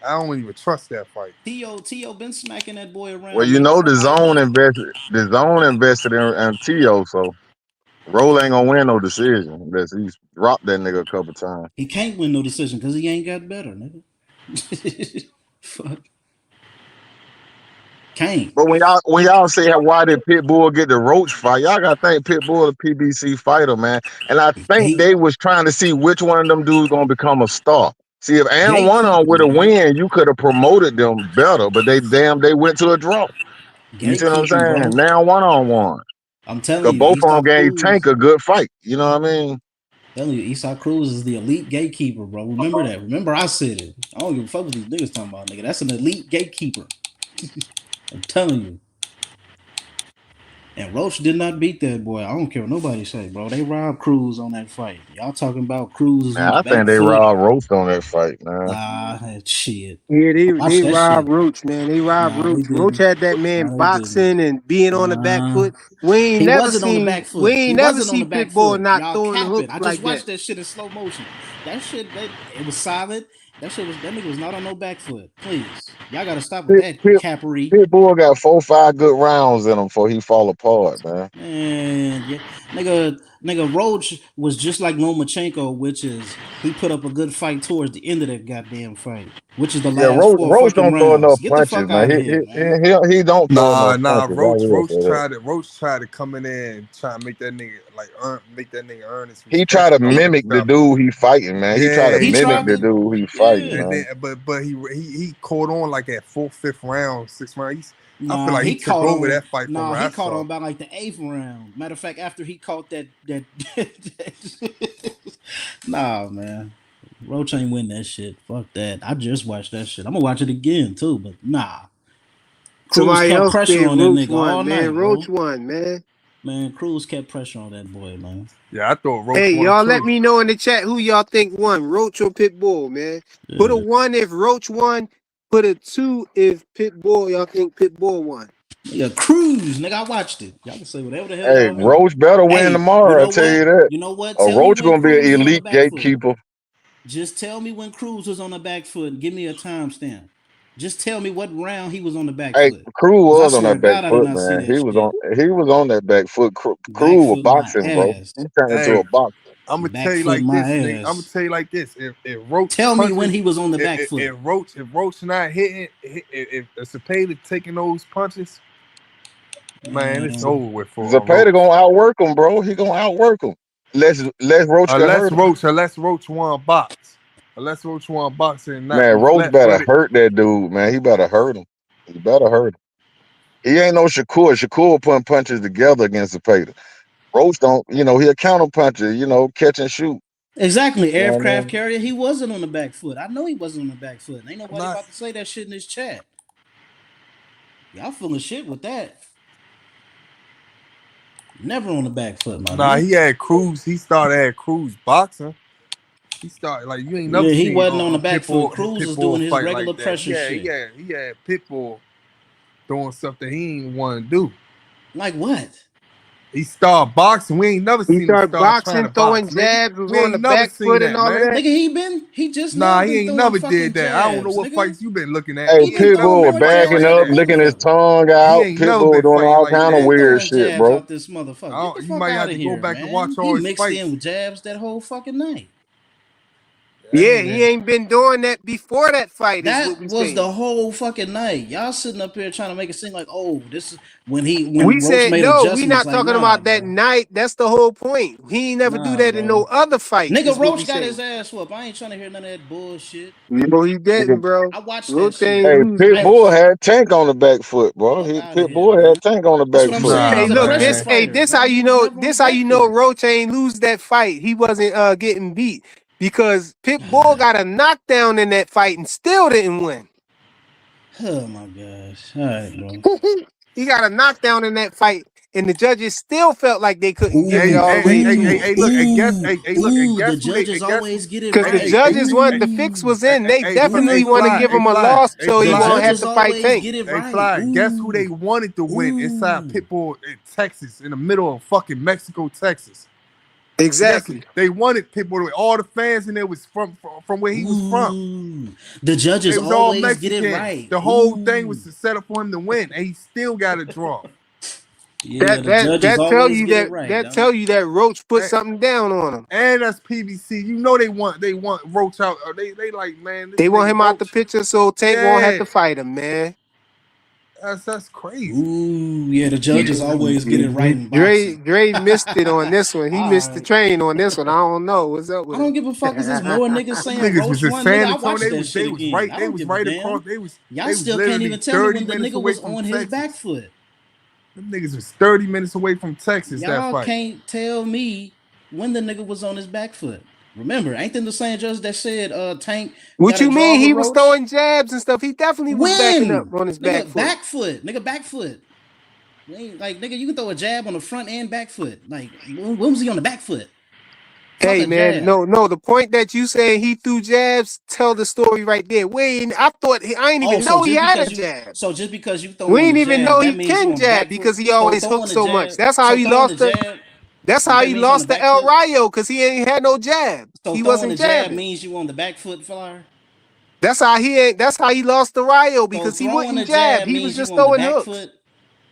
I don't even trust that fight. T.O. been smacking that boy around. Well, you Nigga. know From the like zone invested in T.O., so Roll ain't gonna win no decision unless he's dropped that nigga a couple times. He can't win no decision because he ain't got better, nigga. Fuck. Can't. But when y'all say why did Pitbull get the Roach fight, y'all gotta think Pitbull a PBC fighter, man. And I think they was trying to see which one of them dudes gonna become a star. See, if Aaron one on would have win, you could have promoted them better. But they went to a draw. You see what I'm Gatekeeping, saying? bro. Now one. I'm telling Cause you, both of them Eastside gave Cruz. Tank a good fight. You know what I mean? Telling you, Eastside Cruz is the elite gatekeeper, bro. Remember that. Remember I said it. I don't give a fuck what these niggas talking about, nigga. That's an elite gatekeeper. I'm telling you. And Roach did not beat that boy. I don't care what nobody say, bro. They robbed Cruz on that fight. Y'all talking about Cruz is Man, on the I think back they foot. robbed Roast on that fight, man. Nah, shit. Yeah, Watch they that robbed shit. Roach, man. They robbed Nah, they Roach. Roach didn't. had that man Nah, they didn't. boxing and being on the back Nah. foot. We ain't He never wasn't on the seen back foot. He wasn't on the back Pitbull foot. not Y'all throwing the capping. hooks I just like watched that. that shit in slow motion. That shit, it was solid. That nigga was not on no back foot. Please. Y'all gotta stop with that cappery. Pitbull got 4-5 good rounds in him before he fall apart, man. Man, yeah. Nigga Roach was just like Lomachenko, which is he put up a good fight towards the end of that goddamn fight, which is the Yeah, last 4 Roach fucking don't throw rounds. enough Get the punches, fuck man. out of here, man. He don't throw enough Nah, punches. I will say that. Roach tried to come in there and try to make that nigga earn his He respect try to about mimic the himself. dude he fighting, man. He try to Yeah, mimic the dude he fighting, and man. then but he caught on like at 4th, 5th round, 6th round. I feel Nah, like he he took caught over on. that fight from Nah, what he I caught saw. on about like the 8th round. Matter of fact, after he caught that nah, man. Roach ain't win that shit. Fuck that. I just watched that shit. I'm gonna watch it again too, but nah. Cruz Somebody kept else pressure said on that Roach nigga all won, man. night, bro. Roach won, man. Man, Cruz kept pressure on that boy, man. Yeah, I thought Roach Hey, won y'all too. let me know in the chat who y'all think won, Roach or Pitbull, man. Yeah. Put a 1 if Roach won. Put a 2 if Pitbull, y'all think Pitbull won. Nigga, Cruz, nigga, I watched it. Y'all can say whatever the hell Hey, y'all want. Roach better win Hey, tomorrow, you I know tell what? you that. You know what? A Tell me Roach when gonna be an Cruz was on the elite back foot. gatekeeper. Just tell me when Cruz was on the back foot and give me a timestamp. Just tell me what round he was on the back Hey, foot. Cruz Because I was on swear to that back God, I did foot, not see man. that shit. He was on that back foot. Cruz Back was foot my boxing, bro. ass. He turned into Hey, a boxer. I'm gonna Back tell you foot like my this, nigga. I'm gonna ass. tell you like this. If Roach Tell me when punches, he was on the back foot. if Roach not hitting, if Cepeda taking those punches, man, it's over with for Zapata Roach. gonna outwork him, bro. He gonna outwork him. Let Roach can hurt him. Unless Roach won box. Unless Roach won boxing and not Man, be Roach flat better footed. hurt that dude, man. He better hurt him. He better hurt him. He ain't no Shakur. Shakur putting punches together against Zapata. Roach don't, he a counter puncher, catch and shoot. Exactly, You know what I aircraft mean? carrier. He wasn't on the back foot. I know he wasn't on the back foot. Ain't nobody Not- about to say that shit in this chat. Y'all full of shit with that. Never on the back foot, my Nah, nigga. he had Cruz. He started Cruz boxing. He started like you ain't never Yeah, he seen wasn't on the back foot. Cruz was Pitbull doing his fight regular like that. pressure shit. He had Pitbull doing something he ain't want to do. Like what? He started boxing. We ain't never He seen him started start trying boxing, to throwing box, nigga. jabs, was We on the ain't never back seen foot and that, all of man. that. Nigga, he just Nah, now he been ain't throwing never fucking did that. I don't know jabs, what nigga. fights you been looking at. Hey, He He been ain't never throwing Pitbull been was more fighting backing jabs like than a up, that. licking his motherfucker. tongue He out. ain't never Pitbull been doing fighting all like kind of that. He weird throwing shit, jabs bro. out this motherfucker. Get the You fuck might out have of to go here, back and man. watch He all his mixed in fights. with jabs that whole fucking night. That Yeah, nigga. he ain't been doing that before that fight, is what That we was saying. the whole fucking night. Y'all sitting up here trying to make it seem like, oh, this is when We Roach said made no, we adjustments. not Like, talking nah, about that bro. night. That's the whole point. He ain't never do Nah, that in no bro. other fight, Nigga, is what we Roach got his saying. ass whooped. I ain't trying to hear none of that bullshit. No, he didn't, bro. I watched that Roach shit. ain't Hey, lose that. Pitbull had Tank on the back foot, bro. Fuck out of here, Pitbull man. had Tank on the That's back what I'm foot. saying. Nah, Hey, He's a look, pressure this man. hey, fighter, this bro. how He you was know never on the this how back you know foot. Roach ain't lose that fight. He wasn't getting beat because Pitbull got a knockdown in that fight and still didn't win. Oh my gosh. All right, bro. He got a knockdown in that fight and the judges still felt like they couldn't give it Ooh, all away. Look, and guess, ooh, look, and ooh. The guess who they, judges and guess, always get it Because the right. judges want the fix Ooh, was in. They definitely want to Fly, give him a Fly, loss so he the won't have judges to fight always Tank. get it Hey, right. Fly, guess who Ooh, they wanted to win inside ooh. Pitbull in Texas, in the middle of fucking Mexico, Texas. Exactly. Yes, they wanted Pitbull to win. All the fans and it was from where he was from. Ooh. The judges It was all always get it Mexicans. right. The whole thing Ooh. was to set up for him to win, and he still got a draw. Yeah, the judges That tell always you get it right. that Dog. tell you that Roach put something down on him. And that's PBC. You know they want Roach out. They like, man. This They want him Roach, out the picture so Tank won't have to fight him, man. That's crazy. Ooh, yeah, the judges always get it right in boxing. Dre missed it on this one. He missed the train on this one. I don't know what's up with I don't him. give a fuck. Is there's more niggas saying Niggas was Roach in won? San Nigga, I watched Antonio. that shit again. Right. I They don't was give right a damn. across. Y'all they was still can't literally even tell me 30 when the minutes nigga away was from on his Texas. back foot. Them niggas was 30 minutes away from Texas. That Y'all fight. can't tell me when the nigga was on his back foot. Remember, ain't them the same judge that said Tank What got a you draw mean? with He was Roach? throwing jabs and stuff. He definitely was backing up When? on his back Nigga, foot. back foot. Nigga, back foot. Like, nigga, you can throw a jab on the front and back foot. Like, when was he on the back foot? Fuck Hey a man, jab. no. The point that you saying he threw jabs, tell the story right there. I ain't even know he had a jab. So just because you We throwing ain't the even jab, know that he means you can on the jab back foot. because he So always throwing hooked the so much. jab. So throwing the jab. That's how That he means you on the lost to back El foot. Rayo because he ain't had no jab. So He throwing wasn't the jab jabbing. means you on the back foot, Flyer. That's how he lost to Rayo So because he throwing a wouldn't jab. jab He was means you just on the throwing back hooks. foot.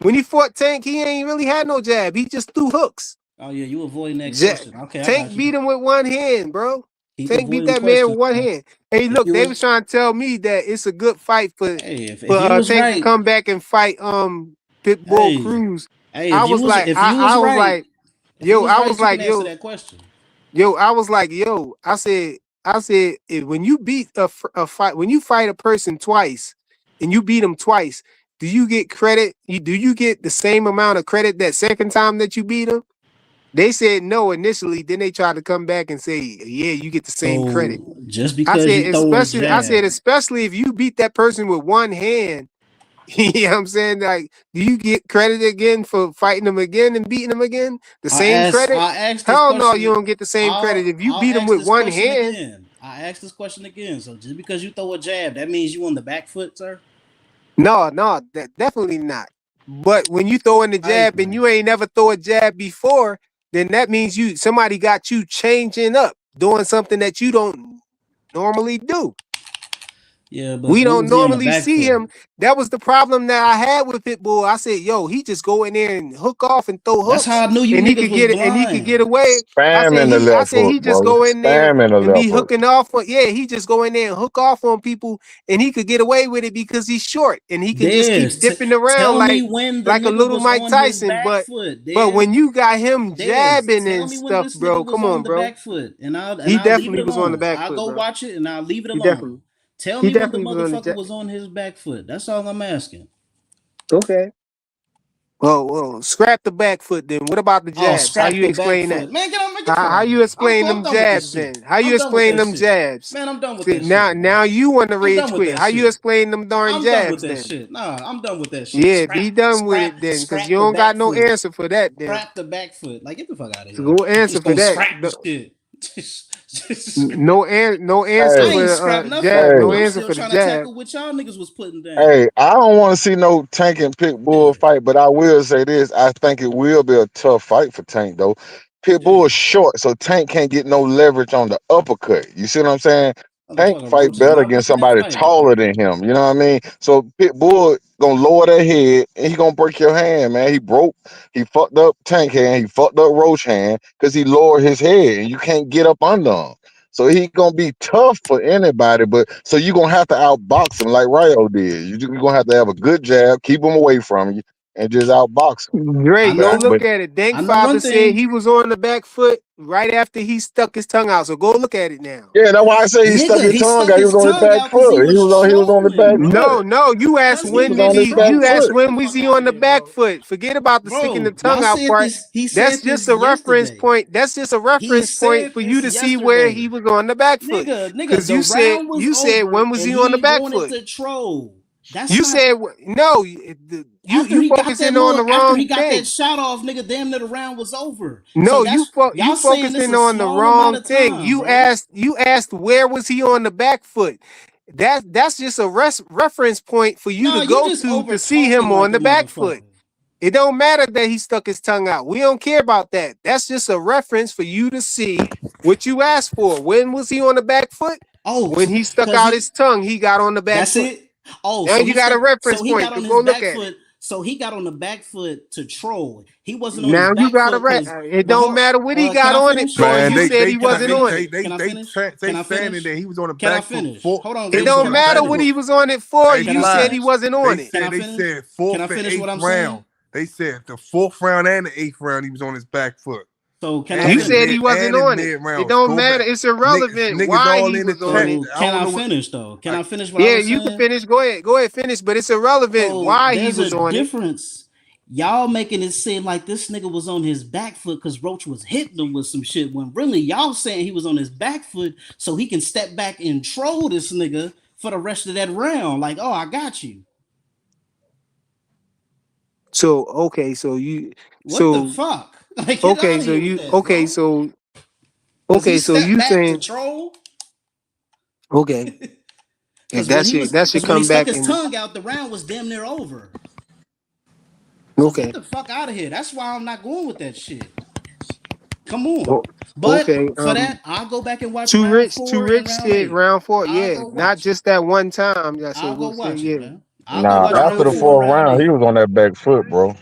When he fought Tank, he ain't really had no jab. He just threw hooks. Oh yeah, you avoiding that question. Okay, I Tank got beat you. him with one hand, bro. Keep Tank beat avoiding that man questions. with one Bro. hand. Hey, If look, you they was was, trying to tell me that it's a good fight for hey, if you was Tank to right, come back and fight Pitbull hey, Cruz. hey, I was like, I was right, like, yo, I was you like, can answer that question. I said, when you beat a fight, when you fight a person twice, and you beat them twice, do you get credit? Do you get the same amount of credit that second time that you beat them? They said no initially. Then they tried to come back and say, yeah, you get the same credit. So just because you throw a jab, Especially if you beat that person with one hand. You know what I'm saying? Like, do you get credit again for fighting them again and beating them again? The same credit? I asked this Hell no, question. you don't get the same credit if you I'll beat them ask with this one question hand. again. I asked this question again. So just because you throw a jab, that means you on the back foot, sir? No, definitely not. But when you throw in the jab and you ain't never throw a jab before, then that means somebody got you changing up, doing something that you don't normally do. Yeah, but We when don't was he on the normally back see foot? him. That was the problem that I had with Pitbull. I said, yo, he just go in there and hook off and throw hooks. That's how I knew you and he niggas could was get it, and he could get blind. away. Spam in the I left said hook, he just bro. go in there Spam in the and be left hook. hooking off on, he just go in there and hook off on people, and he could get away with it because he's short and he can just keep dipping around Tell me like when the a nigga little was Mike on his Tyson. back foot. But when you got him jabbing Tell and me when stuff, this nigga bro, was come on on, the bro. back foot, and I'll He leave it definitely was on the alone. back I'll foot, go bro. watch it and I'll leave it He alone. Tell me when the definitely was on the motherfucker was on his back foot. That's all I'm asking. Okay. Well, scrap the back foot then. What about the Oh, jabs? How scrap you the back explain that? foot. Man, get the fuck How out of you here. explain I'm them done with this jabs shit. then? How you I'm done with explain that them shit. jabs? Man, I'm done with See, that shit. now you want to I'm done rage with quit. that How you shit. explain them darn I'm done with jabs that then? shit. Nah, I'm done with that shit. Yeah, be done with it then, because you Scrap the don't got back no foot. answer for that then. Scrap the back foot. Like, get the fuck out of So here. go You answer just for gonna that. scrap the shit. No answer I Hey, ain't for scrap nothing. jab. hey, No I'm answer still for the trying to jab. tackle what y'all niggas was putting down. hey, I don't want to see no Tank and Pitbull fight, but I will say this. I think it will be a tough fight for Tank, though. Pitbull is short, so Tank can't get no leverage on the uppercut. You see what I'm saying? Tank Motherfucker, fight Roach is better not against looking at somebody fighting. taller than him. You know what I mean? So Pitbull gonna lower that head and he gonna break your hand, man. He fucked up Tank hand, he fucked up Roach hand because he lowered his head and you can't get up under him. So he gonna be tough for anybody, but so you gonna have to outbox him like Ryo did. You're gonna have to have a good jab, keep him away from you, and just outbox him. Dre, go But look at it. Dank I know Father one said thing. he was on the back foot right after he stuck his tongue out. So go look at it now. yeah, that's why I say he stuck Nigga, his he tongue stuck out. He his was on his tongue back out because he foot. was He was on the trolling, back bro. foot. No, you asked Cause he He was was on his back you asked foot. trolling. when was he on the back foot. Forget about the sticking the Bro, tongue y'all out said part. this. He That's said just this a reference yesterday. point. That's just a He reference point said for you this to see where he yesterday. was on the back foot. Nigga, Because the round was you said over when was and he on the he back wanted foot? to troll. You not said no. You focusing on the after he wrong got that thing. shot off, nigga, damn near the round was over. So No, that's you y'all saying this focusing a on the small amount wrong of thing. time, bro. You asked where was he on the back foot. That's just a reference point for you No, to you go just to over see talking him on like a the back foot. motherfucker. It don't matter that he stuck his tongue out. We don't care about that. That's just a reference for you to see what you asked for. When was he on the back foot? Oh, When he stuck because out his tongue, he got on the back that's foot. it. Oh, Now you got a reference so he point got to on go his look back at it. foot. So he got on the back foot to troll. He wasn't on his Now you back got a foot because. It But don't hold, matter what he can got I on it finish? for. Man, You said he Can I wasn't on finish? it. Can I finish? they Can I saying finish? that he was on the Can I back foot finish? for. Hold on, They It was Blue. on don't Can the I matter back what finish? foot. he was on it for. Hey, Can You I said he Flash. finish? wasn't on They it. Can I said finish? Can I fourth and finish what eighth I'm saying? round. They said the 4th round and the 8th round he was on his back foot. So can I And You the said finish? he mid wasn't on it. It rounds. don't Go matter. back. It's irrelevant Niggas why all he in the was on chat. it. So I can don't I know what. finish though? Can I finish what I Yeah, was you can saying? finish. Go ahead. Go ahead, finish. But it's irrelevant So why he there's a was on it. difference. Y'all making it seem like this nigga was on his back foot because Roach was hitting him with some shit. When really y'all saying he was on his back foot so he can step back and troll this nigga for the rest of that round. Like, oh, I got you. So okay, so you What the so fuck? Like, get okay, out of so here with you that, okay, bro. so Does he okay, so step you back to saying troll? okay. Because when That should he come stuck back his and tongue out, the round was damn near over. So get okay. the fuck out of here. That's why I'm not going with that shit. Come on. Oh, But okay. for that, I'll go back and watch Too round rich, too 4 and rich round said 8. round 4. I'll Yeah, go not watch it. just that one time. I said I'll go we'll say watch it, yeah. man. I'll go Nah, watch after round the 4 and fourth round round, he 8. was on that back foot, bro.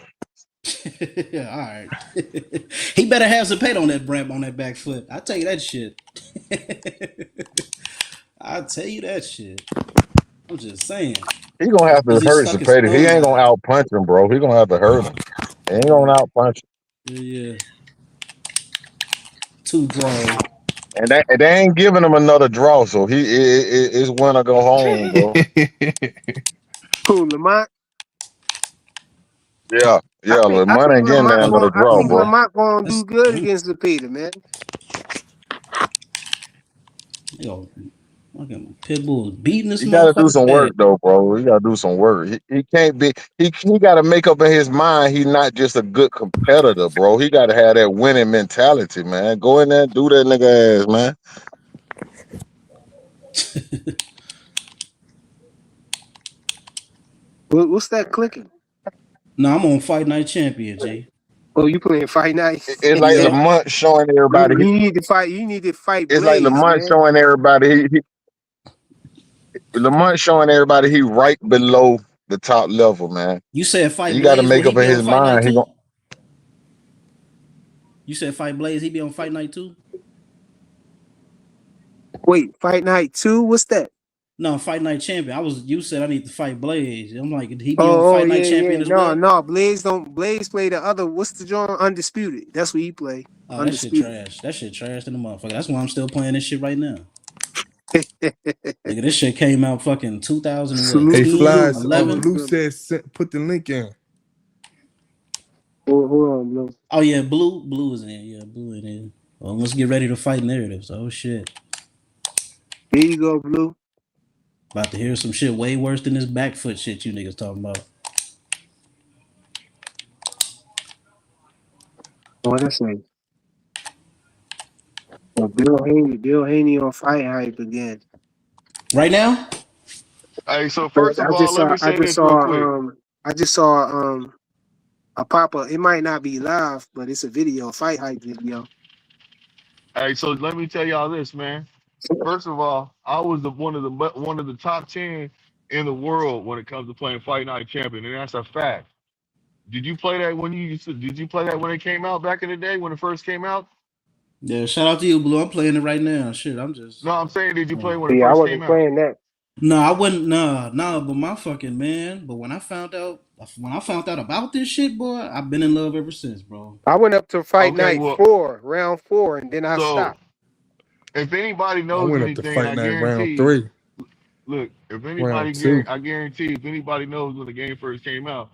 Yeah, all right. He better have some paint on that bramp on that back foot. I'll tell you that shit. I'll tell you that shit. I'm just saying. He gonna have to Because he hurt stuck his Zapata. He tongue ain't gonna out. out punch him, bro. He gonna have to hurt him. He ain't gonna out punch him. Yeah. Too draw. And they ain't giving him another draw, so it's win or go home, bro. Who Lamont? Yeah, I Lamont think ain't getting Lamont there another going draw, bro. to do good against the Peter, man. Yo, fucking Pitbull beating this He got to do motherfucker some work bad. though, bro. He got to do some work. He can't be. He got to make up in his mind. He's not just a good competitor, bro. He got to have that winning mentality, man. Go in there and do that nigga ass, man. What's that clicking? No, I'm on Fight Night Champion, G. Oh, you playing Fight Night? It's like Yeah. Lamont showing everybody. You need to fight. You need to fight It's like Blaze, Lamont man. showing everybody. Lamont showing everybody he right below the top level, man. You said Fight He got to Blaze, will make he up in be on his Fight Night mind. He too? gonna. You said Fight Blaze, he be on Fight Night too? Wait, Fight Night 2? What's that? No, Fight Night Champion. You said I need to fight Blaze. I'm like, did he be on Oh, Fight Night yeah, Champion yeah. as well? No. Blaze play the other. What's the genre? Undisputed. That's what he play. Oh, that shit Undisputed. trash. That shit trash to the motherfucker. That's why I'm still playing this shit right now. Nigga, this shit came out fucking 2010, Hey, Flash. 11. Blue says put the link in. Hold on, Blue. Oh yeah, Blue is in. Yeah, Blue in here. Well, let's get ready to fight narratives. Oh shit. Here you go, Blue. About to hear some shit way worse than this back foot shit you niggas talking about. What I say? Oh, Bill Haney on Fight Hype again. Right now? Hey, so first of I all, just let saw me say this real quick. a pop-up. It might not be live, but it's a video, Fight Hype video. Hey, so let me tell y'all this, man. First of all, I was one of the top 10 in the world when it comes to playing Fight Night Champion, and that's a fact. Did you play that did you play that when it came out back in the day when it first came out? Yeah, shout out to you, Blue. I'm playing it right now. Shit, I'm just. No, I'm saying, did you play when it Yeah, I first came wasn't out? playing that. No, I wouldn't. Nah. But my fucking man. But when I found out about this shit, boy, I've been in love ever since, bro. I went up to Fight Okay, Night well, 4, round 4, and then I so stopped. if anybody I knows went up to anything, Fight I Night round guarantee. 3, Look, if round anybody, 2. I guarantee, if anybody knows when the game first came out,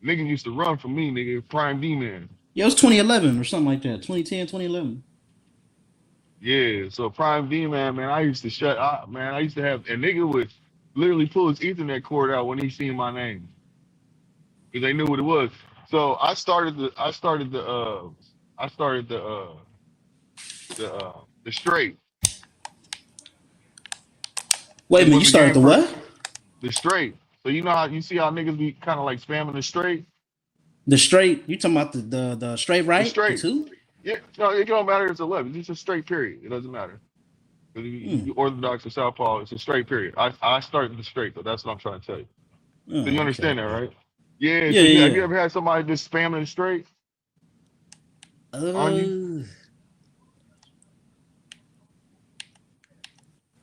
niggas used to run from me, nigga. Prime D man. Yeah, it was 2011 or something like that. 2010, 2011. Yeah, so Prime D man, I used to I used to have a nigga with literally pull his Ethernet cord out when he seen my name because they knew what it was. So I started the straight. Wait a Because minute, when you the started game the first, what? the straight. So you know how you see how niggas be kind of like spamming the straight, The straight. You talking about the straight the right? The straight. two? Yeah, no, it don't matter. It's 11. It's just a straight period. It doesn't matter. Hmm. You Orthodox or Southpaw, it's a straight period. I started the straight though. That's what I'm trying to tell you. So you Oh, okay, understand that, okay. right? Yeah. Yeah, So have yeah, you ever had somebody just spamming straight yeah. on you?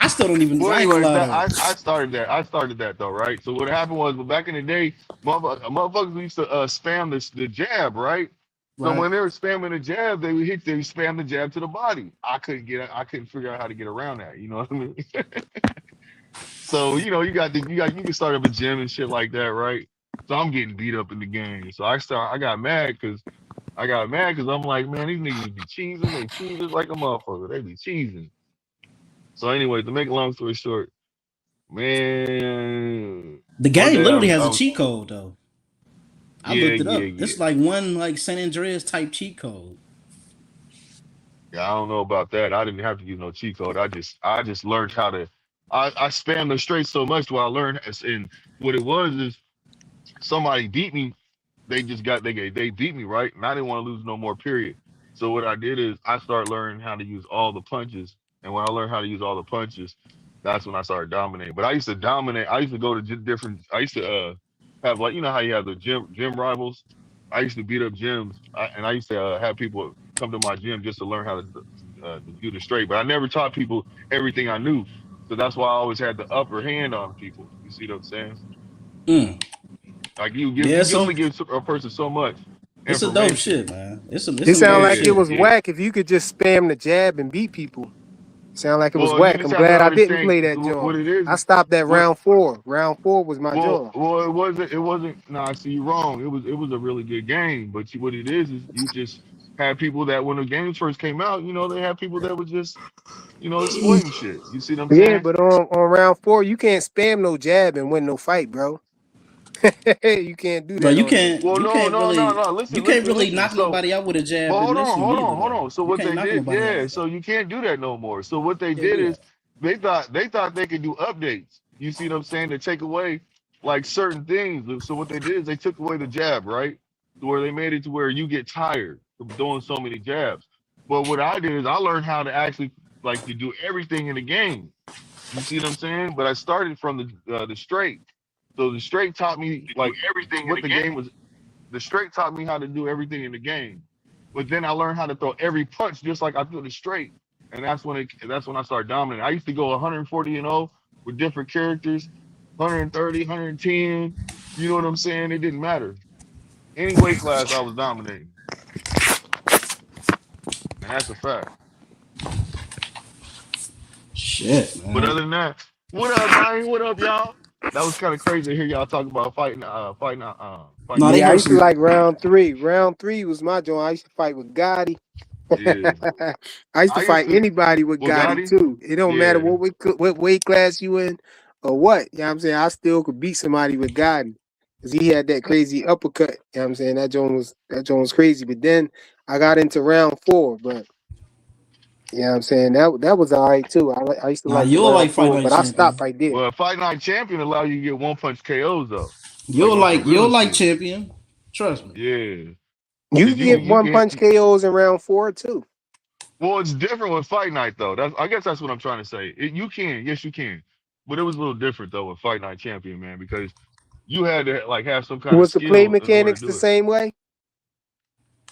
I still don't even. Well, I ain't gonna anyways, lie that though. I started that. I started that though, right? So what happened was, back in the day, motherfuckers used to spam the jab, right? So Right. when they were spamming the jab, they would spam the jab to the body. I couldn't figure out how to get around that. You know what I mean? So you can start up a gym and shit like that, right? So I'm getting beat up in the game. So I got mad because I'm like, man, these niggas be cheesing. They cheesing like a motherfucker. They be cheesing. So anyway, to make a long story short, man, The one game day literally has I a was cheat code though. I yeah, looked it yeah, up. yeah. It's like one like San Andreas type cheat code. Yeah, I don't know about that. I didn't have to use no cheat code. I just learned how to I spammed the straight so much while I learned and what it was is somebody beat me. They beat me, right? And I didn't want to lose no more, period. So what I did is I started learning how to use all the punches. And when I learned how to use all the punches, that's when I started dominating. But I used to dominate. I used to go to different. I used to have, like, you know how you have the gym rivals. I used to beat up gyms, and I used to have people come to my gym just to learn how to do the straight. But I never taught people everything I knew. So that's why I always had the upper hand on people. You see what I'm saying? Mm. Like Yeah, you can so only give a person so much it's a dope information. shit, man. It's It some sounded dope like it Yeah, shit. was yeah. whack if you could just spam the jab and beat people. Sound like it was Well, you whack. just I'm have to glad I didn't understand play that what joint. it is. I stopped at What? round 4. Round 4 was my Well, joint. well, it wasn't. It wasn't. Nah, I see you wrong. It was a really good game. But what it is you just had people that when the games first came out, they had people that were just exploiting shit. You see what I'm Yeah, saying? but on round 4, you can't spam no jab and win no fight, bro. You can't do Bro, that on there. Well, you no, can't no, no, really no. you Listen, can't listen, really listen. knock So, nobody out with a jab but hold unless on, you hold needed on, it hold though. on. So You what can't they knock did, nobody out yeah. like So that. you can't do that no more. So what they You can't did do is that. they thought they could do updates. You see what I'm saying? To take away like certain things. So what they did is they took away the jab, right? To where they made it to where you get tired from doing so many jabs. But what I did is I learned how to actually like to do everything in the game. You see what I'm saying? But I started from the straight. So the straight taught me To do like everything in what the the game. game was. The straight taught me how to do everything in the game. But then I learned how to throw every punch just like I threw the straight. And that's when I started dominating. I used to go 140-0 with different characters, 130, 110. You know what I'm saying? It didn't matter. Any weight class I was dominating. And that's a fact. Shit, But man. other than that, what up, man? What up, y'all? That was kind of crazy to hear y'all talk about fighting No, they Yeah, I heard used to some. like round 3. Round 3 was my joint. I used to fight with Gotti. Yeah. I used to I used fight to anybody with Gotti Bugatti. too. It don't matter Yeah. what weight class you in or what. You know what I'm saying? I still could beat somebody with Gotti. Cause he had that crazy uppercut. You know what I'm saying? That joint was crazy. But then I got into round 4, but you know what I'm saying? That was all right too. I used to Nah, like the you'll round like Fight 4, Night but I stopped Champion. right there. Well, Fight Night Champion allow you to get one punch KOs though, like You'll on some like real you'll like shit. Champion. Trust me. Yeah, You cause can get you one can hit. punch KOs in round 4 too. Well, it's different with Fight Night though. I guess that's what I'm trying to say. You can, yes, you can, but it was a little different though with Fight Night Champion, man, because you had to like have some kind of Was the play skill in order to mechanics the do it same way?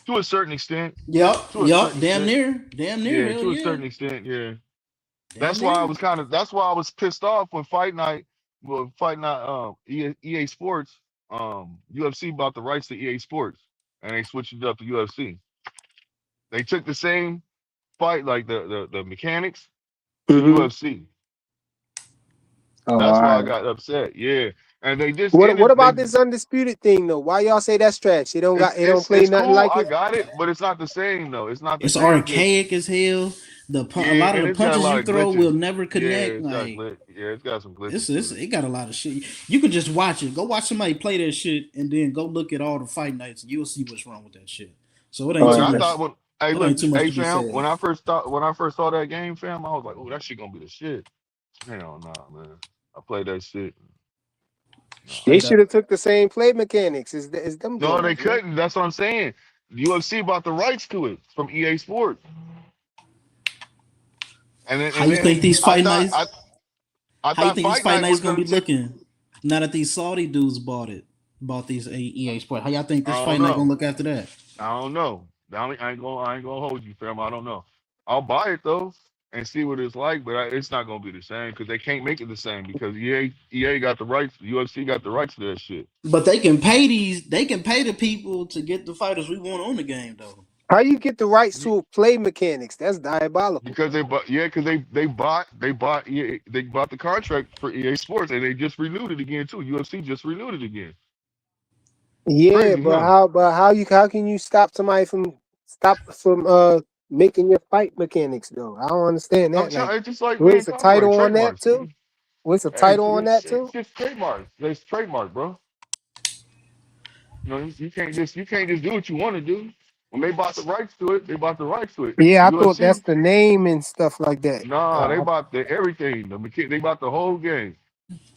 to a certain extent. Yup, To a yup. certain Damn extent, near. Damn near. yeah, Hell to a yeah. certain extent, yeah. Damn near. That's why I was pissed off when Fight Night EA Sports UFC bought the rights to EA Sports and they switched it up to UFC. They took the same fight like the mechanics to Mm-hmm. UFC. Oh, all That's why I right. got upset. Yeah. And they just What ended about this undisputed thing though? Why y'all say that's trash? It don't it's got it don't it's play it's nothing cool, like I it. got it, but it's not the same though. It's not the It's same because archaic as hell. A lot of and the it's got a punches lot you of throw glitches. will never Yeah, connect. Like it's got some glitches it's to it. it got a lot of shit. You can just watch it. Go watch somebody play that shit, and then go look at all the fight nights, and you'll see what's wrong with that shit. So it ain't Look, too I much. thought hey, It look, ain't too much hey to be fam, said. when I first saw that game, fam, I was like, oh, that shit gonna be the shit. Hell nah, man. I played that shit. They Straight should up. have took the same play mechanics as them No, they Jones, man. couldn't. That's what I'm saying. UFC bought the rights to it from EA Sports. How And you think then these fight nights? I How you thought think these Fight fight Night nights was gonna gonna be take. looking? Now that these Saudi dudes bought these EA Sports. How y'all think this I don't fight night gonna know. look after that? I don't know. I ain't gonna hold you, fam. I don't know. I'll buy it though and see what it's like, but it's not gonna be the same because they can't make it the same because EA got the rights. UFC got the rights to that shit. But they can pay these. They can pay the people to get the fighters we want on the game, though. How you get the rights to play mechanics? That's diabolical. Because because they bought the contract for EA Sports and they just renewed it again too. UFC just renewed it again. Yeah, Crazy, huh? but how can you stop from making your fight mechanics though? I don't understand I'm that. Like, telling it's just like being where's the copyright title on that trademarks. too? What's the Hey, title on that it's too? just trademark. It's trademark, bro. You know, you can't just do what you want to do. When they bought the rights to it, they bought the rights to it. Yeah, I thought that's UFC, the name and stuff like that. nah, they bought everything. They bought the whole game.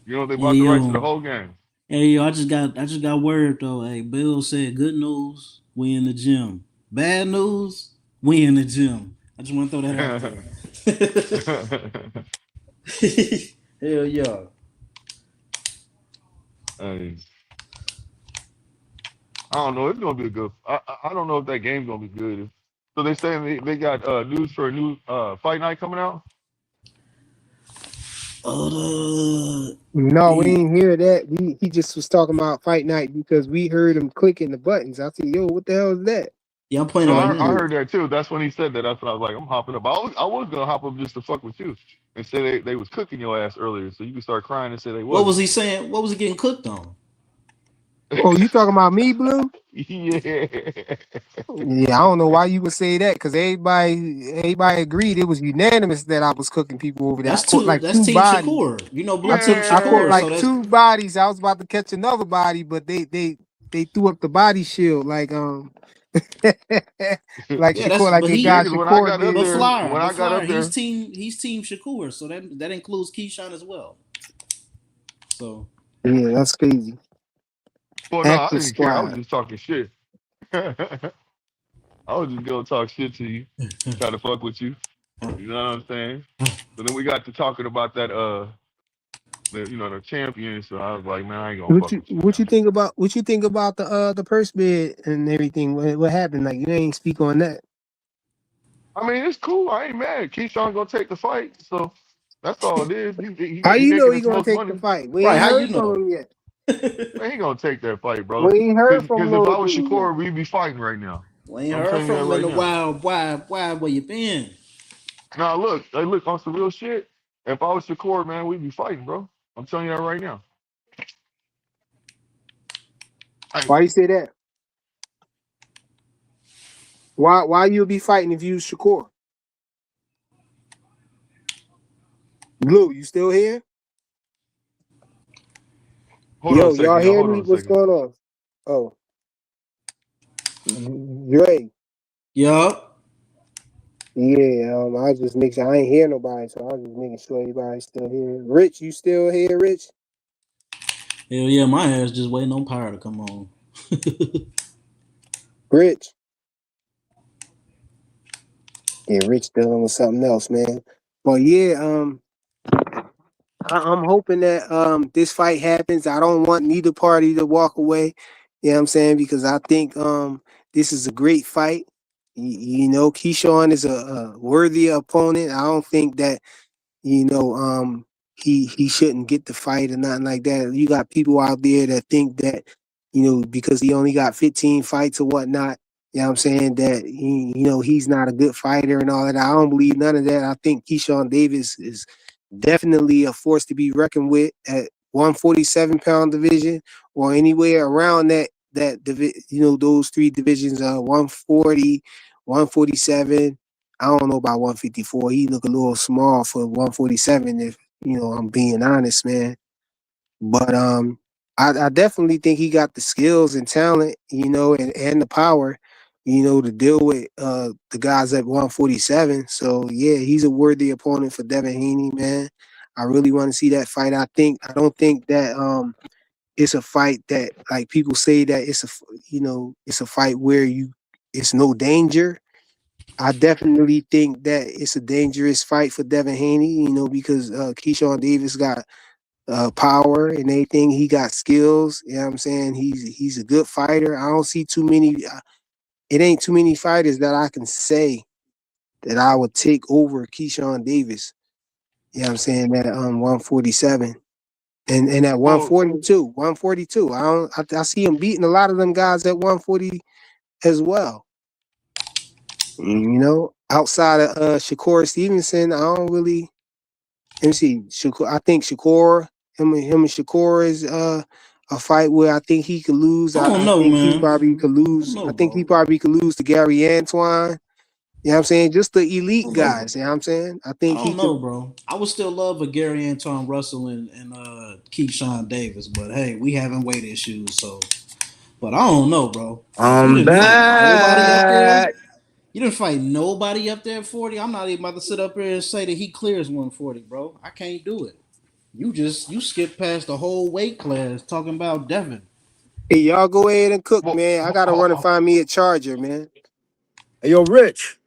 You know, they Hey bought the rights to the yo, whole game. hey yo, I just got word though. Hey, Bill said, "Good news, we in the gym. Bad news, we in the gym." I just want to throw that out there. Hell yeah. Hey, I don't know. It's gonna be a good. I don't know if that game's gonna be good. So they saying they got news for a new fight night coming out. No, we ain't hear that. He just was talking about fight night because we heard him clicking the buttons. I said, "Yo, what the hell is that?" Yeah, I'm playing it No, right I now. heard that too. That's when he said that. That's when I was like, I'm hopping up. I was gonna hop up just to fuck with you and say they was cooking your ass earlier, so you can start crying and say they What was wasn't. he saying? What was he getting cooked on? Oh, you talking about me, Blue? Yeah. Yeah, I don't know why you would say that because everybody agreed it was unanimous that I was cooking people over there. I caught like That's two Team bodies. Shakur. You know Blue I Team took I caught Shakur, so like that's two bodies. I was about to catch another body, but they threw up the body shield like like yeah, that's Shakur, like but they he got Because when I Shakur got up did. there, when But I got Flyer, up there, he's Team Shakur, so that includes Keyshawn as well. So Yeah, that's crazy. well, no, I Active didn't care. I was squad. just talking shit. I was just gonna talk shit to you, try to fuck with you. You know what I'm saying? So then we got to talking about that the champion. So I was like, man, I ain't gonna fuck with you, What man. you think about the purse bid and everything? What happened? Like you ain't speak on that. I mean, it's cool. I ain't mad. Keyshawn gonna take the fight, so that's all it is. How He you know making he his gonna most take the money. fight? We right, ain't how you heard from know? him yet. Man, he gonna take that fight, bro. We ain't heard from Because if I little was dude yet. Shakur, we'd be fighting right now. We ain't I'm heard telling you from that him in right a now. while. Why? Where you been? Now look, hey, look on some real shit. If I was Shakur, man, we'd be fighting, bro. I'm telling you that right now. Hey, Why you say that? Why you be fighting if you was Shakur? Blue, you still here? hold on a Yo, y'all second, y'all. hear Hold me? on a What's second. going on? Oh, Dre. Yup. Yeah, I just make sure I ain't hear nobody, so I was just making sure everybody's still here. Rich, you still here, Rich? Hell yeah, my ass just waiting on power to come on. Rich. Yeah, Rich dealing with something else, man. But yeah, I'm hoping that this fight happens. I don't want neither party to walk away. You know what I'm saying? Because I think this is a great fight. You know, Keyshawn is a worthy opponent. I don't think that you know, he shouldn't get the fight or nothing like that. You got people out there that think that, you know, because he only got 15 fights or whatnot, you know what I'm saying, that he's not a good fighter and all that. I don't believe none of that. I think Keyshawn Davis is definitely a force to be reckoned with at 147-pound division or anywhere around those three divisions, 140, 147. I don't know about 154. He look a little small for 147. If I'm being honest, man. But I definitely think he got the skills and talent, and the power, to deal with the guys at 147. So yeah, he's a worthy opponent for Devin Haney, man. I really want to see that fight. I don't think that it's a fight that, like, people say that it's a fight where it's no danger. I definitely think that it's a dangerous fight for Devin Haney, because Keyshawn Davis got power and everything. He got skills. You know what I'm saying? He's a good fighter. I don't see too many. It ain't too many fighters that I can say that I would take over Keyshawn Davis. You know what I'm saying? At 147 and at Well, 142. I see him beating a lot of them guys at 140 as well. Outside of Shakur Stevenson, I don't really. Let me see. I think Shakur, him and Shakur is a fight where I think he could lose. I don't I know, think he man. probably could lose. I think he probably could lose to Gary Antoine. You know what I'm saying? Just the elite guys. You know what I'm saying? I I think he don't could. know, bro. I would still love a Gary Antoine Russell and Keyshawn Davis, but hey, we having weight issues, so. But I don't know, bro. Like, you I'm didn't fight nobody up there. back. You didn't fight nobody up there at 40. I'm not even about to sit up here and say that he clears 140, bro. I can't do it. You skipped past the whole weight class talking about Devin. Hey, y'all go ahead and cook, well, man. I gotta run and find me a charger, man. Hey, yo, Rich.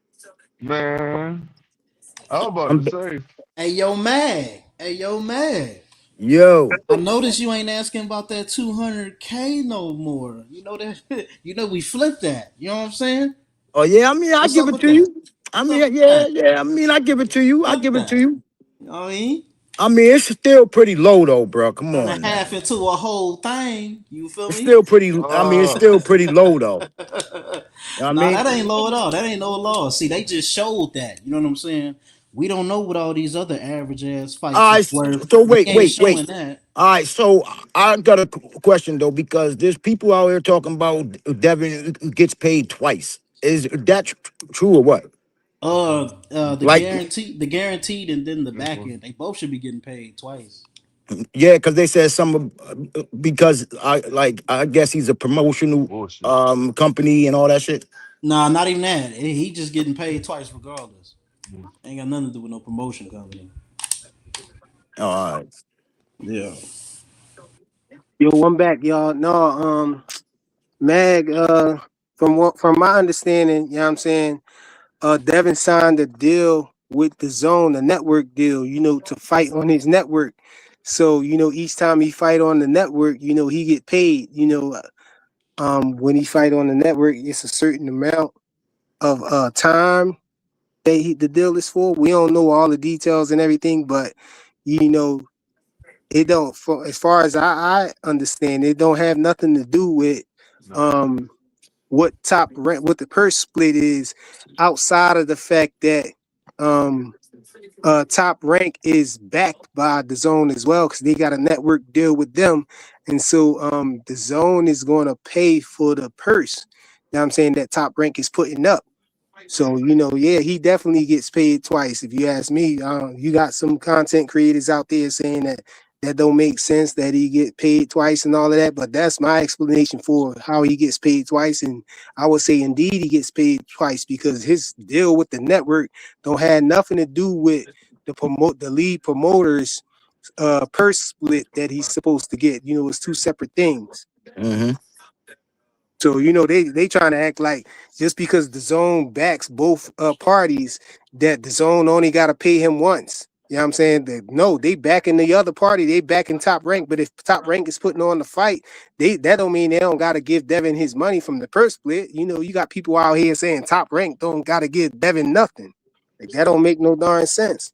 man, I was about I'm to say, Hey, yo, Mag. Hey, yo, Mag. yo. I noticed you ain't asking about that 200K no more. You know that. We flipped that. You know what I'm saying? Oh yeah, I mean I What's give up it with to that? you. I What's up mean, with yeah, that? yeah. I mean, I give it to you. I Flip give it to that. you. You know what I mean? I mean, it's still pretty low though, bro. Come Turn a on now. half into a whole thing. You feel It's me? still pretty. I mean, it's uh, still pretty low though. You know what I Nah, mean? that ain't low at all. That ain't no law. See, they just showed that. You know what I'm saying? We don't know what all these other average ass All fights is right. worth. So They wait, ain't wait, wait. showing that. All right. So I got a question though, because there's people out here talking about Devin gets paid twice. Is that true or what? The Like, guaranteed, and then the this back one. end. They both should be getting paid twice. yeah, because they said some because I guess he's a promotional Bullshit. company and all that shit. Nah, not even that. He just getting paid twice regardless. Ain't got nothing to do with no promotion company. All right. Yeah. Yo, I'm back, y'all. No, Mag. From my understanding, you know what I'm saying. Devin signed a deal with the Zone, a network deal, to fight on his network. So, each time he fight on the network, he get paid. When he fight on the network, it's a certain amount of time that the deal is for. We don't know all the details and everything, but you know, it don't. As far as I understand, it don't have nothing to do with No. um what top rank, what the purse split is, outside of the fact that um top rank is backed by the Zone as well, because they got a network deal with them, and so the Zone is going to pay for the purse. You know what I'm saying, that top rank is putting up. So yeah, he definitely gets paid twice. If you ask me, you got some content creators out there saying that don't make sense, that he get paid twice and all of that. But that's my explanation for how he gets paid twice, and I would say indeed he gets paid twice, because his deal with the network don't have nothing to do with the lead promoters purse split that he's supposed to get. It's two separate things. Mm-hmm. So they trying to act like just because the Zone backs both parties, that the Zone only got to pay him once. You know what I'm saying? No, they backing the other party. They backing Top Rank. But if Top Rank is putting on the fight, that don't mean they don't got to give Devin his money from the purse split. You got people out here saying Top Rank don't got to give Devin nothing. Like, that don't make no darn sense.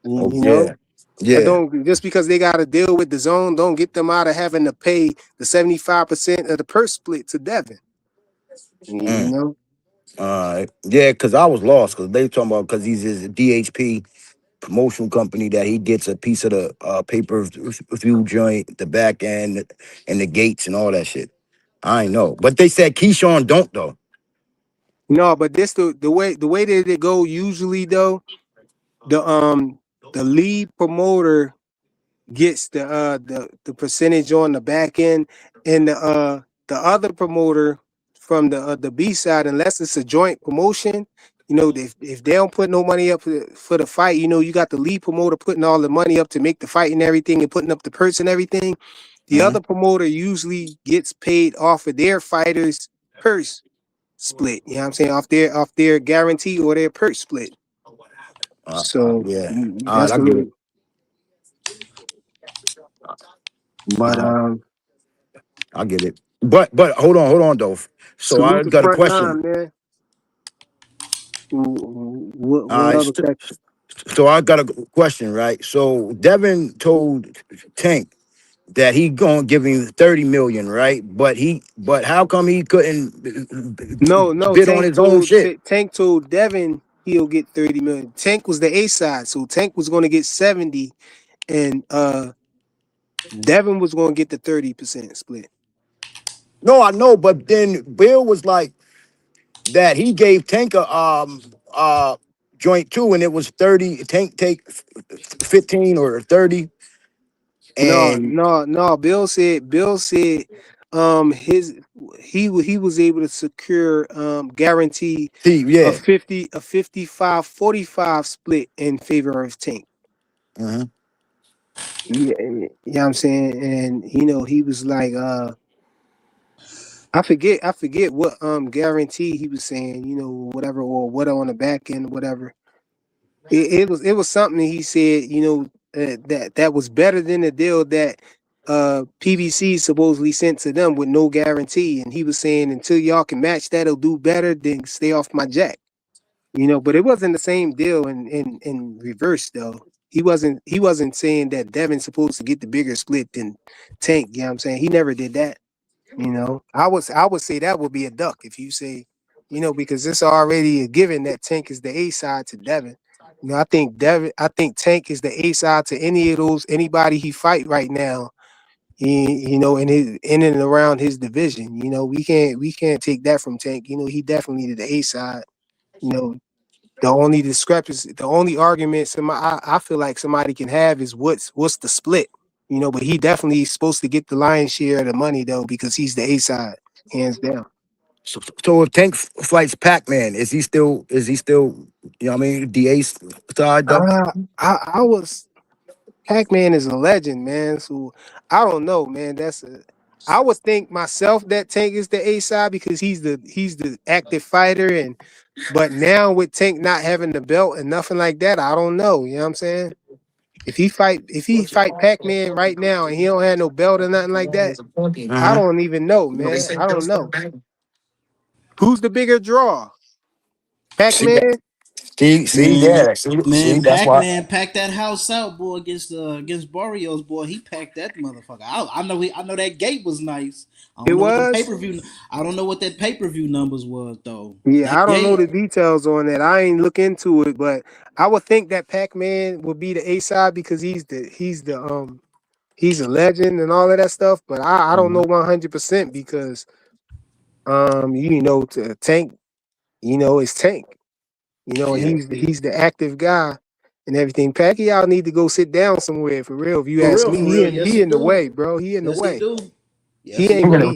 Oh You know? yeah, That yeah. don't, just because they got to deal with the Zone, don't get them out of having to pay the 75% of the purse split to Devin. You Mm. know? Yeah, because I was lost because they talking about because he's his DHP promotional company that he gets a piece of the paper view joint, the back end, and the gates and all that shit. I ain't know, but they said Keyshawn don't though. No, but this the way that it go usually though, the lead promoter gets the percentage on the back end, and the other promoter from the B side, unless it's a joint promotion, you know, if they don't put no money up for the fight, you know, you got the lead promoter putting all the money up to make the fight and everything, and putting up the purse and everything. The other promoter usually gets paid off of their fighters' purse split. You know what I'm saying? Off their guarantee or their purse split. So Yeah. All right, that's I a get it. little. But I get it. But hold on though. So I salute the got a front question. line, man. All What right. other question? So I got a question, right? So Devin told Tank that he gonna give him 30 million, right? But how come he couldn't No. bid on his own shit? Tank told Devin he'll get 30 million. Tank was the A side, so Tank was going to get 70, and Devin was going to get the 30% split. No, I know, but then Bill was like that he gave Tank a joint too, and it was 30. Tank take 15 or 30, and No. Bill said his he was able to secure guarantee a yeah. 55-45 split in favor of Tank. Mm-hmm. Yeah, you know what I'm saying? And you know, he was like I forget what guarantee he was saying, you know, whatever, or what on the back end, whatever. It was something that he said, you know, that was better than the deal that PBC supposedly sent to them with no guarantee. And he was saying until y'all can match that or do better, then stay off my jack. You know, but it wasn't the same deal in reverse though. He wasn't saying that Devin's supposed to get the bigger split than Tank, you know what I'm saying? He never did that. You know, I would say that would be a duck if you say, you know, because it's already a given that Tank is the A side to Devin. You know, I think Tank is the A side to anybody he fight right now. You know, in and around his division. You know, we can't take that from Tank. You know, he definitely the A side. You know, the only discrepancy, the only argument I feel like somebody can have is what's the split. You know, but he definitely is supposed to get the lion's share of the money though, because he's the A side, hands down. So if Tank fights Pac-Man, is he still you know what I mean the ace side though? I was Pac-Man is a legend, man. So I don't know, man. I would think myself that Tank is the A side because he's the active fighter, and but now with Tank not having the belt and nothing like that, I don't know. You know what I'm saying? If he fight Pac-Man right now and he don't have no belt or nothing like that, I Uh-huh. don't even know, man. I don't know. Who's the bigger draw? See, Pac-Man? Man, yeah, that's why. Pac-Man packed that house out, boy, against Barrios, boy. He packed that motherfucker. I know that gate was nice. I It don't know what the was? pay-per-view I don't know what that pay-per-view numbers was though. Yeah, That I don't know gate. the details on that. I ain't look into it, but I would think that Pac-Man would be the A side because he's a legend and all of that stuff. But I don't know 100% because you know to Tank, you know, it's Tank. You know, and Yeah. he's the active guy and everything. Pacquiao need to go sit down somewhere for real. If you For ask real, me, for real. Yes, he he in the do. way, bro. He in the Yes, he way. do. He Yes, he ain't do.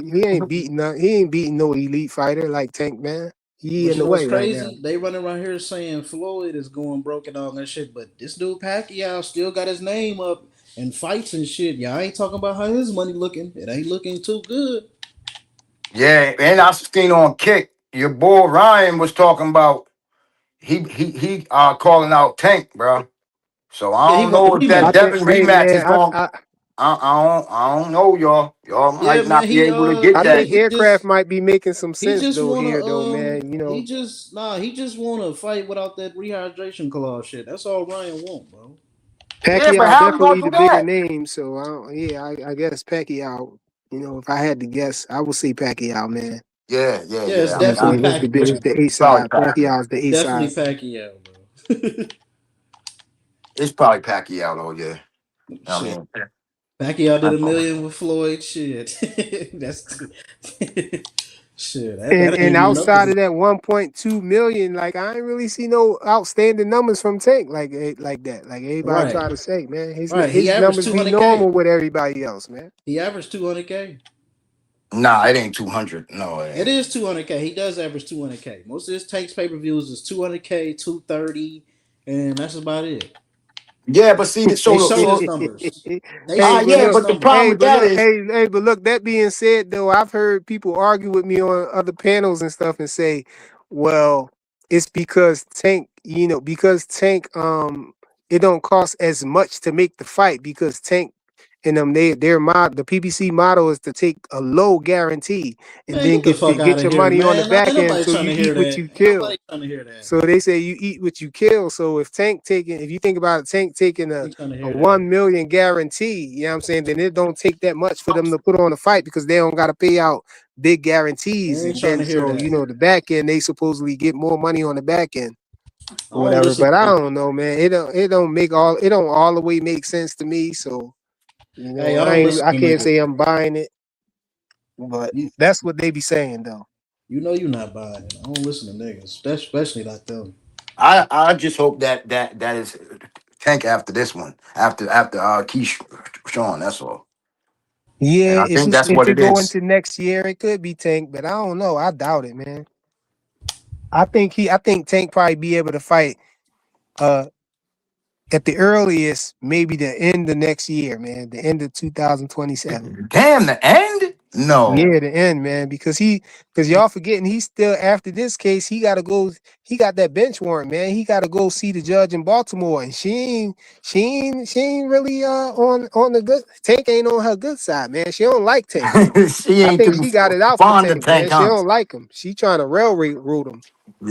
beat he ain't beating no elite fighter like Tank, man. He But in you the know what's way right now. crazy? They running around here saying Floyd is going broke and all that shit, but this dude Pacquiao still got his name up in fights and shit. Y'all ain't talking about how his money looking. It ain't looking too good. Yeah, and I seen on Kick, your boy Ryan was talking about he calling out Tank, bro. So Yeah, I he don't want the know if that I rematch. think, Devin hey rematch man, is going. I don't know, y'all. Y'all Yeah, might man. not be able to get I that. think aircraft might be making some He sense just though wanna here though, man. You know, he just wanna fight without that rehydration clause shit. That's all Ryan want, bro. Yeah, but Pacquiao how we gonna definitely do the bigger that? name, so I guess Pacquiao. You know, if I had to guess, I would say Pacquiao, man. Yeah, it's I mean, So definitely it's it's Pacquiao. the A probably side. Pacquiao. Pacquiao's the A Definitely side. Pacquiao, bro. It's probably Pacquiao though. Yeah, I Shit. mean, Pacquiao did I a know. million with Floyd. Shit. That's Shit, that And ain't even up outside to of that 1.2 million, like I ain't really see no outstanding numbers from Tank like that. Like everybody right. try to say, man, Right. He his averaged numbers be 200K. normal with everybody else, man. He averaged 200K. Nah, it ain't 200. No, it It ain't. is 200K. He does average 200K. Most of his Tank's pay per views is 200K, 230, and that's about it. Yeah, but see, so They look, show so his numbers. They Hey, show but yeah, his look, but the problem numbers. with that is, but look. That being said, though, I've heard people argue with me on other panels and stuff and say, "Well, it's because Tank, it don't cost as much to make the fight because Tank and the PBC model is to take a low guarantee and Man, then get the fuck out get of your here, money on the man. Ain't back end, nobody so trying you to hear eat what that. you Ain't kill." nobody trying to hear that. So they say you eat what you kill. So if you think about it, Tank taking Ain't trying to a hear that. 1 million guarantee, you know what I'm saying, then it don't take that much for them to put on a fight because they don't got to pay out big guarantees. Ain't And trying to then, hear so, that. the back end, they supposedly get more money on the back end I or don't whatever. listen But I to don't know, man. It don't all the way make sense to me. So, Hey, I don't listen I to can't niggas. say I'm buying it, but You, that's what they be saying though. you know you're not buying it. I don't listen to niggas, especially like them. I just hope that is Tank after this one, after Keyshawn. That's all, Yeah, and I think that's if what it it go is. into next year, it could be Tank, but I don't know. I doubt it, man. I think Tank probably be able to fight uh at the earliest, maybe the end of next year, man. The end of 2027. Damn, the end? No. Yeah, the end, man. Because y'all forgetting he's still after this case, he got that bench warrant, man. He gotta go see the judge in Baltimore. And she ain't really on the good Tank ain't on her good side, man. She don't like Tank. She I ain't think too she got it out for fond of Tank, Tank, man. She huh? don't like him. She trying to railroad him.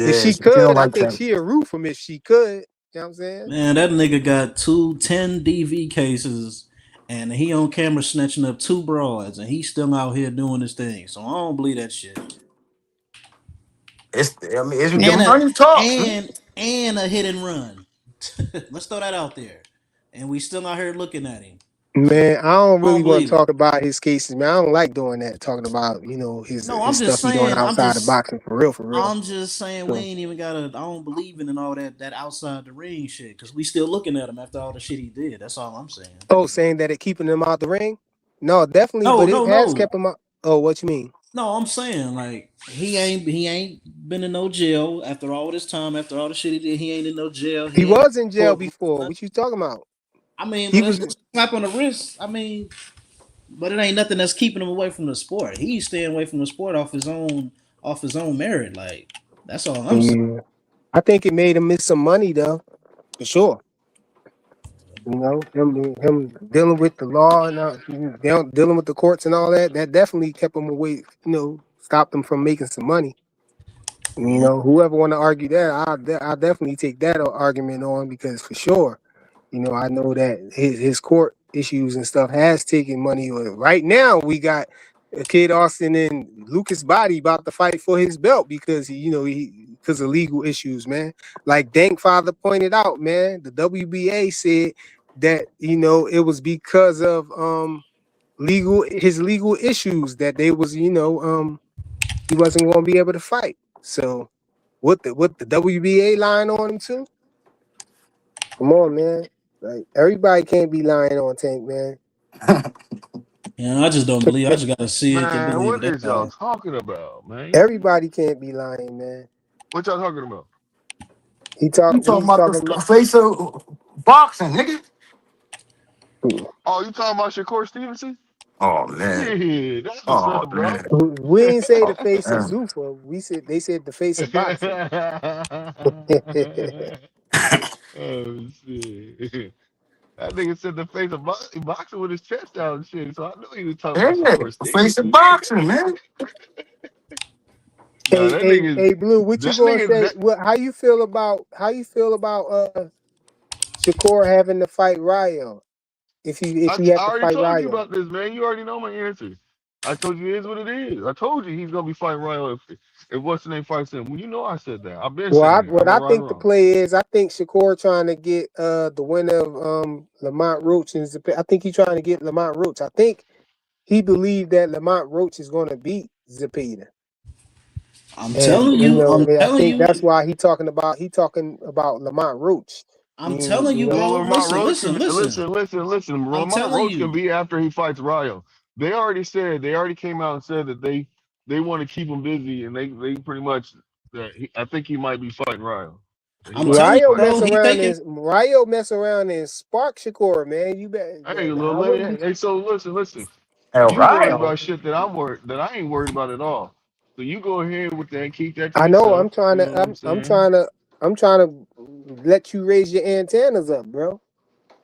If Yeah, she she don't could, I like think Tank. she'd root him if she could. You know what I'm saying? Man, that nigga got 2 10 DV cases, and he on camera snatching up 2 broads, and he's still out here doing his thing. So I don't believe that shit. It's the And money talks. a hit and run. Let's throw that out there. And we still out here looking at him. Man, I don't I don't really want believe to it. talk about his cases, man. I don't like doing that, talking about, No, his I'm just stuff he doing saying. outside of boxing for real, for real. I'm just saying we So, ain't even gotta. I don't believe in all that outside the ring shit because we still looking at him after all the shit he did. That's all I'm saying. saying that it keeping him out the ring? No, definitely, No, but it no, has no, kept him out. Oh, what you mean? no. I'm saying like he ain't been in no jail after all this time. After all the shit he did, he ain't in no jail. He He ain't was in jail court. before. What you talking about? I mean, He but that's was. just a slap on the wrist. I mean, but it ain't nothing that's keeping him away from the sport. He's staying away from the sport off his own merit. Like that's all I'm saying. Yeah. I think it made him miss some money though, for sure. Him dealing with the law and dealing with the courts and all that. That definitely kept him away. Stopped him from making some money. Whoever want to argue that, I definitely take that argument on because for sure, I know that his court issues and stuff has taken money. Right now, we got Kid Austin and Lucas Body about to fight for his belt because because of legal issues, man. Like Dank Father pointed out, man, the WBA said that it was because of his legal issues that they was he wasn't going to be able to fight. So what the WBA lying on him too? Come on, man. Like everybody can't be lying on Tank, man. Yeah, I just don't believe. I just gotta see it to Man, believe it. what That's is y'all all. talking about, man? Everybody can't be lying, man. What y'all talking about? You talking He's about talking the about face of boxing, nigga? Oh, you talking about Shakur Stevenson? Oh man. Yeah, that's what's Oh up, bro. man. we ain't say the Oh face of man. Zuffa. They said the face of boxing. Oh shit! That nigga said the face of boxing with his chest out and shit. So I knew he was talking Yeah, about Shakur the face of Stevenson. boxing, man. No, that nigga, Hey, Blue, what you that gonna nigga, say? that How you feel about Shakur having to fight Ryo if I he had to already fight told you Ryo? about this, man. You already know my answer. I told you it is what it is. I told you he's gonna be fighting Ryan if what's the name fights him. Well, you know I said that. I've been saying it. What I'm I right or think the wrong. play is, I think Shakur trying to get the winner of Lamont Roach and I think he's trying to get Lamont Roach. I think he believed that Lamont Roach is going to beat Zepeda. I'm And telling you you, know, I'm and I telling think that's you, why he talking about Lamont Roach. I'm telling you, You know, Well, bro. Lamont Listen, Roach listen, can listen. listen. I'm Lamont telling Roach can you. be after he fights Ryo. They already came out and said that they want to keep him busy, and they pretty much I think he might be fighting Ryo. He I'm might be telling you, fighting bro. him. He taking. Ryo mess around and spark Shakur, man. You bet. Hey, little I wouldn't be. lady. Hey, so listen. El You worried Ryo. about shit that I ain't worried about at all. So you go ahead with that, keep that to I know. yourself. You know what I'm saying? I'm trying to let you raise your antennas up, bro,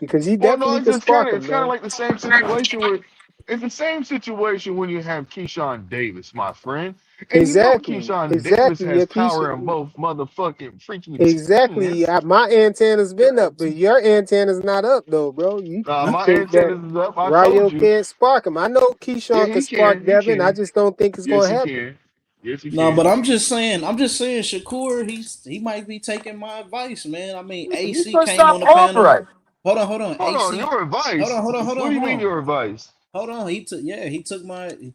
because he Well, no, definitely could spark it's him, kind of man. like the same situation with it's the same situation when you have Keyshawn Davis, my friend, and you know Keyshawn Davis Exactly. has Your power Keisha, in both motherfucking freaking exactly. hands. My antenna's been up, but your antenna's not up though, bro. You My think that antennas is up. I told Ryo you. can't spark him? I know Yeah, Keyshawn could he spark can. He Devin. I can. just don't think it's Yes, gonna he happen. can. Yes, he No, can. but I'm just saying, Shakur, he might be taking my advice, man. I mean, You AC gonna came stop on the all panel. right. Hold on. Hold on, AC, your hold advice. on, hold on, hold What on, do you hold mean on. your advice? Hold on, he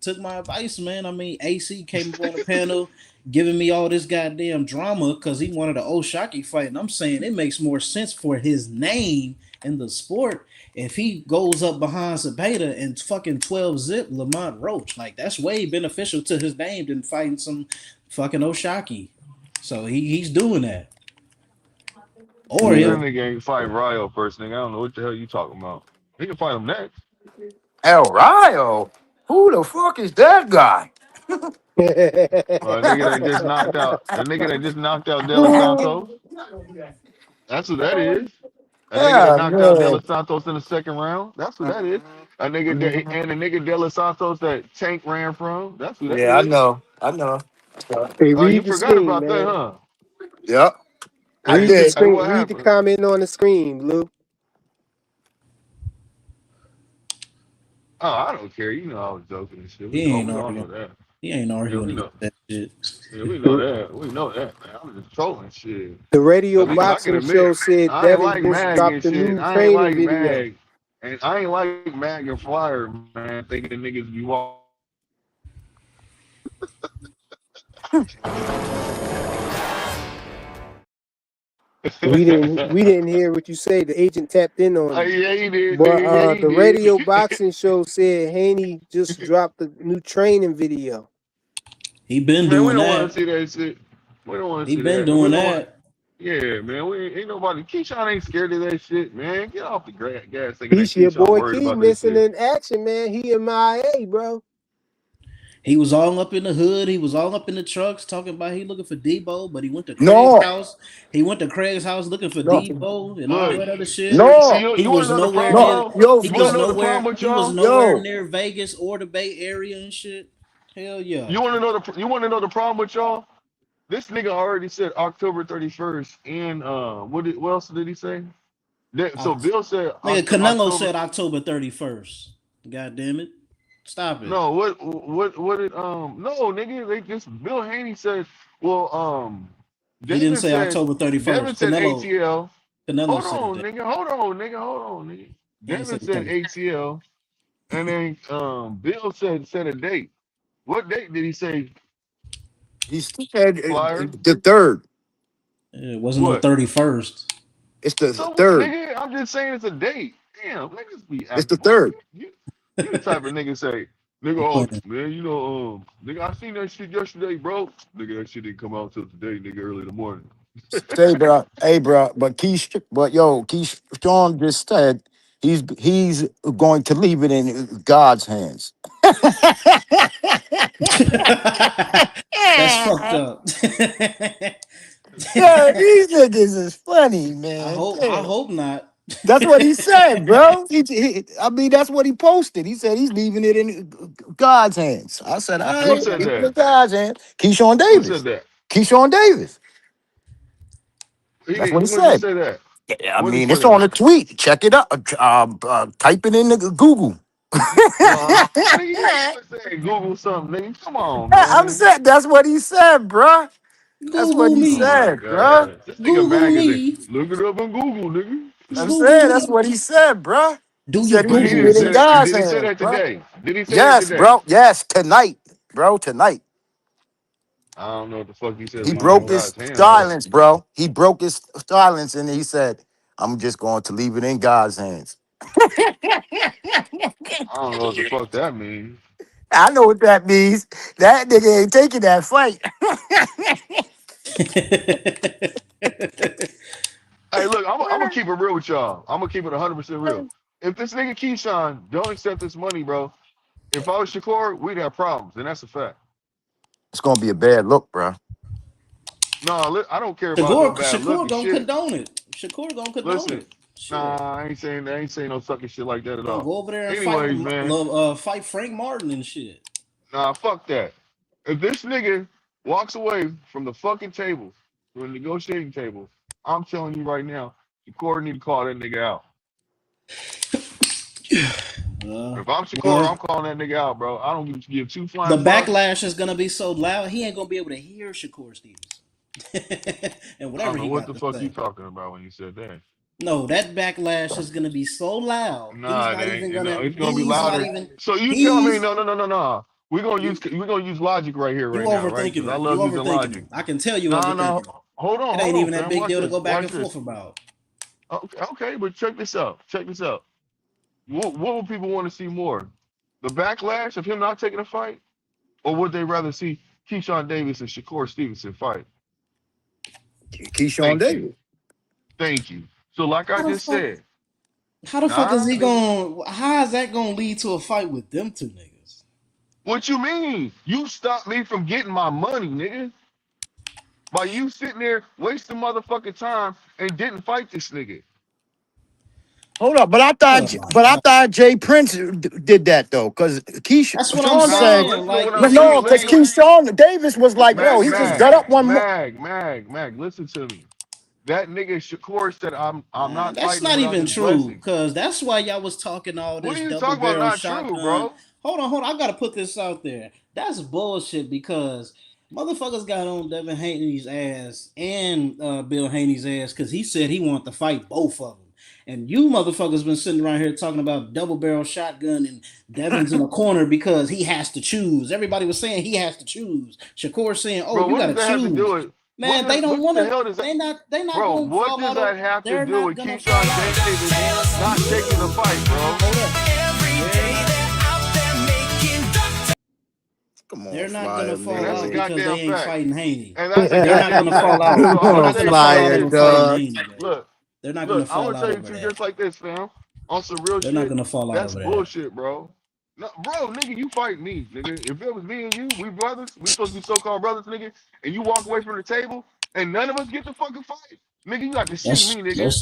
took my advice, man. I mean, AC came up on the panel giving me all this goddamn drama because he wanted an Oshaki fight, and I'm saying it makes more sense for his name in the sport if he goes up behind Zepeda and fucking 12 zip Lamont Roach. Like that's way beneficial to his name than fighting some fucking Oshaki. So he's doing that, or Man, that Yeah. he'll. nigga ain't fighting Ryo first, nigga. I don't know what the hell you talking about. He can fight him next. El Ryo. Who the fuck is that guy? A nigga that just knocked out. A nigga that just knocked out De Los Santos. That's what that is. A nigga that Yeah, knocked out De man. Los Santos in the second round. That's what that is. And a nigga De Los Santos that Tank ran from. That's who that Yeah, I is. know. I know. Hey, Oh, you read the forgot screen, about that, man. huh? Yep, I Read the did. Hey, screen. what Read the happened? comment on the screen, Blue. Oh, I don't care. You know I was joking and shit. He ain't We all arguing. know that. He ain't Yeah, arguing we against know. that shit. Yeah, we know The that. We know that, man. I'm just trolling shit. radio At least I can boxing admit show said I ain't Devin like just Mag dropped and the shit. new I ain't training like video. Mag. And I ain't like Mag and Flyer, man, thinking the niggas be walking. We didn't hear what you say. The agent tapped in on you. Yeah, he did, But nigga. Yeah, he the radio did. boxing show said Haney just dropped the new training video. He been Man, we doing don't want to that. see that shit. We don't want to He see been that. We doing don't want. that. Yeah, man. We ain't nobody. Keyshawn ain't scared of that shit, man. Get off the gas thinking that Keisha, your Keyshawn boy worried Key about that missing shit. in action, man. He MIA, bro. He was all up in the hood. He was all up in the trucks talking about he looking for Debo, but he went to Craig's No, house. He went to Craig's house looking for no, Debo and all Look, that other shit. see, no, you He want to was know the nowhere problem, no. near. though? Yo, He You want was to know the yo, problem nowhere. with He was y'all? nowhere yo. near Vegas or the Bay Area and shit. Hell yeah. You want to know the problem with y'all? This nigga already said October 31st, and what else did he say? So Oct- Bill said Nigga, Canelo October. said October 31st. God damn it. Stop it. No, what did no nigga, they just Bill Haney said, well, He didn't Devin say said October Devin 31st. said Canelo ATL. Canelo Hold said on, that. nigga, hold on, nigga. He ain't say Devin the said 31st. ATL, and then Bill said a date. What date did he say? He said Flyer? the third. It wasn't no What? 31st. It's the So what, third. nigga? I'm just saying it's a date. Damn, niggas be It's the acting. Boy, third. you the type of nigga say, nigga, I'm oh playing. man, nigga, I seen that shit yesterday, bro. Nigga, that shit didn't come out till today, nigga, early in the morning. Say, bro. Hey, bro. Keyshawn just said he's going to leave it in God's hands. That's fucked up. Yeah, these niggas is funny, man. I Damn. hope not. That's what he said, bro. I mean, that's what he posted. He said he's leaving it in God's hands. I said, all Who right, said leave it in that? God's hands. Keyshawn Who said Davis. that? Keyshawn Davis. That's what he When did he said. say that? Yeah, I When did he mean, say it's that? on a tweet. Check it out. Type it in the Google. No, nigga, you always say Google something, nigga. Come on, I'm man. saying that's what he said, bruh. That's what Google he Oh my me. said, bruh. god. This nigga Google Mag is a me. look it up on Google, nigga. I'm Google saying that's me. what he said, bruh. He Do your said he's But he leaving didn't it in say Googles. that. God's Did he say hands, that bruh. today? Did he say that Yes, today? bro. Yes, tonight, bro. Tonight. I don't know what the fuck he said He leave it in broke his God's hands, but silence, bro. He broke his silence, and he said, "I'm just going to leave it in God's hands." I don't know what the fuck that means. I know what that means. That nigga ain't taking that fight. Hey, look, I'm gonna keep it real with y'all. I'm gonna keep it 100% real. If this nigga Keyshawn don't accept this money, bro, if I was Shakur, we'd have problems, and that's a fact. It's gonna be a bad look, bro. No, I don't care about no bad look Shakur and gonna shit. condone it. Shakur gonna condone Listen, it. Shit. nah, I ain't saying no sucking shit like that at Gonna all. go over there and Anyways, man, fight Frank Martin and shit. nah, fuck that. If this nigga walks away from the fucking table, from the negotiating table, I'm telling you right now, Shakur need to call that nigga out. If I'm Shakur, I'm calling that nigga out, bro. I don't give two flying The fucks. backlash is gonna be so loud, he ain't gonna be able to hear Shakur Stevens and I whatever don't know he what got the to fuck you say. talking about when you said that. No, that backlash is gonna be so loud. He's Nah, it not ain't. even You know, gonna. it's gonna be He's not louder. even. So you tell me, He's no. We're gonna use logic right here, you right now, right? overthinking Because I it. You love using overthinking logic. it. I can tell you No. overthinking it. Hold It ain't on, even that fam. big Watch deal to this. go back Watch and this. forth about. Okay, but check this out. Check this out. What would people want to see more? The backlash of him not taking a fight, or would they rather see Keyshawn Davis and Shakur Stevenson fight? Keyshawn Thank you. Davis. Thank you. So, like I How the just fuck? said, How the fuck is nah, he nigga. going? How is that going to lead to a fight with them two niggas? What you mean? You stopped me from getting my money, nigga. By you sitting there wasting motherfucking time and didn't fight this nigga. Hold up, Oh my but I god, thought Jay Prince did that though, because that's what I'm Keyshawn Nah, said, saying. listen to Like, what I'm is no, he because saying. Keyshawn Davis was like, yo, he just got up one more. Mag, listen to me. That nigga Shakur said I'm not That's fighting not without even his true, blessing. cause that's why y'all was talking all What this are you double talking about barrel not true, shotgun. bro? Hold on. I gotta put this out there. That's bullshit because motherfuckers got on Devin Haney's ass and Bill Haney's ass because he said he wanted to fight both of them. And you motherfuckers been sitting around here talking about double barrel shotgun and Devin's in a corner because he has to choose. Everybody was saying he has to choose. Shakur saying, "Oh, Bro, you what got does to that have to do choose." with Man, they don't what want the to. hell does that They're not bro, gonna what fall does out that of. have to They're do not with gonna fall Keyshawn out of. Davis not taking the fight, bro? Hold up. Come on, They're not gonna Flyer, And fall that's a out man. because they goddamn ain't fact. fighting Haney. And that's a They're not goddamn gonna fall fact. out. So I'm They're gonna not tell gonna you just fall like out Flyer, this, over fighting fam. dog. Haney, man. Look, They're not gonna I'm fall gonna out tell you the over truth that. just like this, fam. On some real They're not shit. gonna fall out That's over that. bullshit, bro. No, bro, nigga, you fight me, nigga. If it was me and you, we brothers, we supposed to be so-called brothers, nigga, and you walk away from the table and none of us get the fucking fight. Nigga, you got to see me, nigga.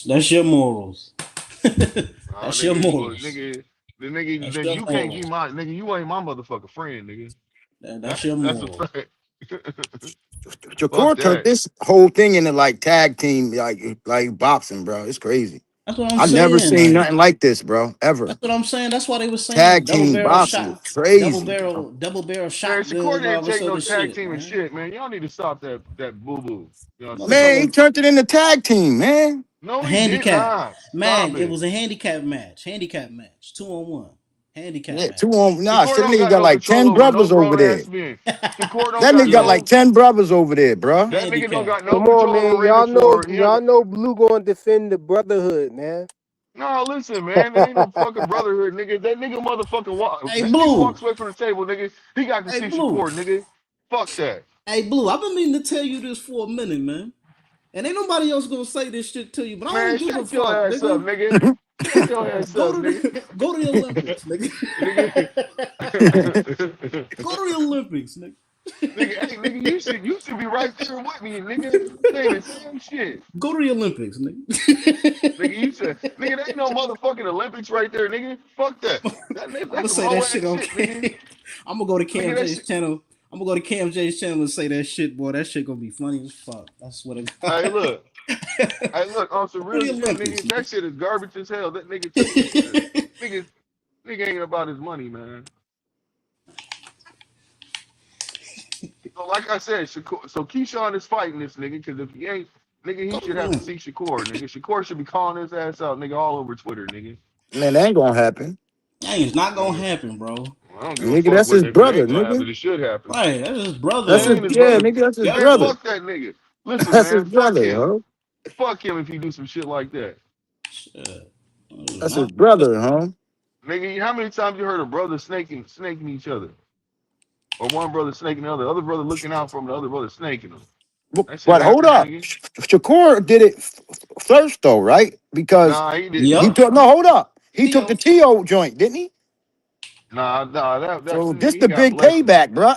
That's your morals. Oh, That's your nigga, well, morals. nigga, the nigga, That's then your you can't morals. keep my nigga. You ain't my motherfucking friend, nigga. That's your That's a morals. fact. Fuck Shakur turned that. this whole thing into like tag team, like boxing, bro. It's crazy. That's what I'm I never saying. seen Like, nothing like this, bro. Ever. that's what I'm saying. That's why they was saying Tag team boxing is crazy, bro. double barrel Man, shotguns, Shakur all didn't this take no other tag shit, team and man. shit, man. Y'all need to stop that boo boo. You know what I'm Man, he saying? Motherfucker, turned it into tag team, man. No, he did handicap. not. Stop Mag, it it. was a handicap match. Handicap match. 2-on-1. Handicap Yeah, match. two on. Nah, Shakur shit, that don't nigga got got no like control 10 over no brothers over grown there. ass men. Shakur don't That got nigga got Yeah. like no. 10 brothers over there, bro. That nigga don't Handicap. got no Come on, control over man. Raven for he has. Y'all know Blue gonna defend the brotherhood, man. No, listen, man. There ain't no fucking brotherhood, nigga. That nigga motherfucking walk. Hey, That nigga Blue. walks away from the table, nigga. He got to Hey, see Blue. Shakur, nigga. Fuck that. Hey, Blue. I've been meaning to tell you this for a minute, man. And ain't nobody else gonna say this shit to you, but I Man, don't give a shut your fuck, ass up, nigga. nigga. Shut your ass up, nigga. Go to the Olympics, nigga. Nigga. Go to the Olympics, nigga. Nigga, hey, nigga, you should be right there with me, nigga. Saying the same shit. Go to the Olympics, nigga. Nigga, nigga, there ain't no motherfucking Olympics right there, nigga. Fuck that. I'm gonna That's some say hoe that ass shit on shit, nigga. I'm gonna go to Nigga, Cam that J's shit. channel. I'm gonna go to Cam J's channel and say that shit, boy. That shit gonna be funny as fuck. I swear to God. Hey, look. Hey, look, on some Go to real the shit, Olympics, nigga. That shit is garbage as hell. That nigga nigga ain't about his money, man. So like I said, Shakur, so Keyshawn is fighting this nigga because if he ain't, nigga, he should have to see Shakur, nigga. Shakur should be calling his ass out, nigga, all over Twitter, nigga. Man, that ain't gonna happen. That ain't not gonna happen, bro. I don't give a Nigga, fuck that's what his if it brother, ain't gonna nigga. happen. It should happen. Right, that's his brother, That's It his man. ain't his yeah, brother. nigga, that's his Man, brother. fuck that nigga. Listen, That's his man, fuck brother, him. huh? Fuck him if he do some shit like that. Shit. That's his brother, huh? Nigga, how many times you heard a brother snaking each other? Or one brother snaking the other brother looking out from the other brother snaking them. That shit But hold happens, up, nigga. Shakur did it first though, right? Because Nah, he didn't. he Yep. took no, hold up, he took the Theo. T.O. joint, didn't he? Nah, that So nigga, this he the got big blessings. payback, bro.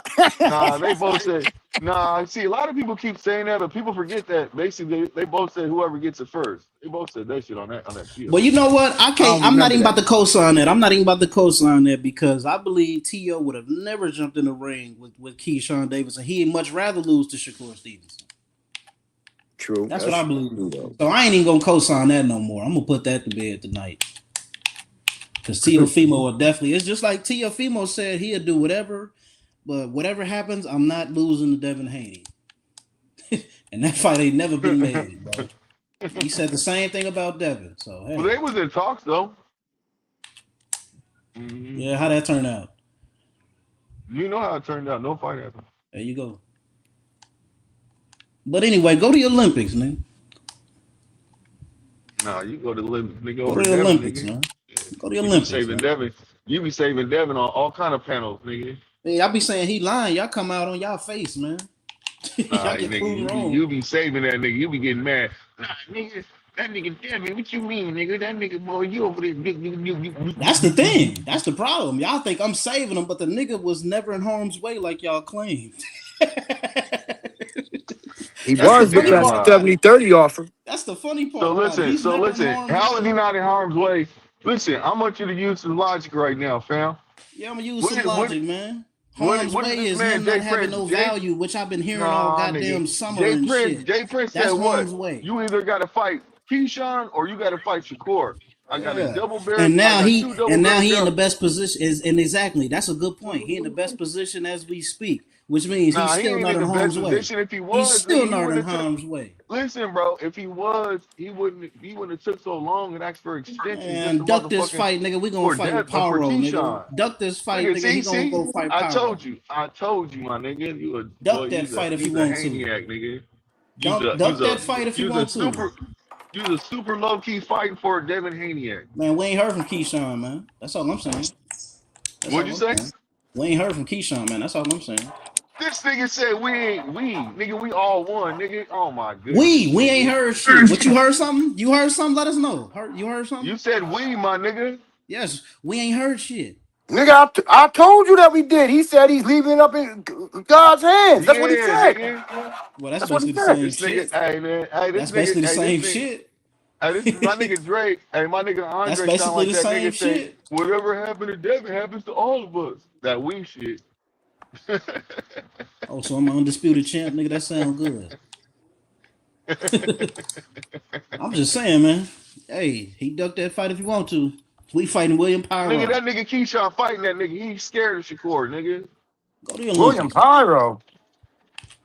Nah, they both said. Nah, see, a lot of people keep saying that, but people forget that. Basically, they both said whoever gets it first. They both said that shit on that field. But you know what? I I don't can't. I'm not remember even about that. to co-sign that. I'm not even about to co-sign that because I believe T.O. would have never jumped in the ring with Keyshawn Davis, and he'd much rather lose to Shakur Stevenson. True, That's what I that's believe. true though. So I ain't even gonna co-sign that no more. I'm gonna put that to bed tonight. Because Teofimo will definitely. It's just like Teofimo said he'll do whatever, but whatever happens, I'm not losing to Devin Haney. And that fight ain't never been made, bro. He said the same thing about Devin. So Well, hey, they was in talks though. Mm-hmm. yeah, how that turn out? You know how it turned out. No fight happened. There you go. But anyway, go to the Olympics, man. Nah, you go to Olympics, nigga, Go over to the Devin, Olympics, nigga. man. Go to the You be Olympics, saving man. Devin. You be saving Devin on all kind of panels, nigga. Hey, y'all be saying he lying. Y'all come out on y'all face, man. Nah, Y'all get nigga, proven wrong. you be saving that nigga. You be getting mad. Nah, nigga, that nigga Devin. What you mean, nigga? That nigga boy, you over there. That's the thing. That's the problem. Y'all think I'm saving him, but the nigga was never in harm's way like y'all claimed. He That's the was with funny that Damn part about it. 70-30 offer. That's the funny So part about it. listen, He's so never in listen. harm's How is way. he not in harm's way? Listen, I want you to use some logic right now, fam. Yeah, I'm gonna use What some did what logic, man. Harm's what did way this is man him not Jay having Prince no Jay? value, which I've been hearing all Nah, goddamn nigga. summer and shit. Jay Prince said That's what? harm's way. You either got to fight Keyshawn or you got to fight Shakur. I got a Yeah. double barrel. And I now got two double barrel he in the belts. best position and exactly that's a good point. He in the best position as we speak, which means he's Nah, he still ain't not in in the best harm's way. position. If he He's was, still nigga, he not in wouldn't have took. harm's way. Listen, bro. If he was, he wouldn't have took so long and asked for extensions just to Man, duck this motherfucking fight, nigga. We gonna for fight death with for Pyro, nigga. Keyshawn. Duck this fight, Nigga, nigga. He gonna see, go fight I Pyro. told you, my nigga. You a boy. Duck that fight if you You's a want to. Haniac, nigga. Duck that fight if you You's a want to. super. You's a super low key fighting for a Devin Haniac. Man, we ain't heard from Keyshawn, man. That's all I'm saying. That's What'd all you I'm say? saying. We ain't heard from Keyshawn, man. That's all I'm saying. This nigga said nigga, we all won, nigga. Oh my goodness, We ain't nigga. heard shit. What you heard something? You heard something? Let us know. You heard something? You said we, my nigga. Yes, we ain't heard shit. Nigga, I told you that we did. He said he's leaving it up in God's hands. That's what he Yeah, said. nigga. Well, that's That's what he basically the said. same This nigga, shit. hey man, That's basically the this same nigga, shit. hey, this is my nigga Drake. Hey, my nigga That's Andre sound basically like the that same nigga say, shit. whatever happened to Devin happens to all of us. That we shit. Oh, so I'm an undisputed champ, nigga. That sound good. I'm just saying, man. Hey, he ducked that fight if you want to. We fighting William Nigga, Pyro. that nigga Keyshawn fighting that nigga. He's scared of Shakur, nigga. Go to the William Olympics. Pyro.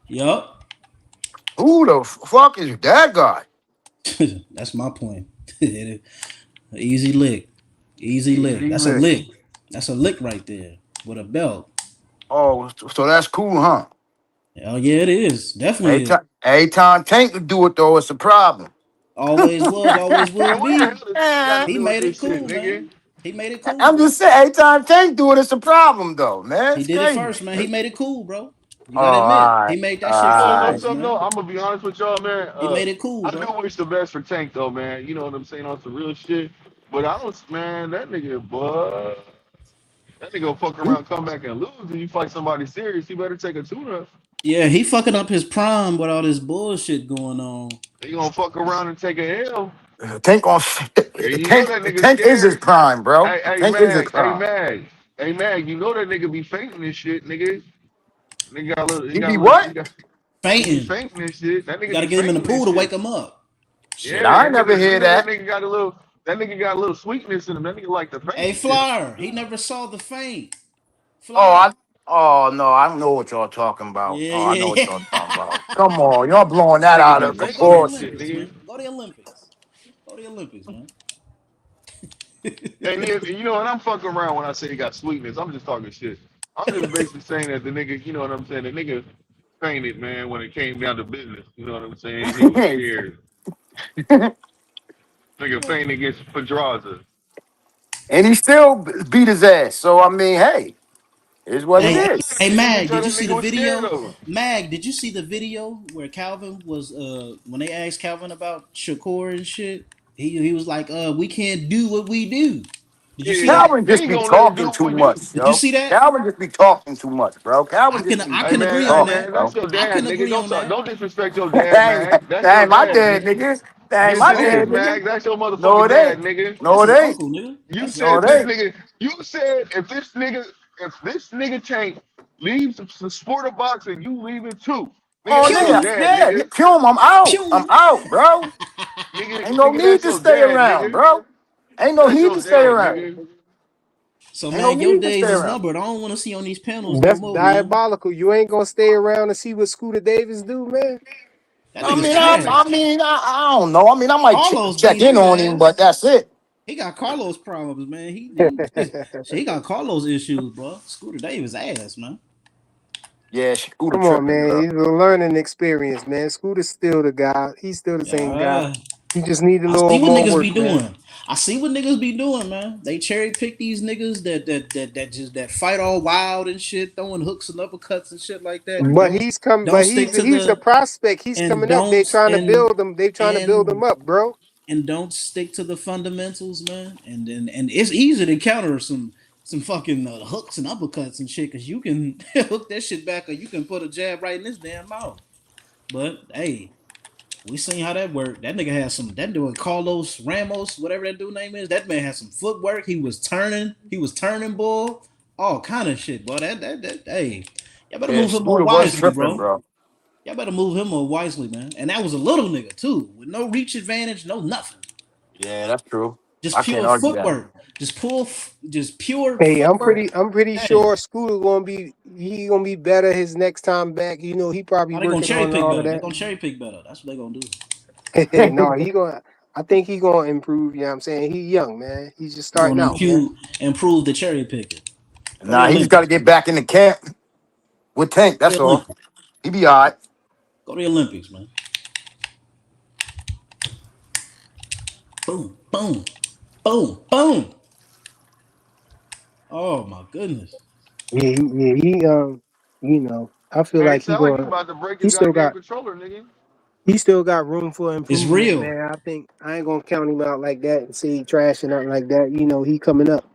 Yup. Who the fuck is that guy? That's my point. Easy lick. Easy lick. That's a lick. That's a lick right there with a belt. Oh, so that's cool, huh? Hell yeah, it is. Definitely is. Every time Tank could do it though, it's a problem. Always was, always will Man, what the hell be. does this got to He do with made this it shit, cool, nigga? man. He made it cool, I'm bro. just saying, every time Tank do it, it's a problem though, man. He It's did it crazy. first, man. He made it cool, bro. You Oh, gotta all admit, right, he made that shit You want to know all flawless, something though? man. I'm gonna be honest with y'all, man. He made it cool, I bro. do wish the best for Tank though, man. You know what I'm saying on some real shit. But I don't, man. That nigga, boy, that nigga gonna fuck around, come back and lose, and you fight somebody serious. You better take a tune-up. Yeah, he fucking up his prime with all this bullshit going on. He gonna fuck around and take a L. Tank on And you know Tank. that nigga Tank is his scared. prime, bro. Hey Tank is his Mag, prime. hey Mag. You know that nigga be fainting this shit, nigga. Nigga got a little, He be what? he be Fainting. fainting this shit. That You nigga gotta be get him in the fainting this pool to shit. wake him up. Shit, Yeah, I ain't that never nigga, you hear know that that. nigga got a little, sweetness in him. That nigga like the faint Hey, and shit. Flyer, he never saw the faint. Oh, Flyer. oh no, I know what y'all talking about. Yeah, Oh, I yeah, know what y'all yeah. talking about. Come on, y'all blowing that Nigga out be of Go to the fainting this proportion. shit, Olympics, nigga. man. Go to the Olympics. Go to the Olympics, man. And then, you know, and I'm fucking around when I say he got sweetness. I'm just talking shit. I'm just basically saying that the nigga, you know what I'm saying? The nigga fainted, man, when it came down to business. You know what I'm saying? He was scared. Nigga fainted against Pedraza. And he still beat his ass. So I mean, hey, it's what it Hey, is. hey, You can Mag, tell did you that see the nigga was scared video? of him. Mag, did you see the video where Calvin was when they asked Calvin about Shakur and shit? He was like, we can't do what we do. Did you see Yeah, that? Calvin he just ain't be gonna let him do talking what too we do. much, Did you yo. see that? Calvin just be talking too much, bro. Calvin just be I Hey can man, agree hey on talking, that. man, that's bro. your I dad, can nigga. agree on that. Don't disrespect your dad, that Mag. That's that your ain't my dad, dad, nigga. nigga. That ain't Yes, my it No, is, dad, Mag. nigga. That's your No, motherfucking it dad, ain't. nigga. No, that's it his ain't. uncle, nigga. You That's his No, said it uncle. this ain't. nigga. You said if this nigga Tank leaves the sport of boxing, you leave it too. Nigga, Oh that's your yeah, Pew, dad, yeah. nigga. Kill him. I'm out. I'm pew. out, bro. Nigga, Ain't no nigga, need that's to your stay dad, around, nigga. bro. Ain't no That's need your to stay dad, around. nigga. So Ain't no man, your need to stay days is around. numbered. I don't want to see you on these panels no That's more, man. diabolical. You ain't gonna stay around and see what Scooter Davis do, man. That nigga's trash. I don't know. I mean, I might Carlos check beat in his on him, ass. but that's it. He got Carlos problems, man. He got Carlos issues, bro. Scooter Davis ass, man. Yeah, Scooter Come on, tripping, man. bro. It's a learning experience, man. Scooter's still the guy. He's still the same guy. Yeah. He just need a I little see what more niggas work, be man. doing. I see what niggas be doing, man. They cherry pick these niggas that fight all wild and shit, throwing hooks and uppercuts and shit like that, and But he's come. don't But stick to he's a the prospect. He's and coming up. They don't trying to build him. They trying to build him and up, bro. and don't stick to the fundamentals, man. And it's easy to counter some fucking hooks and uppercuts and shit because you can hook that shit back or you can put a jab right in his damn mouth. But hey, we seen how that worked. That nigga had some. That dude Carlos Ramos, whatever that dude name is. That man had some footwork. He was turning. He was turning, boy. All kind of shit, boy. That. Hey, y'all better Yeah, move him more Scooter was wisely, tripping, bro. bro. Y'all better move him more wisely, man. And that was a little nigga too, with no reach advantage, no nothing. Yeah, that's true. Just I can't pure argue that. footwork. Just pure Hey, I'm footwork. pretty Hey, sure Scooter gonna be. He gonna be better his next time back. You know, he probably now they gonna working cherry on pick all of better. They that. gonna cherry pick better. That's what they gonna do. No, he gonna. I think he gonna improve. You know what I'm saying? He young, man. He's just He starting gonna out, man. improve the cherry picking. Go to the Nah, he just got to Olympics. get back in the camp with Tank. Go to That's the all. Olympics. He be all right. Go to the Olympics, man. Boom, boom, boom, boom. Oh my goodness. You know, I feel Man, it like he sound like you going. about to break He your still goddamn got. controller, nigga. He still got room for It's improvement, real. man. I think I ain't gonna count him out like that and say he trash and nothing like that. You know, he coming up.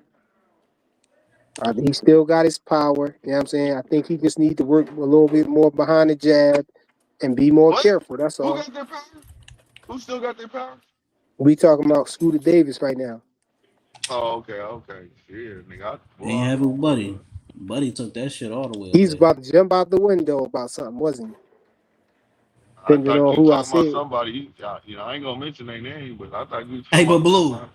He still got his power. You know what I'm saying? I think he just need to work a little bit more behind the jab and be more What? careful. That's Who all. got their power? Who still got their power? We talking about Scooter Davis right now. Oh, okay, okay. Shit, nigga. They ain't have a buddy. Buddy took that shit all the way up He's there. about to jump out the window about something, wasn't he? I Depending thought on you were who I talking about said. somebody. I ain't gonna mention their name, but I thought you were Hey, talking but about Blue. somebody.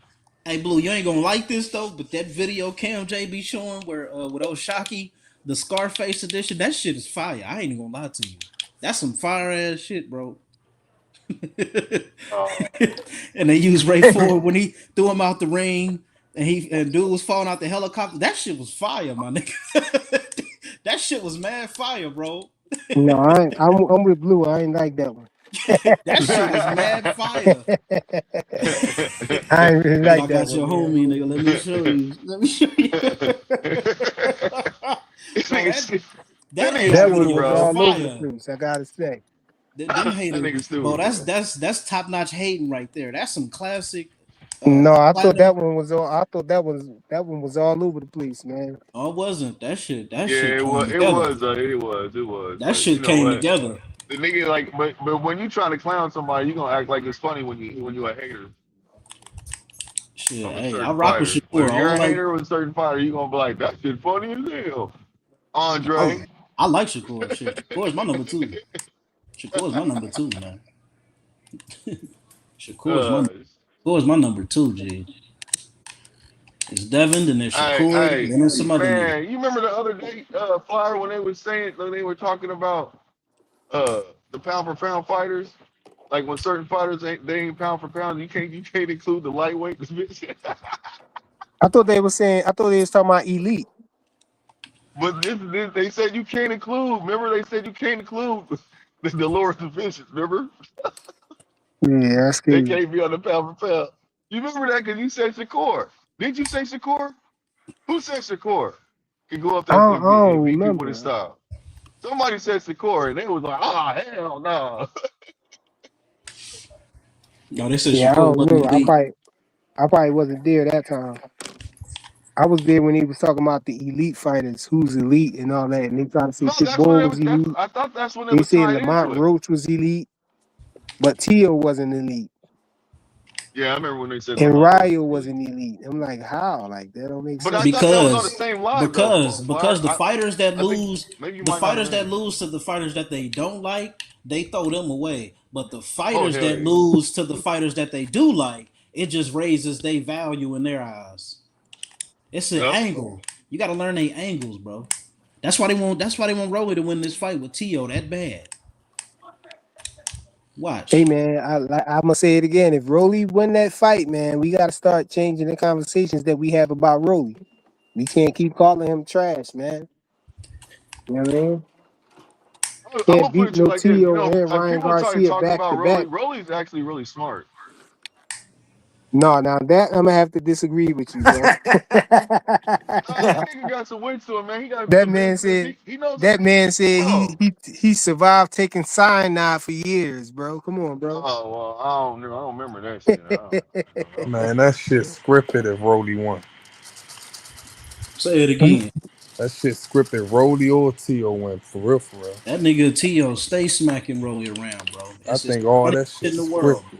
Hey, Blue, you ain't gonna like this though, but that video Cam J be showing where with Oshaki, the Scarface edition, that shit is fire. I ain't even gonna lie to you. That's some fire ass shit, bro. And they used Ray Ford when he threw him out the ring and dude was falling out the helicopter. That shit was fire, my nigga. That shit was mad fire, bro. No, I ain't, I'm with Blue. I ain't like that one. That shit was mad fire. I ain't really Nigga, like I that got your one, man. homie, nigga. Let me show you. Let me show you. Bro, that That nigga AI That one stupid, video was was bro. all over the fire. place. I gotta say. Them That haters, nigga bro. stupid, That's bro. that's that's top notch hating right there. That's some classic No, I thought platinum. that one was all. I thought that one was all over the place, man. Oh, it wasn't that shit? That Yeah, shit it came was. It together. was. It was. That But you shit know came what? together. The nigga like, but when you trying to clown somebody, you gonna act like it's funny when you a hater Shit, of a hey, I certain rock with fighter. But Shakur. if I you're don't a like. hater of a certain fighter, you gonna be like, that shit funny as hell, I, Andre. I like Shakur. Shit, Shakur is my number two. Shakur is my number two, man. uh, Shakur is my number two. G. It's Devin, then there's Shakur, hey, then there's some other nigga. man, you remember the other day, Flyer, when they were talking about the pound for pound fighters? Like when certain fighters ain't pound for pound, you can't include the lightweight. I thought they was talking about elite. But this they said you can't include. Remember, they said you can't include the lower divisions. Remember, Yeah, that's they crazy. can't be on the pound for pound. You remember that because you said Shakur. Did you say Shakur? Who said Shakur can go up I there don't, and I don't beat people with his remember. style? Somebody said Shakur, and they was like, hell no. No, they said Yeah, I Shakur don't wasn't remember. elite. I probably wasn't there that time. I was there when he was talking about the elite fighters, who's elite and all that. And they tried to say No, that's when Pitbull it was was. That's elite. I thought that's when it They was said tied Lamont into it. Roach was elite, but Tio wasn't elite. Yeah, I remember when they said And Lamont Roach Ryo was elite. wasn't elite. I'm like, how? Like, that don't make But I thought sense. that was on the Because same live though. because the fighters that I think lose, maybe you the might not have fighters that been. lose to the fighters that they don't like, they throw them away. But the Oh fighters hell that yeah. lose to the fighters that they do like, it just raises their value in their eyes. It's an Yep. angle. You got to learn their angles, bro. That's why they want. That's why they want Rolly to win this fight with Tio that bad. Hey, Watch. man, I'm going to say it again. If Rolly win that fight, man, we got to start changing the conversations that we have about Rolly. We can't keep calling him trash, man. You know what I mean? I'm gonna Can't put beat it to you no like this. You Tio know, and Ryan people try to Garcia talk back about to back. Rolly. Rolly's actually really smart. No, now that I'm gonna have to disagree with you, bro. Nah, that nigga got some wins to him, man. He got That some man business. said He knows, that man said bro. he survived taking cyanide for years, bro. Come on, bro. Oh well, I don't know. I don't remember that shit. I don't know. Man, that shit scripted if Rody won. Say it again. That shit scripted Rody or Tio win. For real, for real. That nigga Tio stay smacking Rolly around, bro. I It's the think all funniest that shit shit in the world. scripted.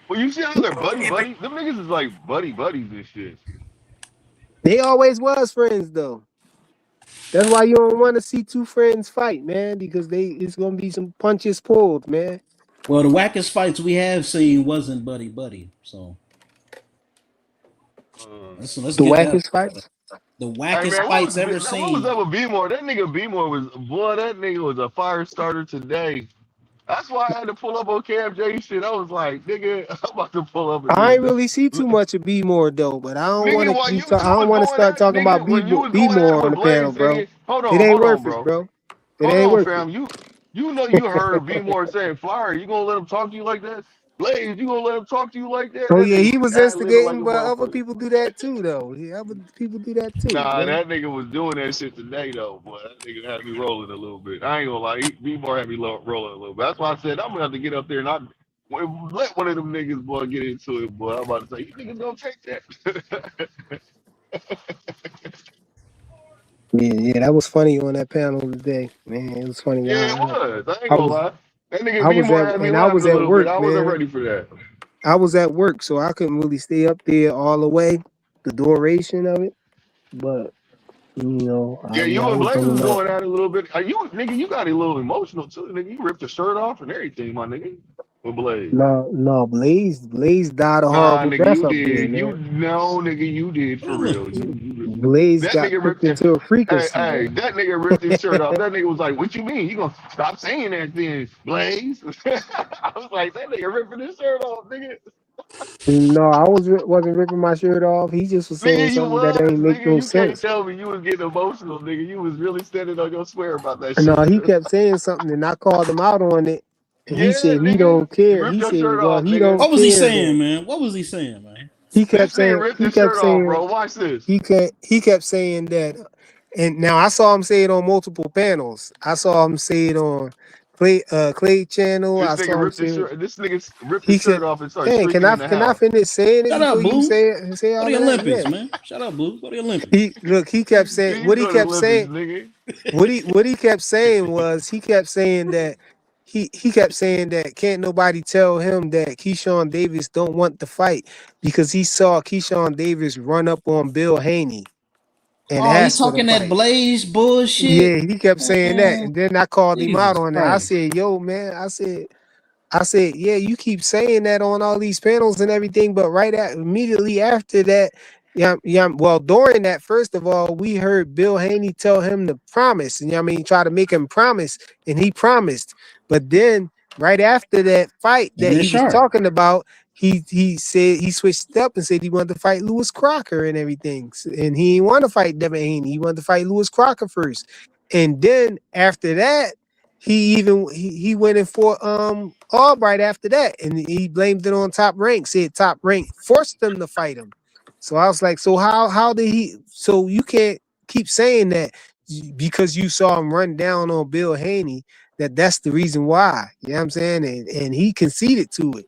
Well, you see how they're buddies. Them niggas is like buddies and shit. They always was friends though. That's why you don't want to see two friends fight, man, because it's gonna be some punches pulled, man. Well, the wackest fights we have seen wasn't buddy. So let's The get that. wackest fights. The Hey wackest man, fights ever what was seen. up with B-More? That nigga B-More was boy. That nigga was a fire starter today. That's why I had to pull up on KMJ shit. I was like, nigga, I'm about to pull up I ain't again. really see too much of B more though, but I don't want Nigga, to while keep. you I two don't was want to going start at it, talking about nigga, when you was B going at it more on with the panel, Blaze, bro. nigga, hold It on, ain't hold on, worth it, bro. bro. It Hold ain't on, worth it. fam. You know you heard B-More saying flyer. You gonna let him talk to you like that? Blaze, you gonna let him talk to you like that? Oh That yeah, nigga he was was ad-libbing like instigating, a but other motherfucker. people do that too, though. Yeah, other people do that too, Nah, man. that nigga was doing that shit today though, boy. That nigga had me rolling a little bit. I ain't gonna lie, B-More had me rolling a little bit. That's why I said I'm gonna have to get up there and not let one of them niggas, boy, get into it, boy. I'm about to say, you niggas gonna take that. Yeah, that was funny on that panel today, man. It was funny. Yeah, it was. I ain't I gonna was, lie. That nigga B-More had me I laughing was a at little bit. work, I wasn't man. ready for that. I was at work, so I couldn't really stay up there all the way, the duration of it. But Yeah, yeah, you I and was Blaze was coming up. going at it a little bit. You nigga, you got a little emotional too, nigga. You ripped the shirt off and everything, my nigga. With Blaze. No, Blaze died a Nah, horrible nigga, death you up there, did. You man. no, nigga, you did for real. You Blaze that got nigga cooked ripped it. into a Hey, frequency, hey, man. that nigga ripped his shirt off. That nigga was like, "What you mean? You gonna stop saying that then, Blaze?" I was like, "That nigga ripping his shirt off, nigga." No, wasn't ripping my shirt off. He just was saying Nigga, you something that was. ain't make Nigga, no you can't sense. tell me you was getting emotional, nigga. You was really standing on your swear about that No, shit. he kept saying something, and I called him out on it. And he Yeah, said he nigga, don't you care. ripped He your said, shirt well, off, he nigga. don't What was he care then. saying, man? What was he saying, man? This nigga ripped his shirt off, bro. Watch this. He kept saying that. And now I saw him say it on multiple panels. I saw him say it on Clay channel. I This saw nigga him ripped say his it. shirt. This nigga ripped He his said, shirt off and started "Dang, streaking in the can I house. finish saying it Shut before up, you boo. say Go all to the of that?" Olympics, Yeah. man. Shut up, boo. Go to the Olympics. He kept saying Yeah, you go to the Olympics, nigga. what he kept saying was he kept saying that he kept saying that can't nobody tell him that Keyshawn Davis don't want to fight because he saw Keyshawn Davis run up on Bill Haney and Oh, he ask for the talking that fight. Blaze bullshit. Yeah, he kept saying that. Man, And then I called him out Jesus on that. I Christ. said, yo, man, I said, yeah, you keep saying that on all these panels and everything, but immediately after that, well, during that, first of all, we heard Bill Haney tell him to promise, and try to make him promise, and he promised. But then right after that fight that Man, he was sharp. talking about, he said he switched up and said he wanted to fight Lewis Crocker and everything. And he didn't want to fight Devin Haney. He wanted to fight Lewis Crocker first. And then after that, he went in for Albright after that. And he blamed it on Top Rank, said Top Rank forced him to fight him. So I was like, so how did he? So you can't keep saying that because you saw him run down on Bill Haney, that's the reason why. You know what I'm saying? And he conceded to it.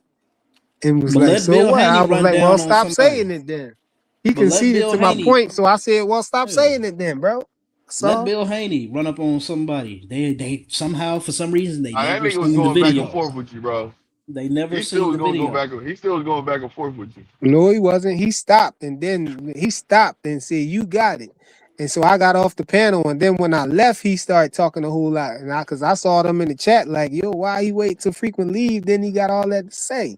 And was But like, let so Bill what? I Haney was run like, well, down on stop somebody. saying it then. He But let conceded Bill to my Haney point, so I said, well, stop saying it then, bro. let So Bill Haney run up on somebody. They somehow for some reason they That never nigga was seen the going back and video. forth with you, bro. They never He still seen was the gonna go video. back. He still was going back and forth with you. no, he wasn't. He stopped and then he stopped and said, you got it. And so I got off the panel, and then when I left, he started talking a whole lot. And because I saw them in the chat, like, yo, why he wait till frequent leave? Then he got all that to say.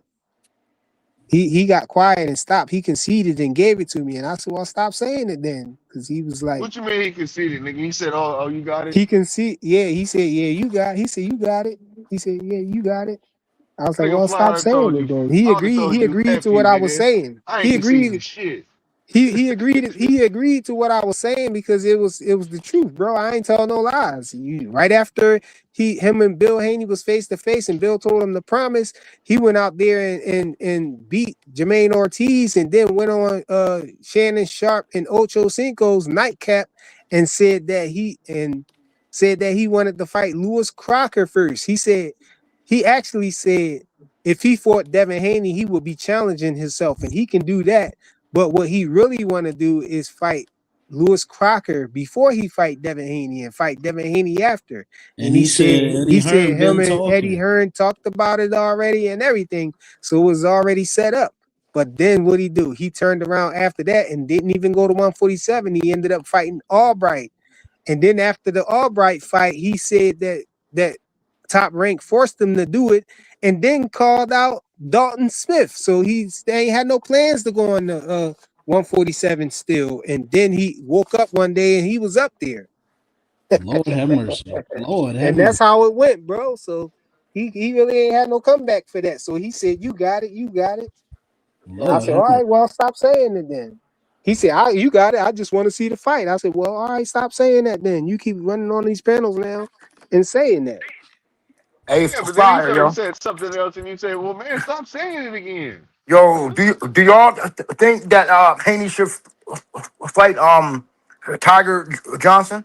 He got quiet and stopped. He conceded and gave it to me, and I said, "Well, stop saying it then," because he was like, What you mean he conceded, nigga? He said, "Oh, you got it." he conceded. Yeah, he said, "Yeah, you got." He said, "You got it." He said, "Yeah, you got it." I was like, Nigga "Well, flat stop out saying told it you. then." He I already agreed. told He you, agreed F to what you, I was nigga. saying. I ain't He conceding agreed. shit. He agreed. He agreed to what I was saying because it was the truth, bro. I ain't telling no lies. Right after him and Bill Haney was face to face, and Bill told him to promise, he went out there and beat Jermaine Ortiz, and then went on Shannon Sharp and Ocho Cinco's nightcap and said that he wanted to fight Lewis Crocker first. He actually said if he fought Devin Haney, he would be challenging himself, and he can do that. But what he really want to do is fight Lewis Crocker before he fight Devin Haney and fight Devin Haney after. And he said Eddie Hearn Him been and Eddie talking. Hearn talked about it already and everything. So it was already set up. But then what he do? He turned around after that and didn't even go to 147. He ended up fighting Albright. And then after the Albright fight, he said that Top Rank forced him to do it, and then called out Dalton Smith. So they had no plans to go on the 147 still. And then he woke up one day and he was up there. Lord have mercy. Lord have And that's mercy. how it went, bro. So he really ain't had no comeback for that. So he said, you got it, you got it. And I Lord said, all have mercy. right, well, stop saying it then. He said, you got it. I just want to see the fight. I said, well, all right, stop saying that then. You keep running on these panels now and saying that. Hey, Yeah, but then he fire, could have yo. said something else, and you say, "Well, man, stop saying it again." Yo, do y'all think that Haney should fight Tiger Johnson?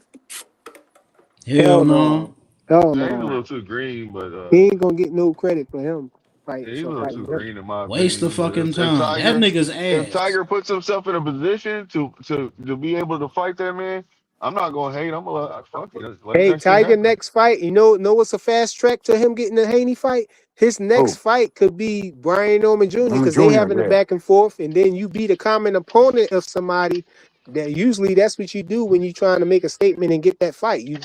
Hell Hell no. no. Hell Yeah, he's a no. little too green, but He ain't gonna get no credit for him yeah, fighting he's a for little too fighting him. green in my Waste of opinion. But fucking time. That nigga's if ass. Tiger puts himself in a position to be able to fight that man, I'm not gonna hate. I'm gonna fuck it, let Hey, that shit Tiger happen. next fight, you know what's a fast track to him getting the Haney fight? His next Oh, fight could be Brian Norman Jr. I'm a because they junior, having a yeah. back and forth, and then you beat a common opponent of somebody. That usually that's what you do when you're trying to make a statement and get that fight. You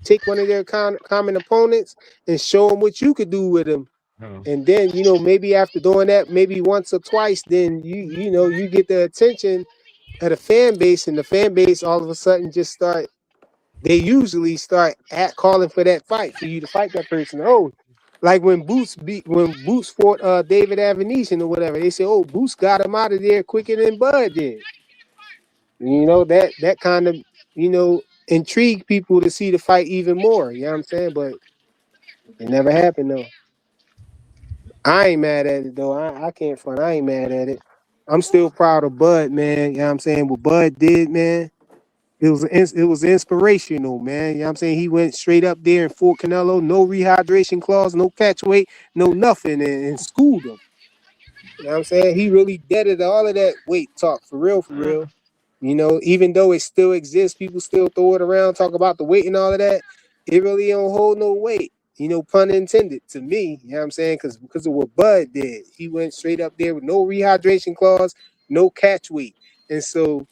take one of their common opponents and show them what you could do with them. And then, maybe after doing that, maybe once or twice, then you get the attention of the fan base, and the fan base all of a sudden they usually start calling for that fight for you to fight that person. Oh, like when Boots fought David Avenesian or whatever, they say, oh, Boots got him out of there quicker than Bud did. That kind of intrigue people to see the fight even more. You know what I'm saying? But it never happened though. I ain't mad at it though. I can't front. I ain't mad at it. I'm still proud of Bud, man. You know what I'm saying? What Bud did, man. It was inspirational, man. You know what I'm saying? He went straight up there in Fort Canelo, no rehydration clause, no catch weight, no nothing, and schooled him. You know what I'm saying? He really deaded all of that weight talk for real, for real. Even though it still exists, people still throw it around, talk about the weight and all of that. It really don't hold no weight. Pun intended to me. You know what I'm saying? Because of what Bud did. He went straight up there with no rehydration clause, no catch weight. And so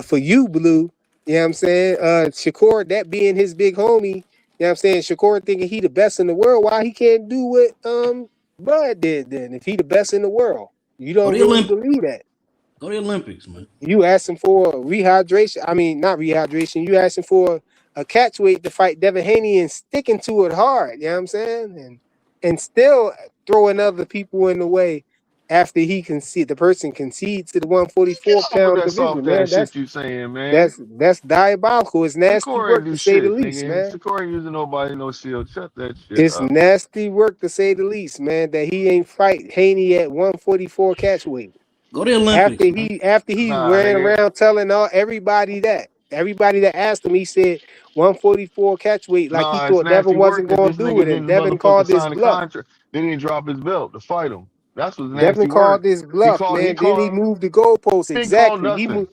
for you, Blue, you know what I'm saying? Shakur, that being his big homie, you know what I'm saying? Shakur thinking he the best in the world. Why he can't do what Bud did then? If he the best in the world, you Go don't to the really Olympics. believe that. Go to the Olympics, man. You asking for rehydration. I mean, not rehydration. You asking for a catch weight to fight Devin Haney and sticking to it hard. You know what I'm saying? And still throwing other people in the way after the person concedes to the 144 Some of pound that soft division, ass man. shit you saying, man. That's diabolical. It's nasty Shakur ain't work do to say the shit, least, nigga. man. Shakur ain't using nobody no shield. Shut that shit It's up. nasty work to say the least, man. That he ain't fight Haney at 144 catch weight. Go to the Olympics, man. After he Nah, ran nigga. around telling everybody that asked him, he said 144 catch weight, like he Nah, it's thought Devin nasty work wasn't that gonna this do nigga it, and didn't Devin motherfucking called his sign a bluff. contract. They didn't drop his belt to fight him. That's what's Devin nasty called work. his He bluff, called. He man. Then he called. moved the goalposts. He ain't called Exactly. nothing.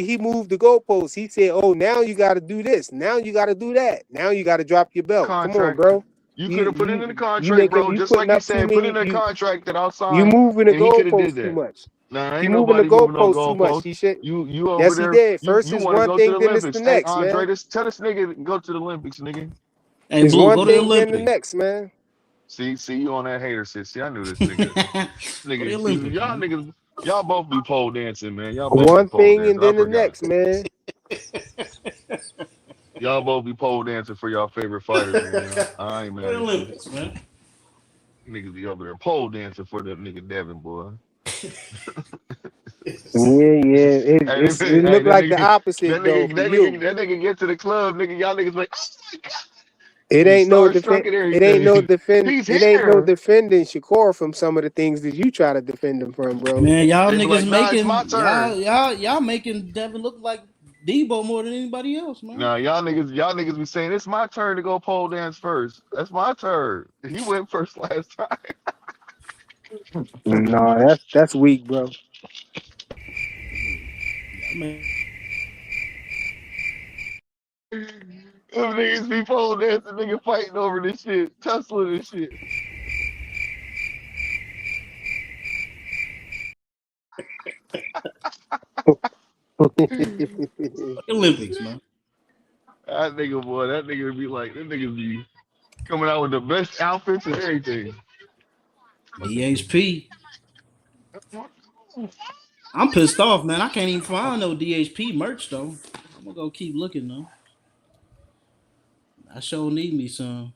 He moved the goalposts. He said, "Oh, now you got to do this. Now you got to do that. Now you got to drop your belt. Come on, Contract. bro. You could have put it in the You contract, bro. Just putting like he up too said, put in many. a contract that I'll You sign, moving the and he could have did goalposts too that. much. Nah, He ain't moving the nobody moving no goalposts too much. goalposts. He should. You Yes, over he there. did. First You is want to one go to the thing, then it's the Olympics? Hey, next, Andre, man. tell this nigga to go to the Olympics, nigga. Hey, It's Blue, one go to the thing, then the Olympics. next, man. See you on that hater shit. See, I knew this nigga. Go to the Nigga, see, Olympics, y'all man. niggas, y'all both be pole dancing, man. Y'all both be One pole thing, and dancing. I then the forgot. next, man. Y'all both be pole dancing for y'all favorite fighters, man. I ain't Go to mad the at you. Olympics, man. Niggas be over there pole dancing for that nigga Devin, boy. Yeah. Hey, It hey, looked like the opposite though for you. that nigga get to the club, nigga. Y'all niggas like, oh my god, It be ain't no starstruck defend. and It ain't no everything. defend. He's It ain't no here. defending Shakur from some of the things that you try to defend him from, bro. Man, y'all They be like, niggas nah, it's my making turn. y'all making Devin look like Debo more than anybody else, man. Nah, y'all niggas be saying it's my turn to go pole dance first. That's my turn. He went first last time. No, that's weak, bro. Y'all make Them niggas be pole dancing, nigga fighting over this shit, tussling this shit. Olympics, man. That nigga be like, that nigga be coming out with the best outfits and everything. DHP. I'm pissed off, man. I can't even find no DHP merch though. I'm gonna go keep looking though. I sure need me some.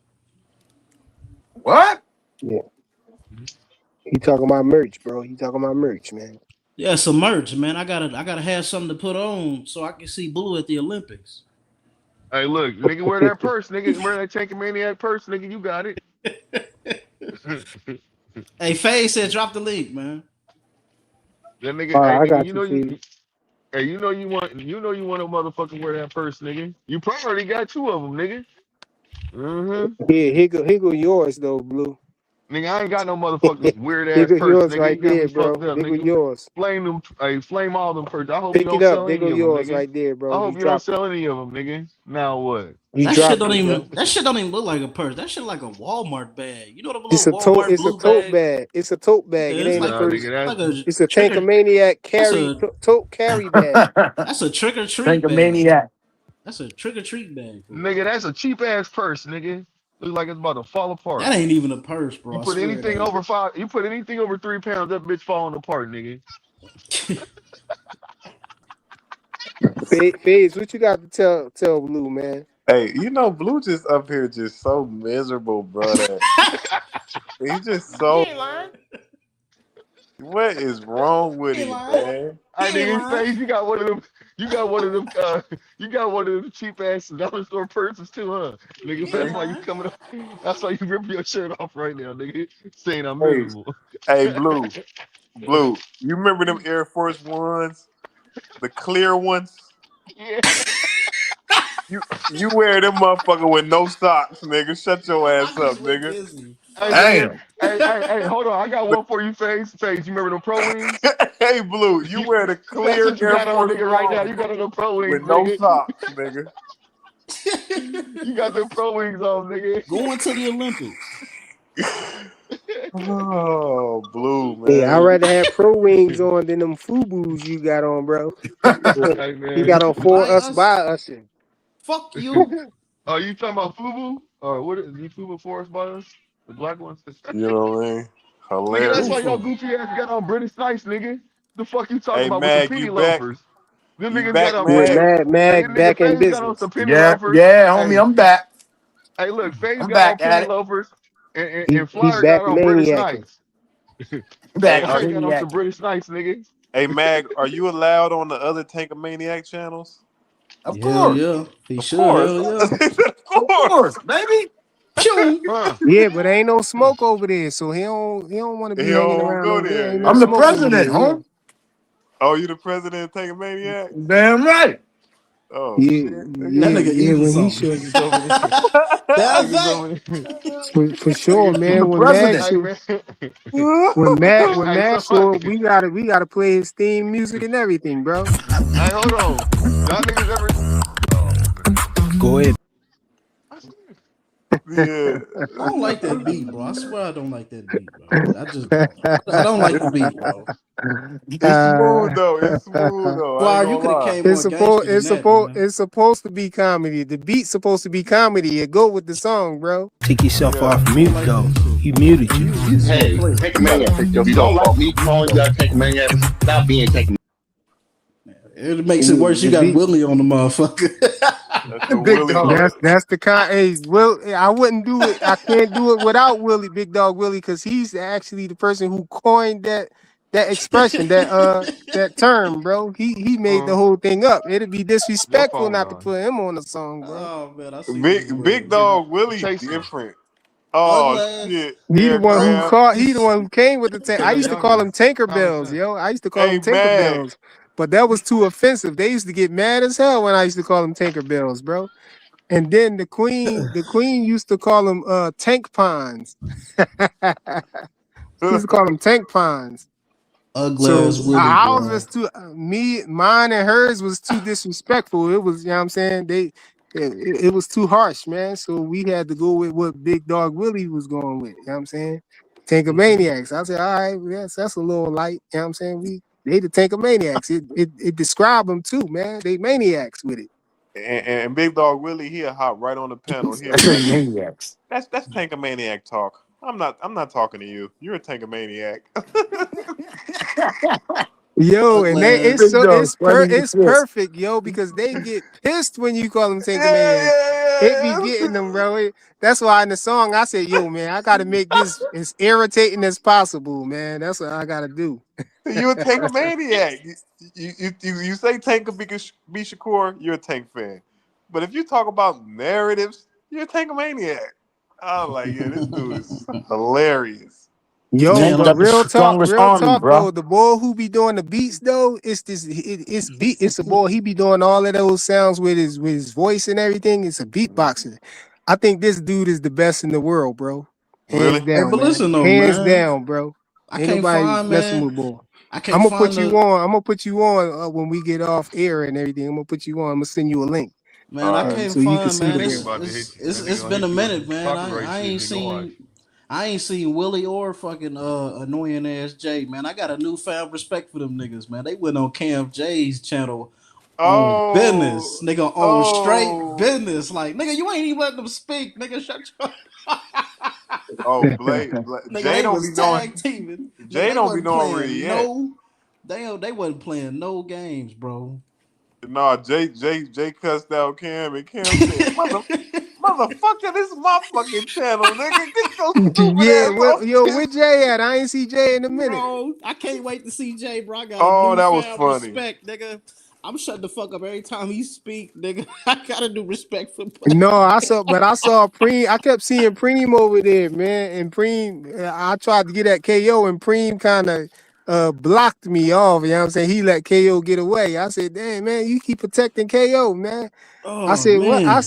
What? Yeah, he talking about merch, bro. He talking about merch, man. Yeah, some merch, man. I gotta have something to put on so I can see Blue at the Olympics. Hey, look, nigga, wear that purse, nigga. Wear that Tank Maniac purse, nigga. You got it. Hey, Faye said drop the link, man. That nigga, All hey, right, I nigga, got you, Fee. hey, you want to motherfucking wear that purse, nigga. You probably already got two of them, nigga. Yeah, here go yours though, Blue. Nigga, I ain't got no motherfucking weird Here ass go purse, yours nigga. You right got me there, fucked bro. up, There go nigga. yours. Flame them, hey, flame all them purses. I hope you Pick it don't up. sell There any go of them, yours nigga. right there, I bro. hope you don't sell any of them, nigga. Now what? You That shit dropped don't it, bro. even look like a purse. That shit like a Walmart bag. You know the It's little a tote. Walmart It's a blue tote bag? bag. It's a tote bag. Yeah, It it's ain't a like Nah, a purse. nigga, it's like a It's a trigger. Tankamaniac That's carry a tote carry bag. that's a trick or Think treat a bag. maniac. That's a trick or treat bag. nigga, that's a cheap ass purse, nigga. Look like it's about to fall apart. That ain't even a purse, You bro. I put swear it anything ain't. over 5, you put anything over 3 pounds, that bitch falling apart, nigga. Fizz, what you got to tell Blue, man? Hey, you know, Blue just up here just so miserable, brother. He just He so. ain't lying. What is wrong with He ain't him, lying. man? I He ain't nigga lying. face, you got one of them. You got one of them. You got one of them cheap ass dollar store purses too, huh? Nigga, He ain't that's Hey, why you lying. coming up. That's why you ripping your shirt off right now, nigga. Saying I'm hey, miserable. hey, Blue. You remember them Air Force Ones, the clear ones? Yeah. You wear them motherfucker with no socks, nigga. Shut your I ass just up, went nigga. busy. Hey, Fuck nigga. you. Damn. Hey, hold on. I got one for you, face. Face. You remember them Pro Wings? Hey, Blue, you You, wear the that's clear what you Air got on, Force nigga. Right now, One you got on the Pro Wings, with no nigga. socks, nigga. You got the Pro Wings on, nigga. Going to the Olympics. Oh, Blue, Hey, I'd man. rather have pro wings on than them FUBUs you got on, bro. Hey, You man. got on for By us us. by us. Fuck you. Oh, you talking about Fubu? Or what is the Fubu Forest Butters? The black ones? You know what I mean? Nigga, that's Hilarious. why y'all Fufu. goofy ass got on British Nights, nigga. The fuck you talking Hey, about with some Mag, penny you back? loafers? Them You niggas got back, on Yeah, Mag? Mag nigga back in FaZe got on business. some penny Yeah, loafers. yeah, homie, Hey, I'm back. hey, look, FaZe I'm got on back at penny it. loafers, and He Flyer got back on British maniacing. Nights. Hey, Hey, are Trey got on some British Knights, nigga. hey Mag, are you allowed on the other Tankamaniac channels? Of Hell course. yeah. He Of should. course. Hell yeah. Of Of course. course, baby. Pew. Huh. Yeah, but ain't no smoke over there, so he don't want to He be hanging don't around go over there. there. Ain't no I'm the Yeah. smoke over president, there. Yeah, home. Oh, you the president of Tankamaniac? Damn right. Oh yeah, shit, That yeah, nigga nigga. yeah. evil When he something. should, Niggas over there. That's Niggas that. over there. for sure, Niggas. I'm the man. When Mag president. Hey show, man. when Hey, Mag show up, somebody. we gotta play his theme music and everything, bro. Hey, hold on. Y'all niggas ever? Oh man. Go ahead. I swear. Yeah. I don't like that beat, bro. I swear I don't like that beat, bro. I just don't. I don't like the beat, bro. It's smooth Uh, though. It's smooth though. I ain't Wow, you gonna could have lie. came more gangster than that, man. it's supposed to be comedy. The beat's supposed to be comedy. It go with the song, bro. Take yourself Yeah. off I mute don't like though. that shit. He muted you. You just want to Hey, play. take a You gotta maniac. take If you don't yourself like off me mute calling you though. guys take a maniac, stop being taken. It makes it worse. You The got beat. Willie on the motherfucker. That's the Big Willie dog. joint. That's the kind. Hey, Will, I wouldn't do it. I can't do it without Willie, Big Dog Willie, because he's actually the person who coined that expression, that term, bro. He made the whole thing up. It'd be Your disrespectful phone not to gone. put him on the song, bro. Oh man, I see niggas Big with dog I'm Willie chasing. different. Oh ugly ass. shit. He the Yeah, one who Oh, Graham. caught. He the one who came with the tank. I because they used to call younger. him Tanker Common Bells, sense. yo. I used to call Hey him Tanker Mag. Bells, but that was too offensive. They used to get mad as hell when I used to call him Tanker Bells, bro. And then the queen used to call him Tank Pons. She used to call him Tank Pons. Ugly ass So Willie, ours boy. was too mine and hers was too disrespectful. It was, you know what I'm saying? It was too harsh, man. So we had to go with what Big Dog Willie was going with. You know what I'm saying? Tankamaniacs. I said, all right, yes, that's a little light. You know what I'm saying? They the Tankamaniacs. It described them too, man. They maniacs with it. And Big Dog Willie, he'll hop right on the panel. He'll I be say like, maniacs. that's Tankamaniac talk. I'm not talking to you. You're a Tankamaniac. Yo, and Ugly it's ass. Big so dog, funny as it's this. perfect, yo, because they get pissed when you call them Yeah, Tankamaniacs. It be yeah, getting them, bro. That's why in the song I said, yo, man, I gotta make this as irritating as possible, man. That's what I gotta do. yeah. You a Tankamaniac. You say Tank be Shakur, you're a Tank fan. But if you talk about narratives, you're a Tankamaniac. I'm like, yeah, this dude is hilarious. Yo, Man, Tank but got the strongest real army, talk bro. though, the boy who be doing the beats though, it's a boy. He be doing all of those sounds with his voice and everything. It's a beatboxer. I think this dude is the best in the world, bro. Hands Really? hey, down, but man. listen though, Hands man. down, bro. I Ain't can't nobody find, messing man. with boy. I can't find the I'm gonna put you on when we get off air and everything. I'm gonna put you on. I'm gonna send you a link, man. All I right. can't so you can find, see man. the That nigga boy. about to hit you. That nigga It's gonna been a hit you with minute, some man. copyright shit, nigga. Watch. I ain't seen Willie or fucking annoying ass Jay, man. I got a newfound respect for them niggas, man. They went on Cam J's channel on business, Oh, nigga, on straight oh, business. Like, nigga, you ain't even let them speak, nigga. Shut your oh, nigga. Jay They don't be was knowing. tag teaming, nigga. Jay They don't be wasn't knowing where playing he at. no, they wasn't playing no games, bro. Nah, Jay cussed out Cam, and Cam said, motherfucker, this is my fucking channel, nigga. Get your stupid Yeah, ass well, off yo, this." where Jay at? I ain't see Jay in a minute. Bro, I can't wait to see Jay, bro. I got a Oh, that was newfound funny. respect, nigga. I'm shutting the fuck up every time he speak, nigga. I gotta do respect for No, I saw Preem. I kept seeing Preem over there, man. And Preem, I tried to get at KO, and Preem kind of blocked me off. You know what I'm saying? He let KO get away. I said, damn, man, you keep protecting KO, man. I Oh said, what? man.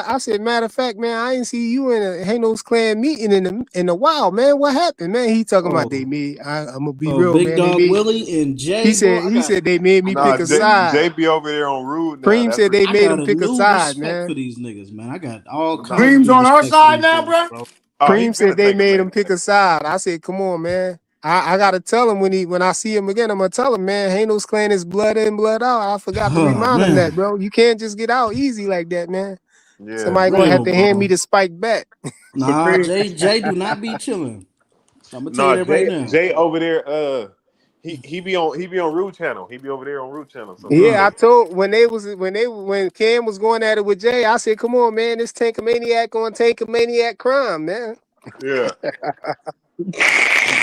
I said, matter of fact, man, I ain't see you in a Hanos Clan meeting in a while, man. What happened, man? He talking about they Oh, made. I'm gonna be oh, real, Big man. They Dog made. Willie and He Jay, bro. said he said they made me Nah, pick a side. Jay be over there on Rude now. Preem That's said for they I made sure. him got a pick a new side, respect man. for these niggas, man. I got all Nah, kinds of Cream's new on our respect for side these now, niggas, bro. bro. oh, he Preem been said a they take a made man. him pick a side. I said, come on, man. I gotta tell him when I see him again, I'm gonna tell him, man, Hanos Clan is blood in, blood out. I forgot to Oh remind him that, man, bro. You can't just get out easy like that, man. Yeah, Somebody gonna have real, to hand me bro. the spike back. but Nah, Jay do not be chilling. I'm gonna tell you nah, that right now. Jay over there. He be on Rude channel. He be over there on Rude channel Yeah, I sometimes. told when Cam was going at it with Jay, I said, come on, man, this Tankamaniac on Tankamaniac crime, man. Yeah.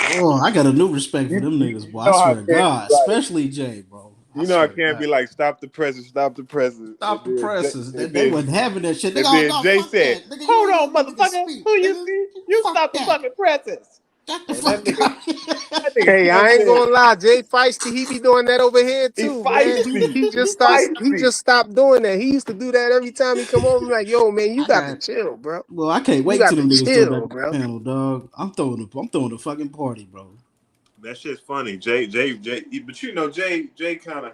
Oh, I got a new respect for You, them you, niggas, you boy. I know how swear to can't be God, like, especially Jay, bro. I you know I swear to can't be God. like, stop the presses, Stop the presses. and They then wasn't having that shit. Nigga, and oh then no, Jay fuck said, that. Nigga, you hold ain't on, letting them niggas motherfucker, speak, who you nigga. see? You Fuck stop the that. fucking presses. Shut the And that fuck nigga, up. that nigga Hey, Jay I ain't said, gonna lie, Jay Feisty, he be doing that over here he too, man. feisty, He he just feisty. stopped doing that. He used to do that every time he come over. I'm like, yo, man, you I got to got chill, bro. well, I can't You wait got till to them niggas throw back chill, on bro. the panel, dog. I'm throwing the fucking party, bro. That shit's funny. Jay, but you know, Jay kind of,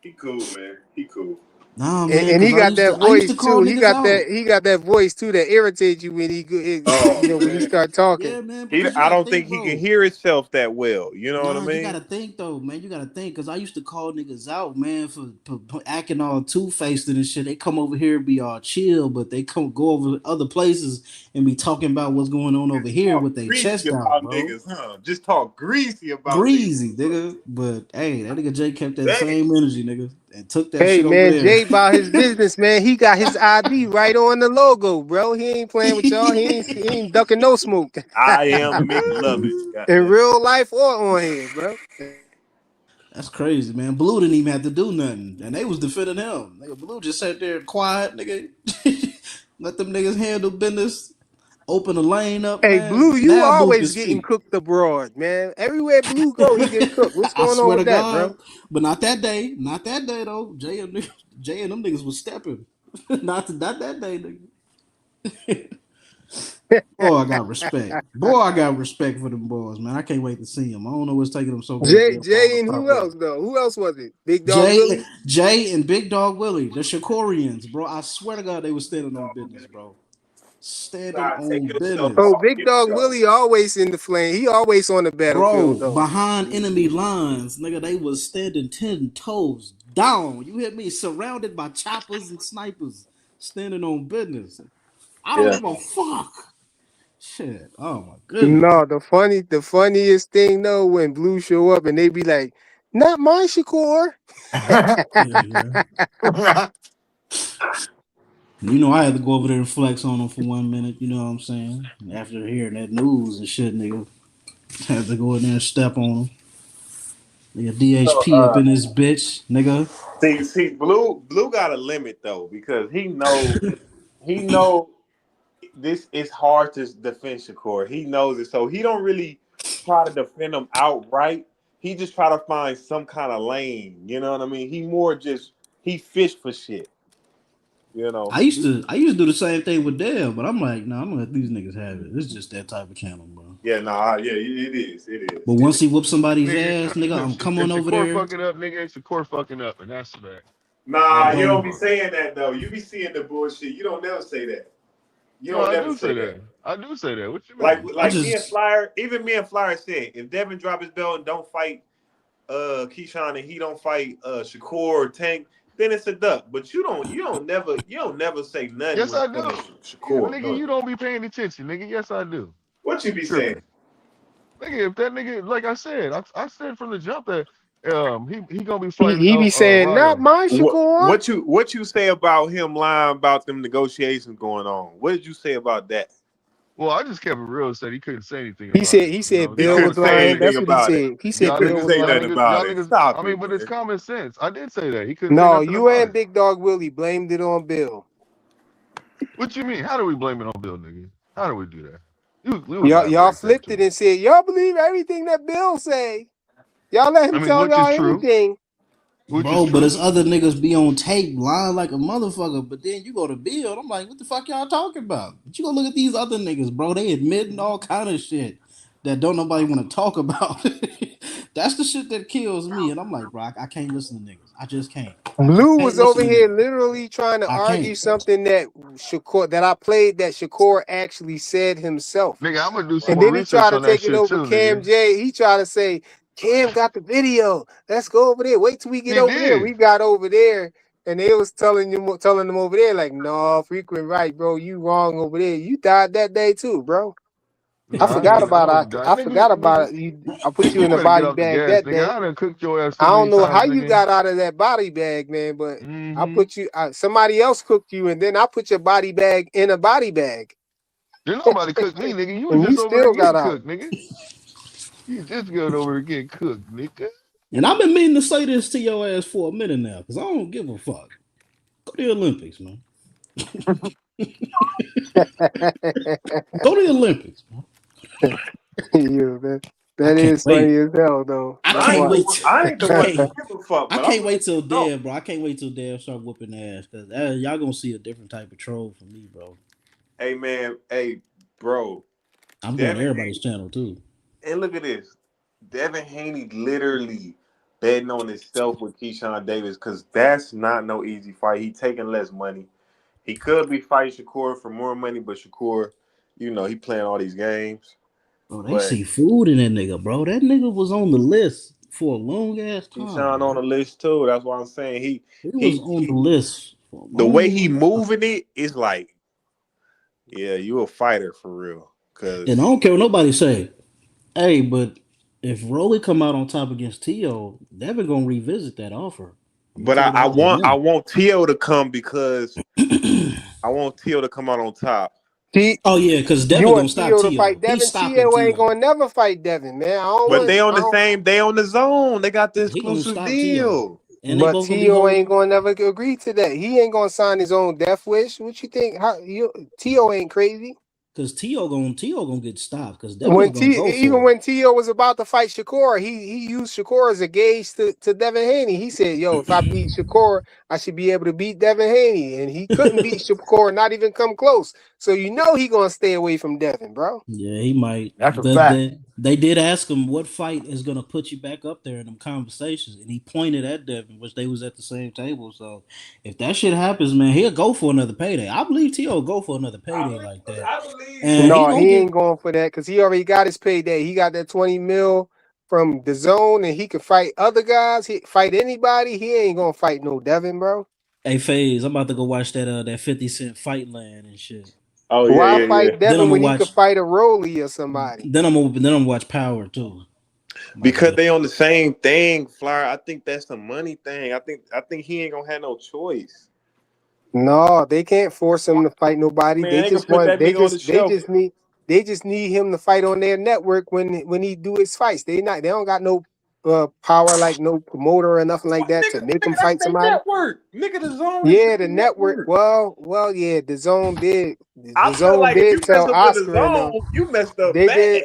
he cool, man. He cool. Nah, man, And cause he got that I used to voice call too. niggas out. He got that voice too that irritates you when Oh when he man, start talking. Yeah, man, because you I gotta don't think think, he can bro. hear himself that well. You know what I Nah, you mean? gotta think though, man. You gotta think, cause I used to call niggas out, man, for acting all two faced and shit. They come over here and be all chill, but they go over other places and be talking about what's going on over here Talk with their greasy chest out, about bro. niggas, huh? Just talk greasy about these Greasy, motherfuckers. nigga. But hey, that nigga Jay kept that Dang. same energy, nigga, and took that Hey shit over man, there. Jay about his business, man. He got his ID right on the logo, bro. He ain't playing with y'all. He ain't ducking no smoke. I am McLovin. In Goddamn. real life or on here, bro. That's crazy, man. Blue didn't even have to do nothing, and they was defending him. Nigga, Blue just sat there quiet, nigga. Let them niggas handle business. Open the lane up, Hey, man. Blue, you Now Blue can always getting speak. cooked abroad, man. Everywhere Blue go, he get cooked. What's I going on swear to with that, God, bro? but not that day. Not that day though. Jay and them niggas was stepping. not that day, nigga. Boy, I got respect. Boy, I got respect for them boys, man. I can't wait to see them. I don't know what's taking them so goddamn long Jay to and pop who up. else though? Who else was it? Big Dog Willie? Jay and Big Dog Willie, the Shakorians, bro. I swear to God, they was standing on business, bro. Standing Nah, take on yourself business. Oh, off. Big Get Dog yourself. Willie always in the flame. He always on the battlefield Bro, though. behind enemy lines, nigga, they was standing 10 toes down. You hear me? Surrounded by choppers and snipers, standing on business. I don't Yeah. give a fuck. Shit. Oh my goodness. No, the funniest thing though when Blue show up and they be like, "Not my Shakur." Yeah. You know, I had to go over there and flex on them for 1 minute. You know what I'm saying? After hearing that news and shit, nigga, had to go in there and step on them. Nigga, So, DHP up in this bitch, nigga. see, Blue got a limit though because he know this is hard to defend Shakur. He knows it, so he don't really try to defend him outright. He just try to find some kind of lane. You know what I mean? He more just he fish for shit. You know? I used to do the same thing with Dale, but I'm like, nah, I'm gonna let these niggas have it. It's just that type of channel, bro. Yeah, nah, yeah, it is, it But is, it once is. he whoops somebody's ass, nigga, I'm Nigga, coming if over Shakur there. fucking up, nigga, it's Shakur fucking up, and that's that. Nah, you don't be Bro, saying that though. You be seeing the bullshit. You don't never say that. You No, don't I never do say say that. that. I do say that. What you Like mean? I like me and just Flyer, even me and Flyer said, if Devin drop his belt and don't fight Keyshawn and he don't fight Shakur or Tank, then it's a duck. But you don't never say nothing Yes, when I it do. comes to Yeah, Shakur. nigga, No. you don't be paying attention, nigga. Yes, I do. What you be saying? Tripping, nigga. If that nigga, like I said, I said from the jump that he gonna be fighting He be saying, "Not Ryo. my Shakur." What you say about him lying about them negotiations going on? What did you say about that? Well, I just kept it real. Said he couldn't say anything He about said it. he You said know, 'cause He I Bill want couldn't was to come say lying. in. anything That's what he about it. said. He He said Y'all Bill couldn't was niggas, say y'all nothing lying. niggas, about y'all it. niggas. Stop I it, mean, but it's man. common sense. I did say that he couldn't say No, nothing you about and it. Big Dog Willie blamed it on Bill. What you mean? How do we blame it on Bill, nigga? How do we do that? You Y'all elaborate that flipped to it me. and said y'all believe everything that Bill say. Y'all let I him mean, tell which is y'all true. anything. Which is bro, but true. as other niggas be on tape lying like a motherfucker, but then you go to Bill, I'm like, what the fuck y'all talking about? But you go look at these other niggas, bro. They admitting all kind of shit that don't nobody want to talk about. That's the shit that kills me. And I'm like, bro, I can't listen to niggas. I just can't. I just Blue can't was listen over to here niggas. literally trying to I argue can't. something that I played that Shakur actually said himself. Nigga, I'm gonna do some And more then he research tried to on that take it shit over too, Cam nigga. J. He tried to say, Cam got the video. Let's go over there. Wait till we get He over there. did. We got over there. And they was telling them over there, like, no, frequent right, bro. You wrong over there. You died that day too, bro. No, I I forgot didn't. I about wouldn't die. I forgot about Nigga, it. I put you you in a better get body off the bag gas, that nigga. day. I done cooked your ass I so don't many know times, how you nigga. got out of that body bag, man, but I Mm-hmm. put you. Somebody else cooked you, and then I put your body bag in a body bag, Didn't nobody cook me, nigga. You was and you just over there still got getting out. cooked, nigga. You just going over and get cooked, nigga. And I've been meaning to say this to your ass for a minute now, because I don't give a fuck. Go to the Olympics, man. Go to the Olympics, man. Yeah, man. That Can't is funny wait. as hell, though. I But can't what? wait. I ain't the one to give a fuck. I But can't I'm wait till no. Dev, bro. I can't wait till Dev start whooping ass, because y'all gonna see a different type of troll from me, bro. Hey man, hey bro. I'm going to Devin everybody's channel too. And look at this. Devin Haney literally betting on himself with Keyshawn Davis because that's not no easy fight. He taking less money. He could be fighting Shakur for more money, but Shakur, he playing all these games. Bro, they But see food in that nigga, bro. That nigga was on the list for a long ass time. Keyshawn on the list too. That's why I'm saying he was on the list. The way he moving it is like, yeah, you a fighter for real. And I don't care what nobody say. Hey, but if Rolly come out on top against T.O., Devin gonna revisit that offer. But I want T.O. to come because I want T.O. to come out on top. Oh yeah, because Devin gonna stop T.O. to T.O. fight Devin. T.O. ain't gonna never fight Devin, man. They on the zone. They got the exclusive deal. But T.O. ain't gonna never agree to that. He ain't gonna sign his own death wish. What you think? T.O. ain't crazy. Because T.O. gonna get stopped. Because When T.O. was about to fight Shakur, he used Shakur as a gauge to Devin Haney. He said, "Yo, if I beat Shakur, I should be able to beat Devin Haney," and he couldn't beat Shakur, not even come close. So he gonna stay away from Devin, bro. Yeah, he might. That's a fact. They did ask him what fight is gonna put you back up there in them conversations, and he pointed at Devin, which they was at the same table. So if that shit happens, man, he'll go for another payday. I believe T.O. will go for another payday like that. No, he ain't going for that because he already got his payday. He got that 20 mil from the zone, and he can fight other guys. He fight anybody. He ain't gonna fight no Devin, bro. Hey, FaZe, I'm about to go watch that 50 Cent Fight Land and shit. Oh Why fight Devin when he could fight a Rolly or somebody? Then I'm gonna watch Power too. Because they on the same thing, Flyer. I think that's the money thing. I think he ain't gonna have no choice. No, they can't force him to fight nobody. Man, They just need him to fight on their network when he do his fights. They don't got no power like no promoter or nothing like that to make him fight somebody. Network. Nigga, the zone. Yeah, the network. Well, yeah, the zone did. I feel like if you tell messed up with Oscar the and zone, you messed up they bad. did.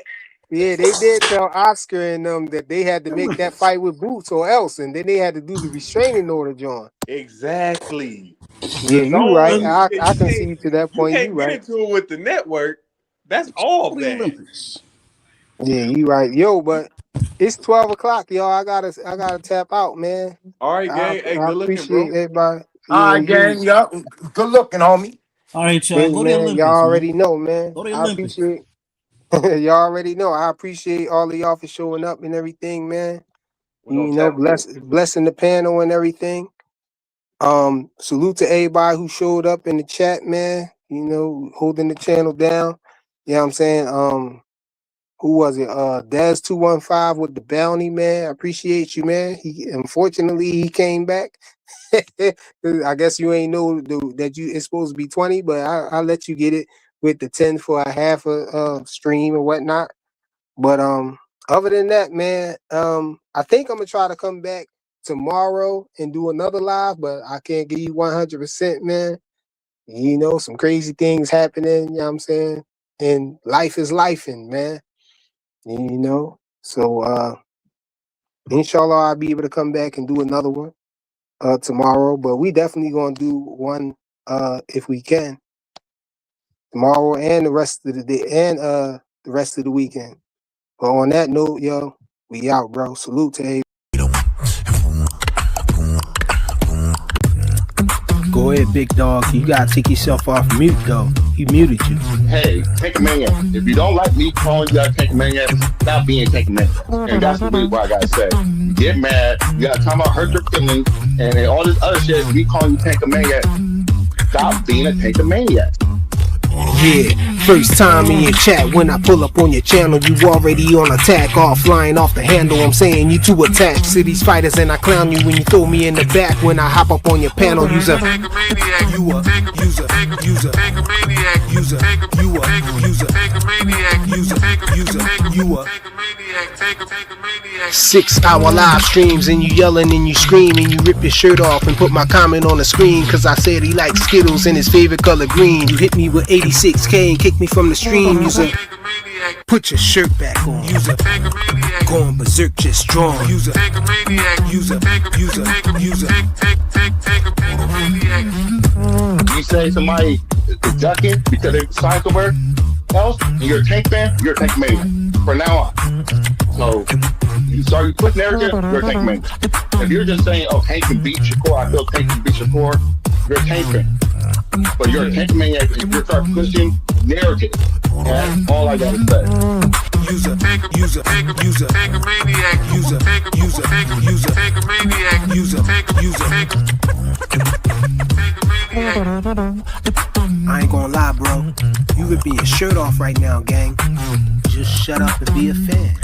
Yeah, they did tell Oscar and them that they had to make that fight with Boots or else, and then they had to do the restraining order, John. Exactly. Yeah, you right. I can see to that point. You can't get into it with the network. That's all bad. Yeah, you right. Yo, but it's 12 o'clock, y'all. I gotta tap out, man. All right, gang. Hey, good looking, bro. Appreciate everybody. All right, gang. Yup. Good looking, homie. All right, y'all. Hey, Go to the man, Olympics. y'all already man. know, man. Go to the I Olympics. appreciate y'all already know. I appreciate all of y'all for showing up and everything, man. Blessing the panel and everything. Salute to everybody who showed up in the chat, man. Holding the channel down. You know what I'm saying? Who was it? Dez215 with the bounty, man. I appreciate you, man. Unfortunately he came back. I guess you ain't know that it's supposed to be 20, but I'll let you get it with the 10 for a half a stream or whatnot. But other than that, man, I think I'm gonna try to come back tomorrow and do another live, but I can't give you 100%, man. Some crazy things happening, you know what I'm saying? And life is lifing, man. So inshallah I'll be able to come back and do another one tomorrow, but we definitely gonna do one if we can tomorrow and the rest of the day and the rest of the weekend. But on that note, yo, we out, bro. Salute to everybody. Go ahead, big dog. You gotta take yourself off mute, though. He muted you. Hey, Tank Maniac. If you don't like me calling you out Tank Maniac, stop being Tank Maniac. And that's what I gotta say. You get mad. You gotta talk about hurt your feelings and then all this other shit. Me calling you Tank Maniac. Stop being a Tank Maniac. Yeah, first time in your chat when I pull up on your channel, you already on attack, offline off the handle. I'm saying you too attached to these fighters and I clown you when you throw me in the back when I hop up on your panel. User, you a 6-hour live streams and you yelling and you scream and you rip your shirt off and put my comment on the screen cause I said he likes Skittles and his favorite color green. You hit me with 86K and kick me from the stream. User, put your shirt back on. User, going berserk just drawn. User, user. You say somebody is ducking because they signed somewhere else, and you're a tank fan, you're a tank man from now on. So you start you put narrative, you're a tank man. If you're just saying, "Oh, Tank can beat Shakur," I feel Tank can beat Shakur, you're a tank fan. But you're a tank man if you start pushing narrative. That's all I gotta say. User, maniac, user, I ain't gonna lie, bro. You ripping your shirt off right now, gang. Just shut up and be a fan.